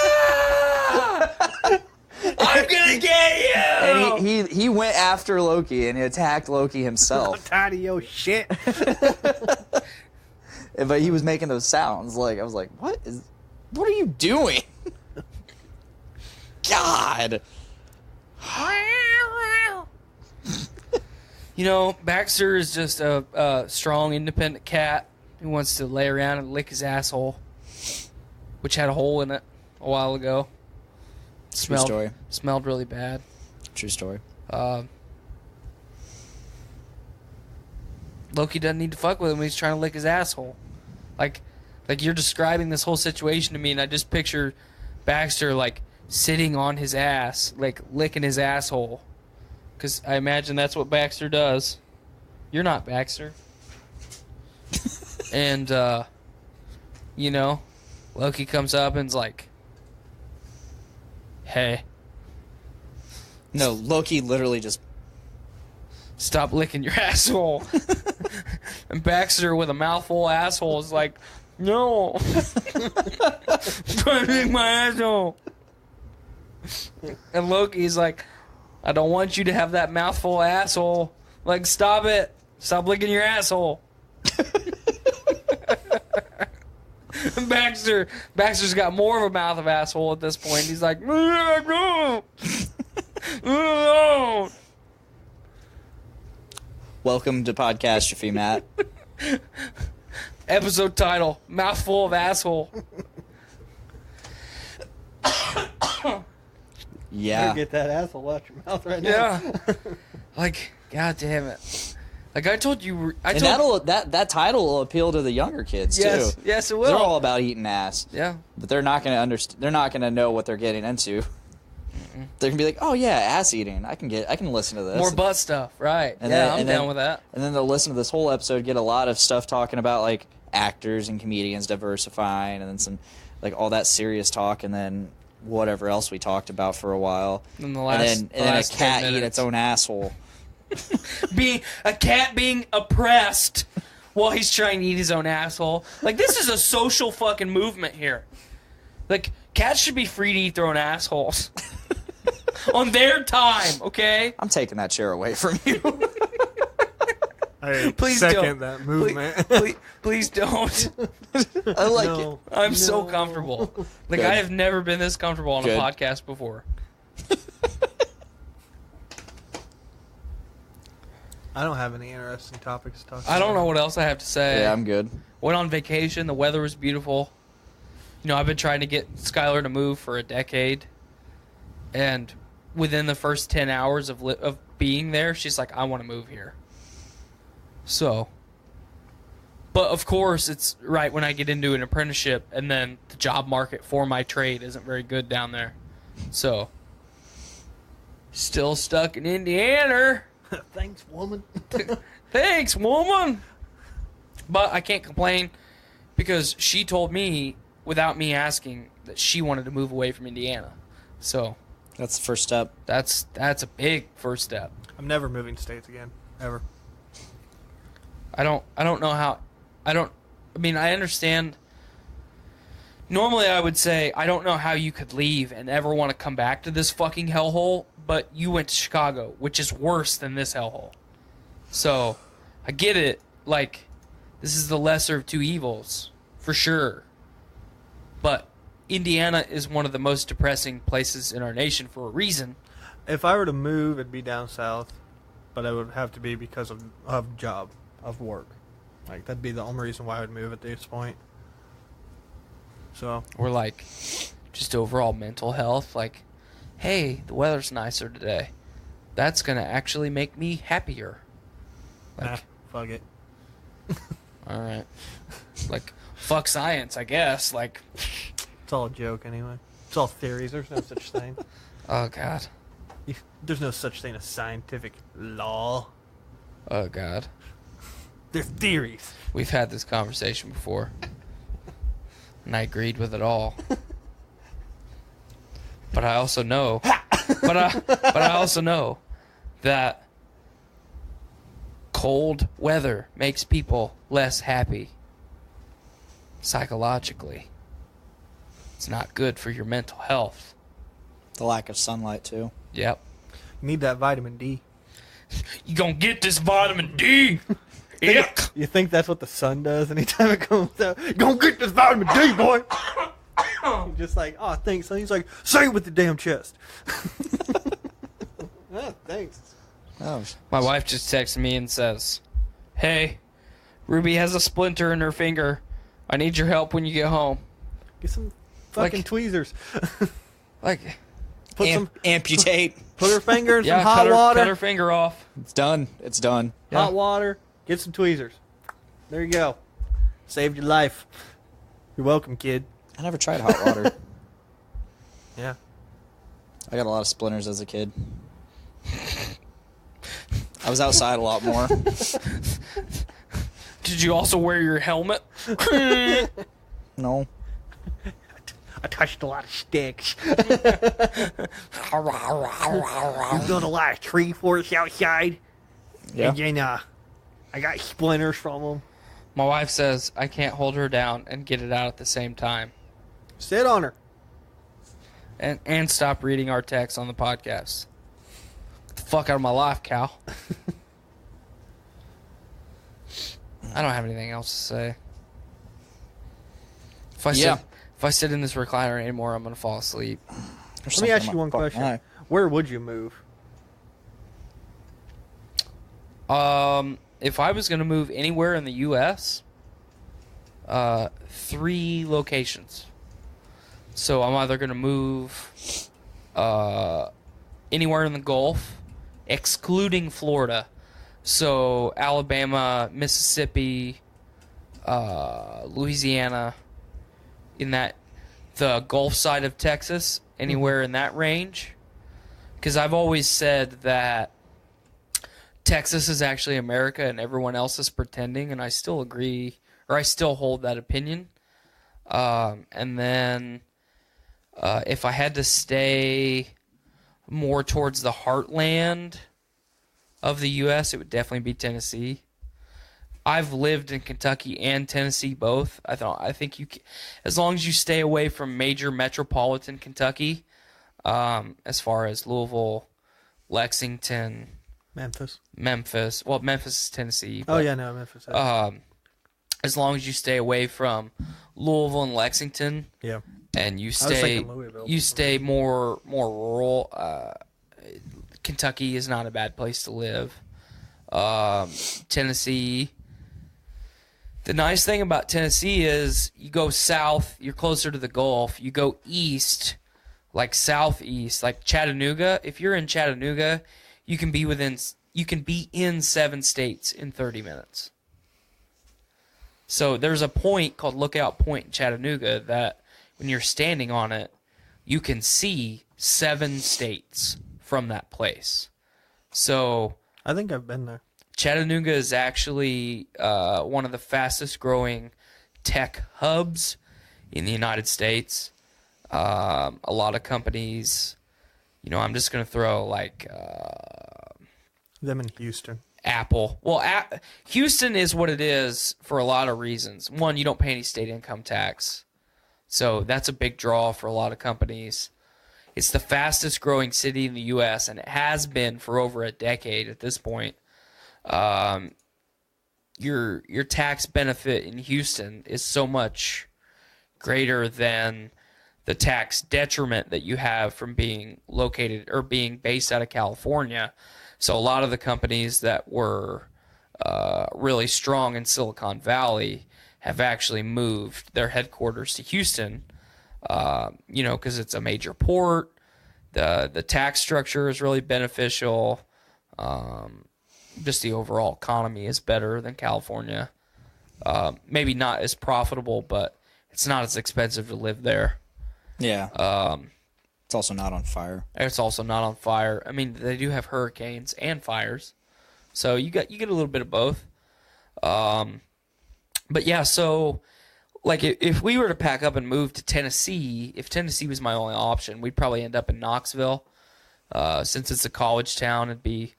I'm gonna get you! And he went after Loki and he attacked Loki I'm himself. tired of your shit. But he was making those sounds. I was like, what are you doing? God. Baxter is just a strong, independent cat who wants to lay around and lick his asshole, which had a hole in it a while ago. True story. Smelled really bad. True story. Loki doesn't need to fuck with him when he's trying to lick his asshole. Like you're describing this whole situation to me, and I just picture Baxter sitting on his ass, like licking his asshole. Because I imagine that's what Baxter does. You're not Baxter. And, you know, Loki comes up and's like, hey. No, Loki literally just... Stop licking your asshole. And Baxter with a mouthful asshole is like, no. Don't lick my asshole. And Loki's like, I don't want you to have that mouthful asshole. Like, stop it. Stop licking your asshole. Baxter's got more of a mouth of asshole at this point. He's like, no. No. Welcome to Podcastrophe, Matt. Episode title, Mouthful of Asshole. Yeah. Get that asshole out your mouth right now. Yeah. Like, god damn it. Like I told you, that title will appeal to the younger kids yes, too. Yes, it will. They're all about eating ass. Yeah. But they're not going to They're not going to know what they're getting into. They're gonna be like, "Oh yeah, ass eating. I can listen to this." More butt stuff, right? And yeah, then- I'm down with that. And then they'll listen to this whole episode, get a lot of stuff talking about like actors and comedians diversifying, and then some like all that serious talk, and then whatever else we talked about for a while. And then a cat eat its own asshole. A cat being oppressed while he's trying to eat his own asshole. Like, this is a social fucking movement here. Like, cats should be free to eat their own assholes. On their time, okay? I'm taking that chair away from you. I Please second don't. that movement. Please don't. I like No. it. I'm so comfortable. Like, Good. I have never been this comfortable on Good. a podcast before. I don't have any interesting topics to talk about. I don't know what else I have to say. Yeah, I'm good. Went on vacation. The weather was beautiful. You know, I've been trying to get Skylar to move for a decade. And within the first 10 hours of being there, she's like, I want to move here. So, but of course, it's right when I get into an apprenticeship, and then the job market for my trade isn't very good down there. So, still stuck in Indiana. Thanks, woman. Thanks, woman. But I can't complain because she told me, without me asking, that she wanted to move away from Indiana. So That's the first step. that's a big first step. I'm never moving states again, ever. I don't know how. I mean, I understand. Normally, I would say I don't know how you could leave and ever want to come back to this fucking hellhole. But you went to Chicago, which is worse than this hellhole. So, I get it. Like, this is the lesser of two evils, for sure. But Indiana is one of the most depressing places in our nation for a reason. If I were to move, it'd be down south, but it would have to be because of job, of work. Like, that'd be the only reason why I would move at this point. So, Or, like, just overall mental health. Like, hey, the weather's nicer today. That's going to actually make me happier. Like, fuck it. all right. Like, fuck science, I guess. Like, It's all a joke anyway. It's all theories. There's no such thing. oh, God. There's no such thing as scientific law. Oh, God. They're theories. We've had this conversation before. And I agreed with it all. But I also know, but I also know that cold weather makes people less happy psychologically. It's not good for your mental health. The lack of sunlight too. Yep. You need that vitamin D. You gonna get this vitamin D. Yuck. You think that's what the sun does anytime it comes out? You gonna get this vitamin D, boy. Just like, oh, thanks, son. He's like, say it with the damn chest. Oh, thanks. Oh, My wife just texted me and says, hey, Ruby has a splinter in her finger. I need your help when you get home. Get some fucking Like- tweezers. Like, Put some, amputate. put her finger in yeah, some hot water. cut her finger off. It's done. It's done. Yeah. Hot water. Get some tweezers. There you go. Saved your life. You're welcome, kid. I never tried hot water. Yeah. I got a lot of splinters as a kid. I was outside a lot more. Did you also wear your helmet? No. I touched a lot of sticks. You built a lot of tree forts outside. Yeah. And then I got splinters from them. My wife says I can't hold her down and get it out at the same time. Sit on her. And stop reading our text on the podcast. Get the fuck out of my life, Cal. I don't have anything else to say. If I sit in this recliner anymore, I'm gonna fall asleep. Let me ask you one question. Where would you move? If I was gonna move anywhere in the U.S., 3 locations. So I'm either gonna move anywhere in the Gulf, excluding Florida. So Alabama, Mississippi, Louisiana, in the Gulf side of Texas, anywhere in that range. Because I've always said that Texas is actually America and everyone else is pretending, and I still agree, or I still hold that opinion. And then if I had to stay more towards the heartland of the U.S., it would definitely be Tennessee. I've lived in Kentucky and Tennessee both. I think you can, as long as you stay away from major metropolitan Kentucky, as far as Louisville, Lexington, Memphis. Well, Memphis is Tennessee. But, Memphis. As long as you stay away from Louisville and Lexington, yeah, and you stay more rural. Kentucky is not a bad place to live. Tennessee. The nice thing about Tennessee is you go south, you're closer to the Gulf. You go east, like southeast, like Chattanooga. If you're in Chattanooga, you can be in 7 states in 30 minutes. So there's a point called Lookout Point in Chattanooga that when you're standing on it, you can see 7 states from that place. So I think I've been there. Chattanooga is actually one of the fastest growing tech hubs in the United States. A lot of companies, I'm just going to throw like them in Houston. Apple. Well, Houston is what it is for a lot of reasons. One, you don't pay any state income tax. So that's a big draw for a lot of companies. It's the fastest growing city in the U.S., and it has been for over a decade at this point. Your tax benefit in Houston is so much greater than the tax detriment that you have from being located or being based out of California. So a lot of the companies that were really strong in Silicon Valley have actually moved their headquarters to Houston, because it's a major port. The tax structure is really beneficial. Just the overall economy is better than California. Maybe not as profitable, but it's not as expensive to live there. Yeah. It's also not on fire. It's also not on fire. I mean, they do have hurricanes and fires, so you get a little bit of both. But yeah, so like if we were to pack up and move to Tennessee, if Tennessee was my only option, we'd probably end up in Knoxville. Since it's a college town, it'd be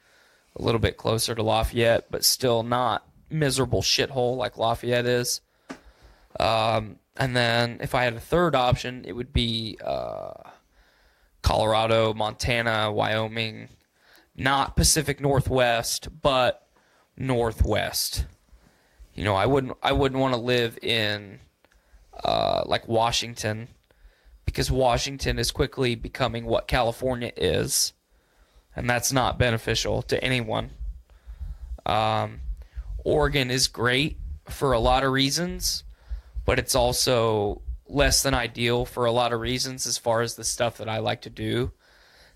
a little bit closer to Lafayette, but still not miserable shithole like Lafayette is. And then if I had a third option, it would be Colorado, Montana, Wyoming, not Pacific Northwest, but Northwest. I wouldn't want to live in like Washington, because Washington is quickly becoming what California is, and that's not beneficial to anyone. Oregon is great for a lot of reasons, but it's also less than ideal for a lot of reasons as far as the stuff that I like to do.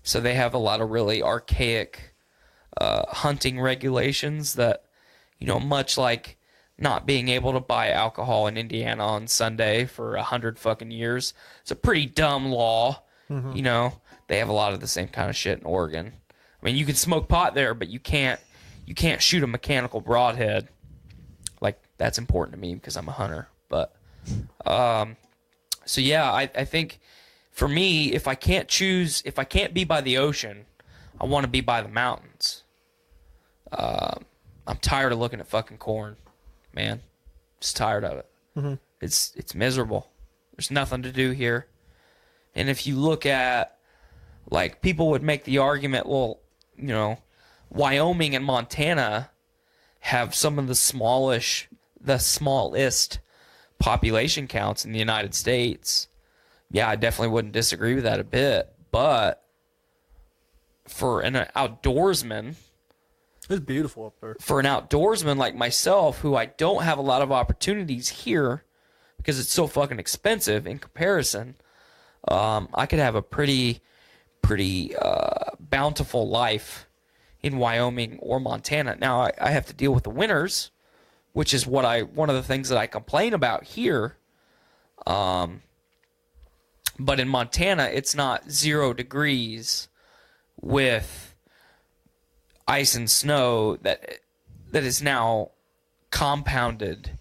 So they have a lot of really archaic hunting regulations that, much like not being able to buy alcohol in Indiana on Sunday for 100 fucking years. It's a pretty dumb law. Mm-hmm. they have a lot of the same kind of shit in Oregon. I mean, you can smoke pot there, but you can't shoot a mechanical broadhead. Like, that's important to me because I'm a hunter. But so yeah, I think for me, if I can't be by the ocean, I want to be by the mountains. I'm tired of looking at fucking corn, man. Just tired of it. Mm-hmm. It's miserable. There's nothing to do here. And if you look at, like, people would make the argument, well, you know, Wyoming and Montana have some of the smallest population counts in the United States. Yeah, I definitely wouldn't disagree with that a bit. But for an outdoorsman, It's beautiful up there. for an outdoorsman like myself, who I don't have a lot of opportunities here because it's so fucking expensive in comparison, I could have a pretty bountiful life in Wyoming or Montana. Now, I have to deal with the winters, which is one of the things that I complain about here. But in Montana, it's not 0 degrees with ice and snow that is now compounded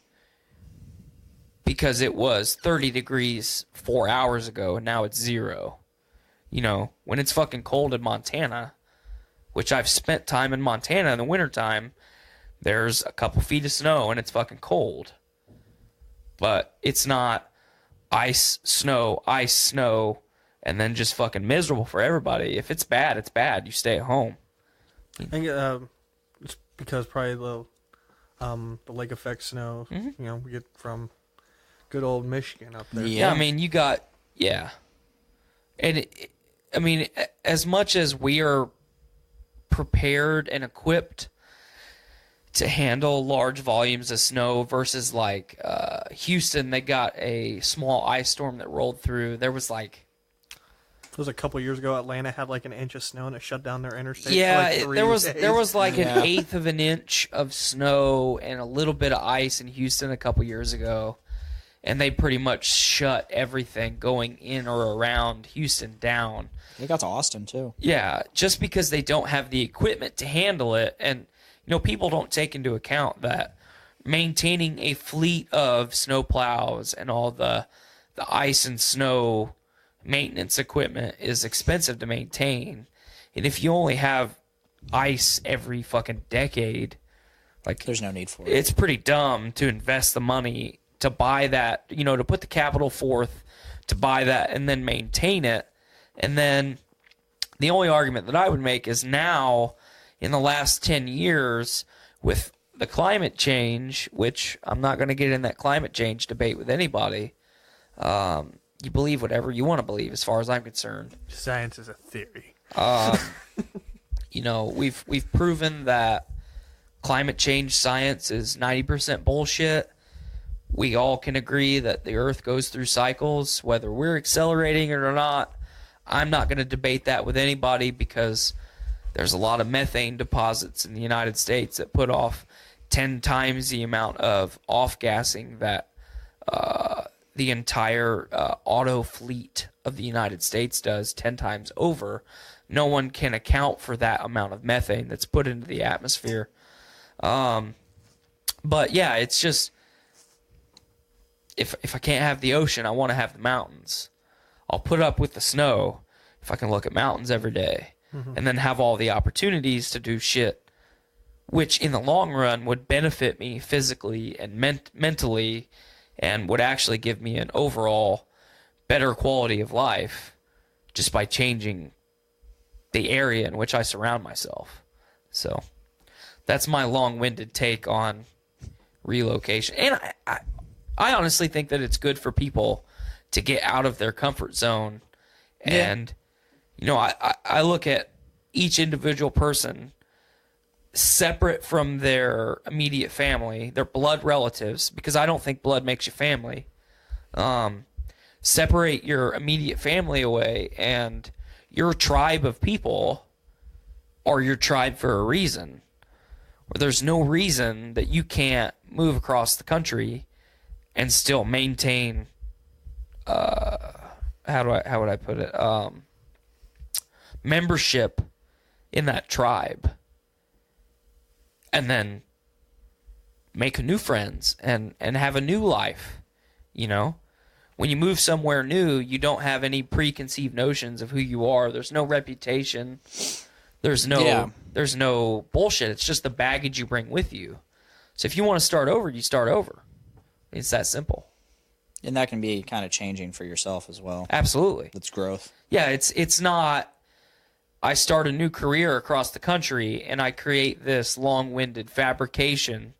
because it was 30 degrees 4 hours ago and now it's 0. You know, when it's fucking cold in Montana, which I've spent time in Montana in the wintertime, there's a couple feet of snow and it's fucking cold. But it's not ice, snow, and then just fucking miserable for everybody. If it's bad, it's bad. You stay at home. I think it's because probably the lake effect snow, you know, we get from good old Michigan up there. Yeah, I mean, you got, yeah. And, I mean, as much as we are prepared and equipped to handle large volumes of snow versus, like, Houston, they got a small ice storm that rolled through. There was, like... It was a couple years ago. Atlanta had like an inch of snow and it shut down their interstate. Yeah, for like 3 days. there was like an eighth of an inch of snow and a little bit of ice in Houston a couple years ago, and they pretty much shut everything going in or around Houston down. They got to Austin too. Yeah, just because they don't have the equipment to handle it, and you know, people don't take into account that maintaining a fleet of snowplows and all the ice and snow maintenance equipment is expensive to maintain. And if you only have ice every fucking decade, like, There's no need for it. it's pretty dumb to invest the money to buy that, you know, to put the capital forth to buy that and then maintain it. And then the only argument that I would make is now, in the last 10 years, with the climate change, which I'm not going to get in that climate change debate with anybody, you believe whatever you want to believe, as far as I'm concerned. Science is a theory. You know, we've proven that climate change science is 90% bullshit. We all can agree that the Earth goes through cycles, whether we're accelerating it or not. I'm not going to debate that with anybody because there's a lot of methane deposits in the United States that put off 10 times the amount of off-gassing that the entire auto fleet of the United States does 10 times over. No one can account for that amount of methane that's put into the atmosphere. But yeah, it's just, if I can't have the ocean, I want to have the mountains. I'll put up with the snow if I can look at mountains every day and then have all the opportunities to do shit, which in the long run would benefit me physically and mentally, and would actually give me an overall better quality of life just by changing the area in which I surround myself. So that's my long-winded take on relocation. And I honestly think that it's good for people to get out of their comfort zone. And, you know, I look at each individual person separate from their immediate family, their blood relatives, because I don't think blood makes you family. Separate your immediate family away, and your tribe of people are your tribe for a reason. Where there's no reason that you can't move across the country and still maintain, how would I put it? membership in that tribe, and then make new friends and have a new life. You know, when you move somewhere new, you don't have any preconceived notions of who you are. There's no reputation. There's no bullshit. It's just the baggage you bring with you. So if you want to start over, you start over. It's that simple. And that can be kind of changing for yourself as well. Absolutely. It's growth. Yeah, it's not I start a new career across the country and I create this long-winded fabrication.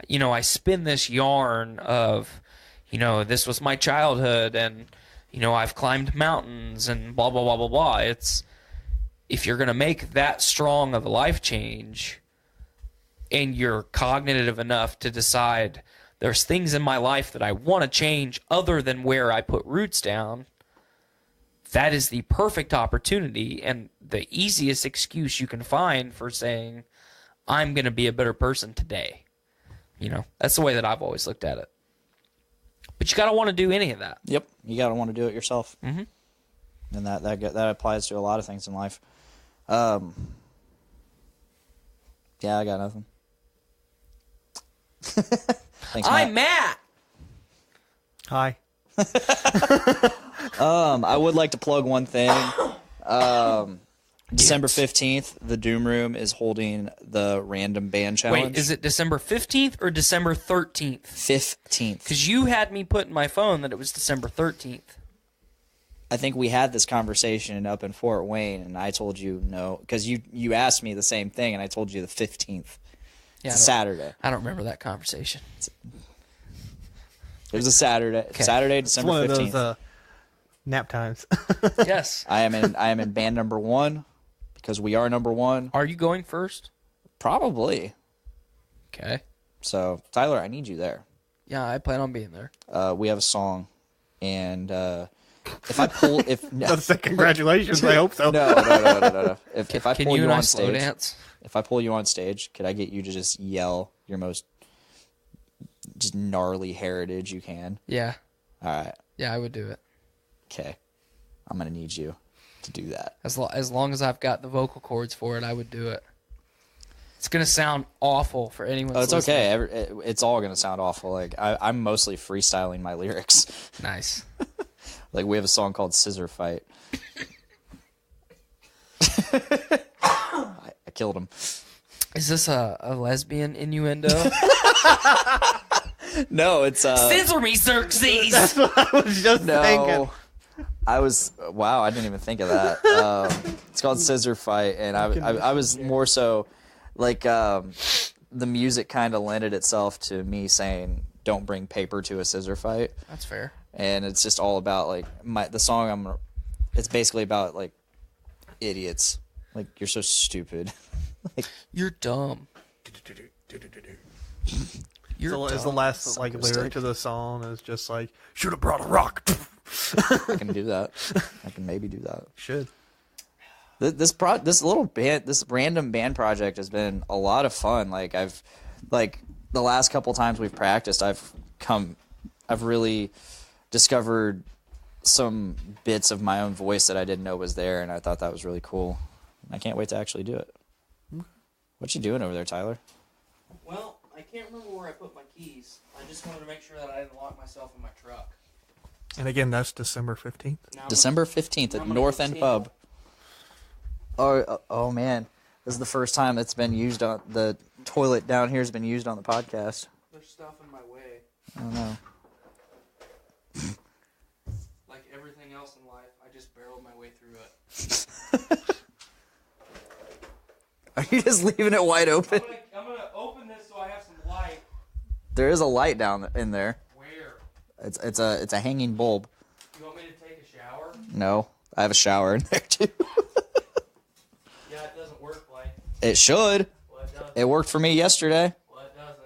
You know, I spin this yarn of, you know, this was my childhood and, you know, I've climbed mountains and blah, blah, blah, blah, blah. It's, if you're going to make that strong of a life change and you're cognitive enough to decide there's things in my life that I want to change other than where I put roots down, that is the perfect opportunity and the easiest excuse you can find for saying, I'm going to be a better person today. You know, that's the way that I've always looked at it. But you got to want to do any of that. Yep, you got to want to do it yourself. Mm-hmm. And that applies to a lot of things in life. Yeah, I got nothing. Thanks, I'm Matt. Hi. I would like to plug one thing. December 15th, the Doom Room is holding the Random Band Challenge. Wait, is it December 15th or December 13th? 15th. Because you had me put in my phone that it was December 13th. I think we had this conversation up in Fort Wayne, and I told you no, because you asked me the same thing, and I told you the 15th. Yeah, It's a Saturday. I don't remember that conversation. It was a Saturday. Okay. Saturday, It's December one of 15th. those nap times. Yes. I am in band number 1 because we are number 1. Are you going first? Probably. Okay. So, Tyler, I need you there. Yeah, I plan on being there. We have a song, and if I pull, Let's say congratulations. I hope so. No. If I Can pull you you and I on slow stage, dance? if I pull you on stage, could I get you to just yell your most just gnarly heritage you can? Yeah. All right. Yeah, I would do it. Okay. I'm gonna need you to do that. As long as I've got the vocal cords for it, I would do it. It's gonna sound awful for anyone. Oh, it's okay. It's all gonna sound awful. Like I'm mostly freestyling my lyrics. Nice. Like we have a song called "Scissor Fight." I killed him. Is this a lesbian innuendo? No, it's Scissor me, Xerxes. That's what I was just thinking. Wow, I didn't even think of that. It's called Scissor Fight, and I was more so like the music kind of lended itself to me saying, "Don't bring paper to a scissor fight," That's fair. and it's just all about like the song. It's basically about like idiots. Like you're so stupid. Like You're dumb. You're So is the dumb. last like lyric to the song is just like should have brought a rock. I can do that. I can maybe do that. Should. This little band, this random band project has been a lot of fun. Like the last couple times we've practiced, I've really discovered some bits of my own voice that I didn't know was there, and I thought that was really cool. I can't wait to actually do it. What you doing over there, Tyler? Well, I can't remember where I put my keys. I just wanted to make sure that I didn't lock myself in my truck. And again, that's December 15th. Now December 15th at I'm gonna North go End see Pub. Oh man, this is the first time it's been used on the toilet down here has been used on the podcast. There's stuff in my way. I don't know. Like everything else in life, I just barreled my way through it. Are you just leaving it wide open? I'm gonna open this so I have some light. There is a light down in there. Where? It's a hanging bulb. You want me to take a shower? No, I have a shower in there too. Yeah, it doesn't work, Blake. It should. Well, it doesn't. It worked for me yesterday. Well, it doesn't.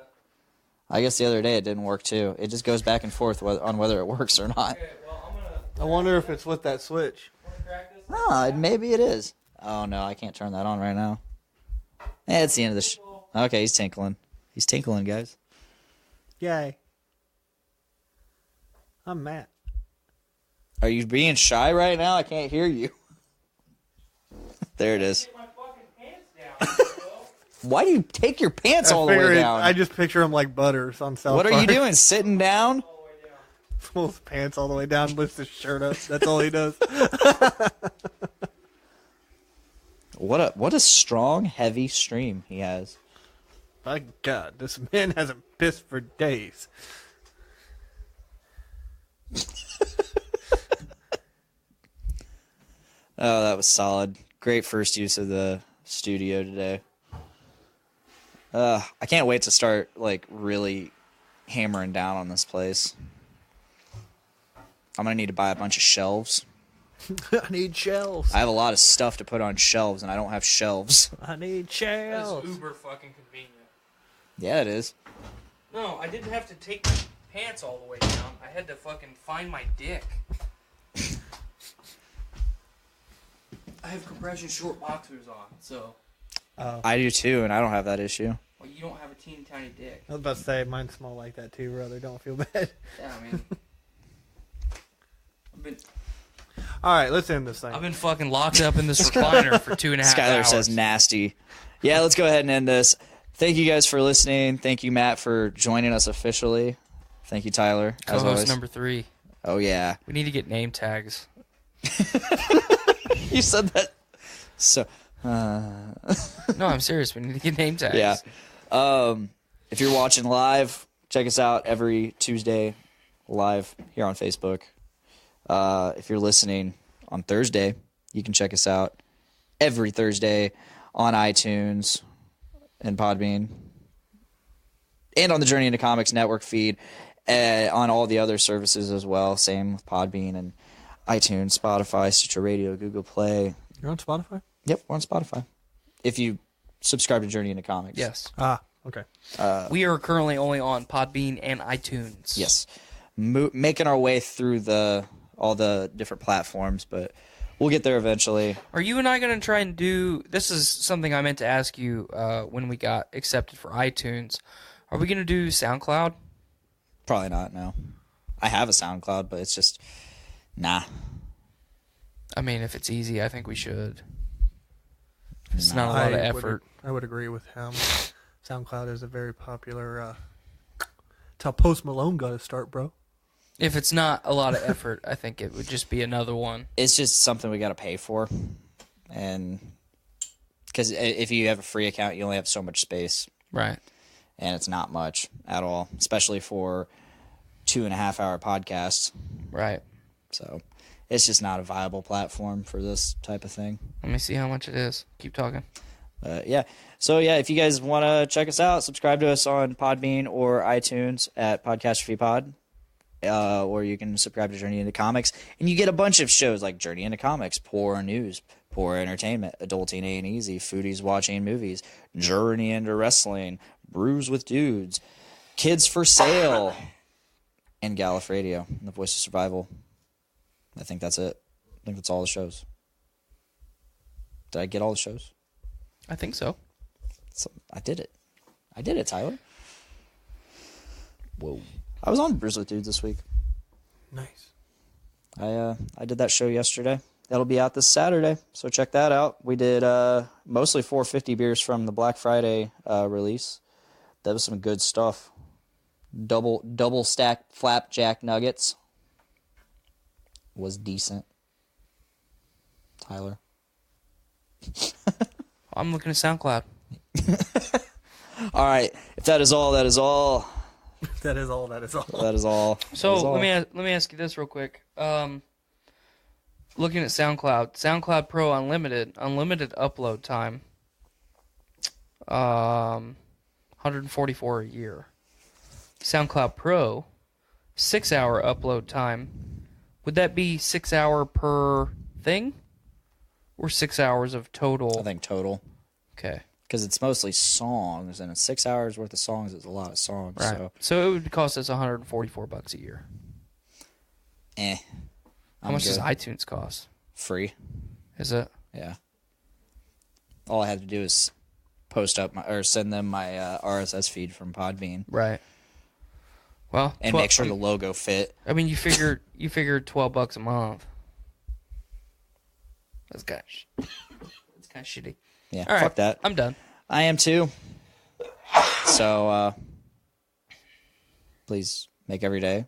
I guess the other day it didn't work too. It just goes back and forth on whether it works or not. Okay, well, I'm gonna. I wonder if it's with that switch. Wanna crack this? Ah, maybe it is. Oh no, I can't turn that on right now. It's the end of the Okay, he's tinkling. He's tinkling, guys. Yay. I'm Matt. Are you being shy right now? I can't hear you. There it is. Why do you take your pants all the way down? I just picture him like Butters on South What are Park. you doing? Sitting down? Pulls his pants all the way down, lifts his shirt up. That's all he does. What a strong, heavy stream he has. My God, this man hasn't pissed for days. Oh, that was solid. Great first use of the studio today. I can't wait to start really hammering down on this place. I'm gonna need to buy a bunch of shelves. I need shelves. I have a lot of stuff to put on shelves, and I don't have shelves. I need That shelves. is uber fucking convenient. Yeah, it is. No, I didn't have to take my pants all the way down. I had to fucking find my dick. I have compression short boxers on, so. I do too, and I don't have that issue. Well, you don't have a teeny tiny dick. I was about to say, mine's small like that too, brother. Don't feel bad. Yeah, I mean. All right, let's end this thing. I've been fucking locked up in this recliner for 2.5 Skylar hours. says nasty. Yeah, let's go ahead and end this. Thank you guys for listening. Thank you, Matt, for joining us officially. Thank you, Tyler. As Co-host always. number 3. Oh, yeah. We need to get name tags. You said that. So, No, I'm serious. We need to get name tags. yeah. If you're watching live, check us out every Tuesday live here on Facebook. If you're listening on Thursday, you can check us out every Thursday on iTunes and Podbean and on the Journey into Comics network feed, on all the other services as well. Same with Podbean and iTunes, Spotify, Stitcher Radio, Google Play. You're on Spotify? Yep, we're on Spotify. If you subscribe to Journey into Comics. Yes. Ah, okay. We are currently only on Podbean and iTunes. Yes. Making our way through all the different platforms, but we'll get there eventually. Are you and I going to try and do... This is something I meant to ask you when we got accepted for iTunes. Are we going to do SoundCloud? Probably not, no. I have a SoundCloud, but it's just... Nah. I mean, if it's easy, I think we should. It's not a lot of effort. I would agree with him. SoundCloud is a very popular... It's how Post Malone got to start, bro. If it's not a lot of effort, I think it would just be another one. It's just something we got to pay for. And... Because if you have a free account, you only have so much space. Right. And it's not much at all, especially for 2.5-hour podcasts. Right. So it's just not a viable platform for this type of thing. Let me see how much it is. Keep talking. Yeah. So, yeah, if you guys want to check us out, subscribe to us on Podbean or iTunes at Podcastrophe Pod. Or you can subscribe to Journey into Comics. And you get a bunch of shows like Journey into Comics, Poor News, Poor Entertainment, Adulting Ain't Easy, Foodies Watching Movies, Journey into Wrestling, Brews with Dudes, Kids for Sale, and Gallif Radio, The Voice of Survival. I think that's it. I think that's all the shows. Did I get all the shows? I think so. I did it. I did it, Tyler. Whoa. I was on Brews with Dudes this week. Nice. I did that show yesterday. That'll be out this Saturday, so check that out. We did mostly 450 beers from the Black Friday release. That was some good stuff. Double stack flapjack nuggets was decent. Tyler. I'm looking at SoundCloud. All right. If that is all, that is all. That is all. That is all. That is all. So That is all. let me ask you this real quick. Looking at SoundCloud Pro unlimited upload time, 144 a year. SoundCloud Pro, 6-hour upload time. Would that be 6 hour per thing, or 6 hours of total? I think total. Okay. Because it's mostly songs, and 6 hours worth of songs is a lot of songs. Right. So it would cost us $144 a year. How much does iTunes cost? Free. Is it? Yeah. All I had to do is send them my RSS feed from Podbean. Right. Well, And make sure the logo fit. I mean, you figured $12 a month. That's kind kind of shitty. Yeah, All right, fuck that. I'm done. I am too. So, please make every day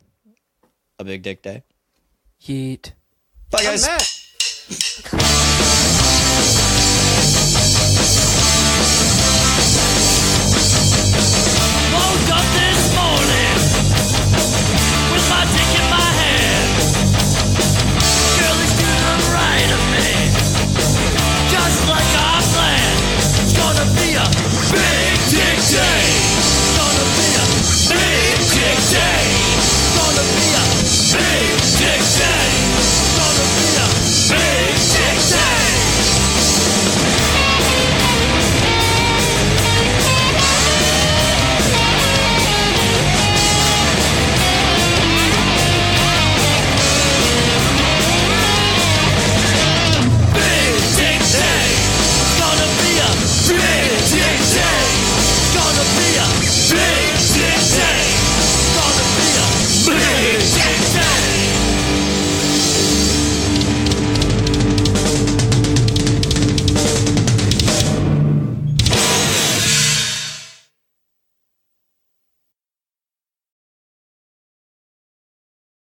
a big dick day. Yeet. Bye, guys. Matt.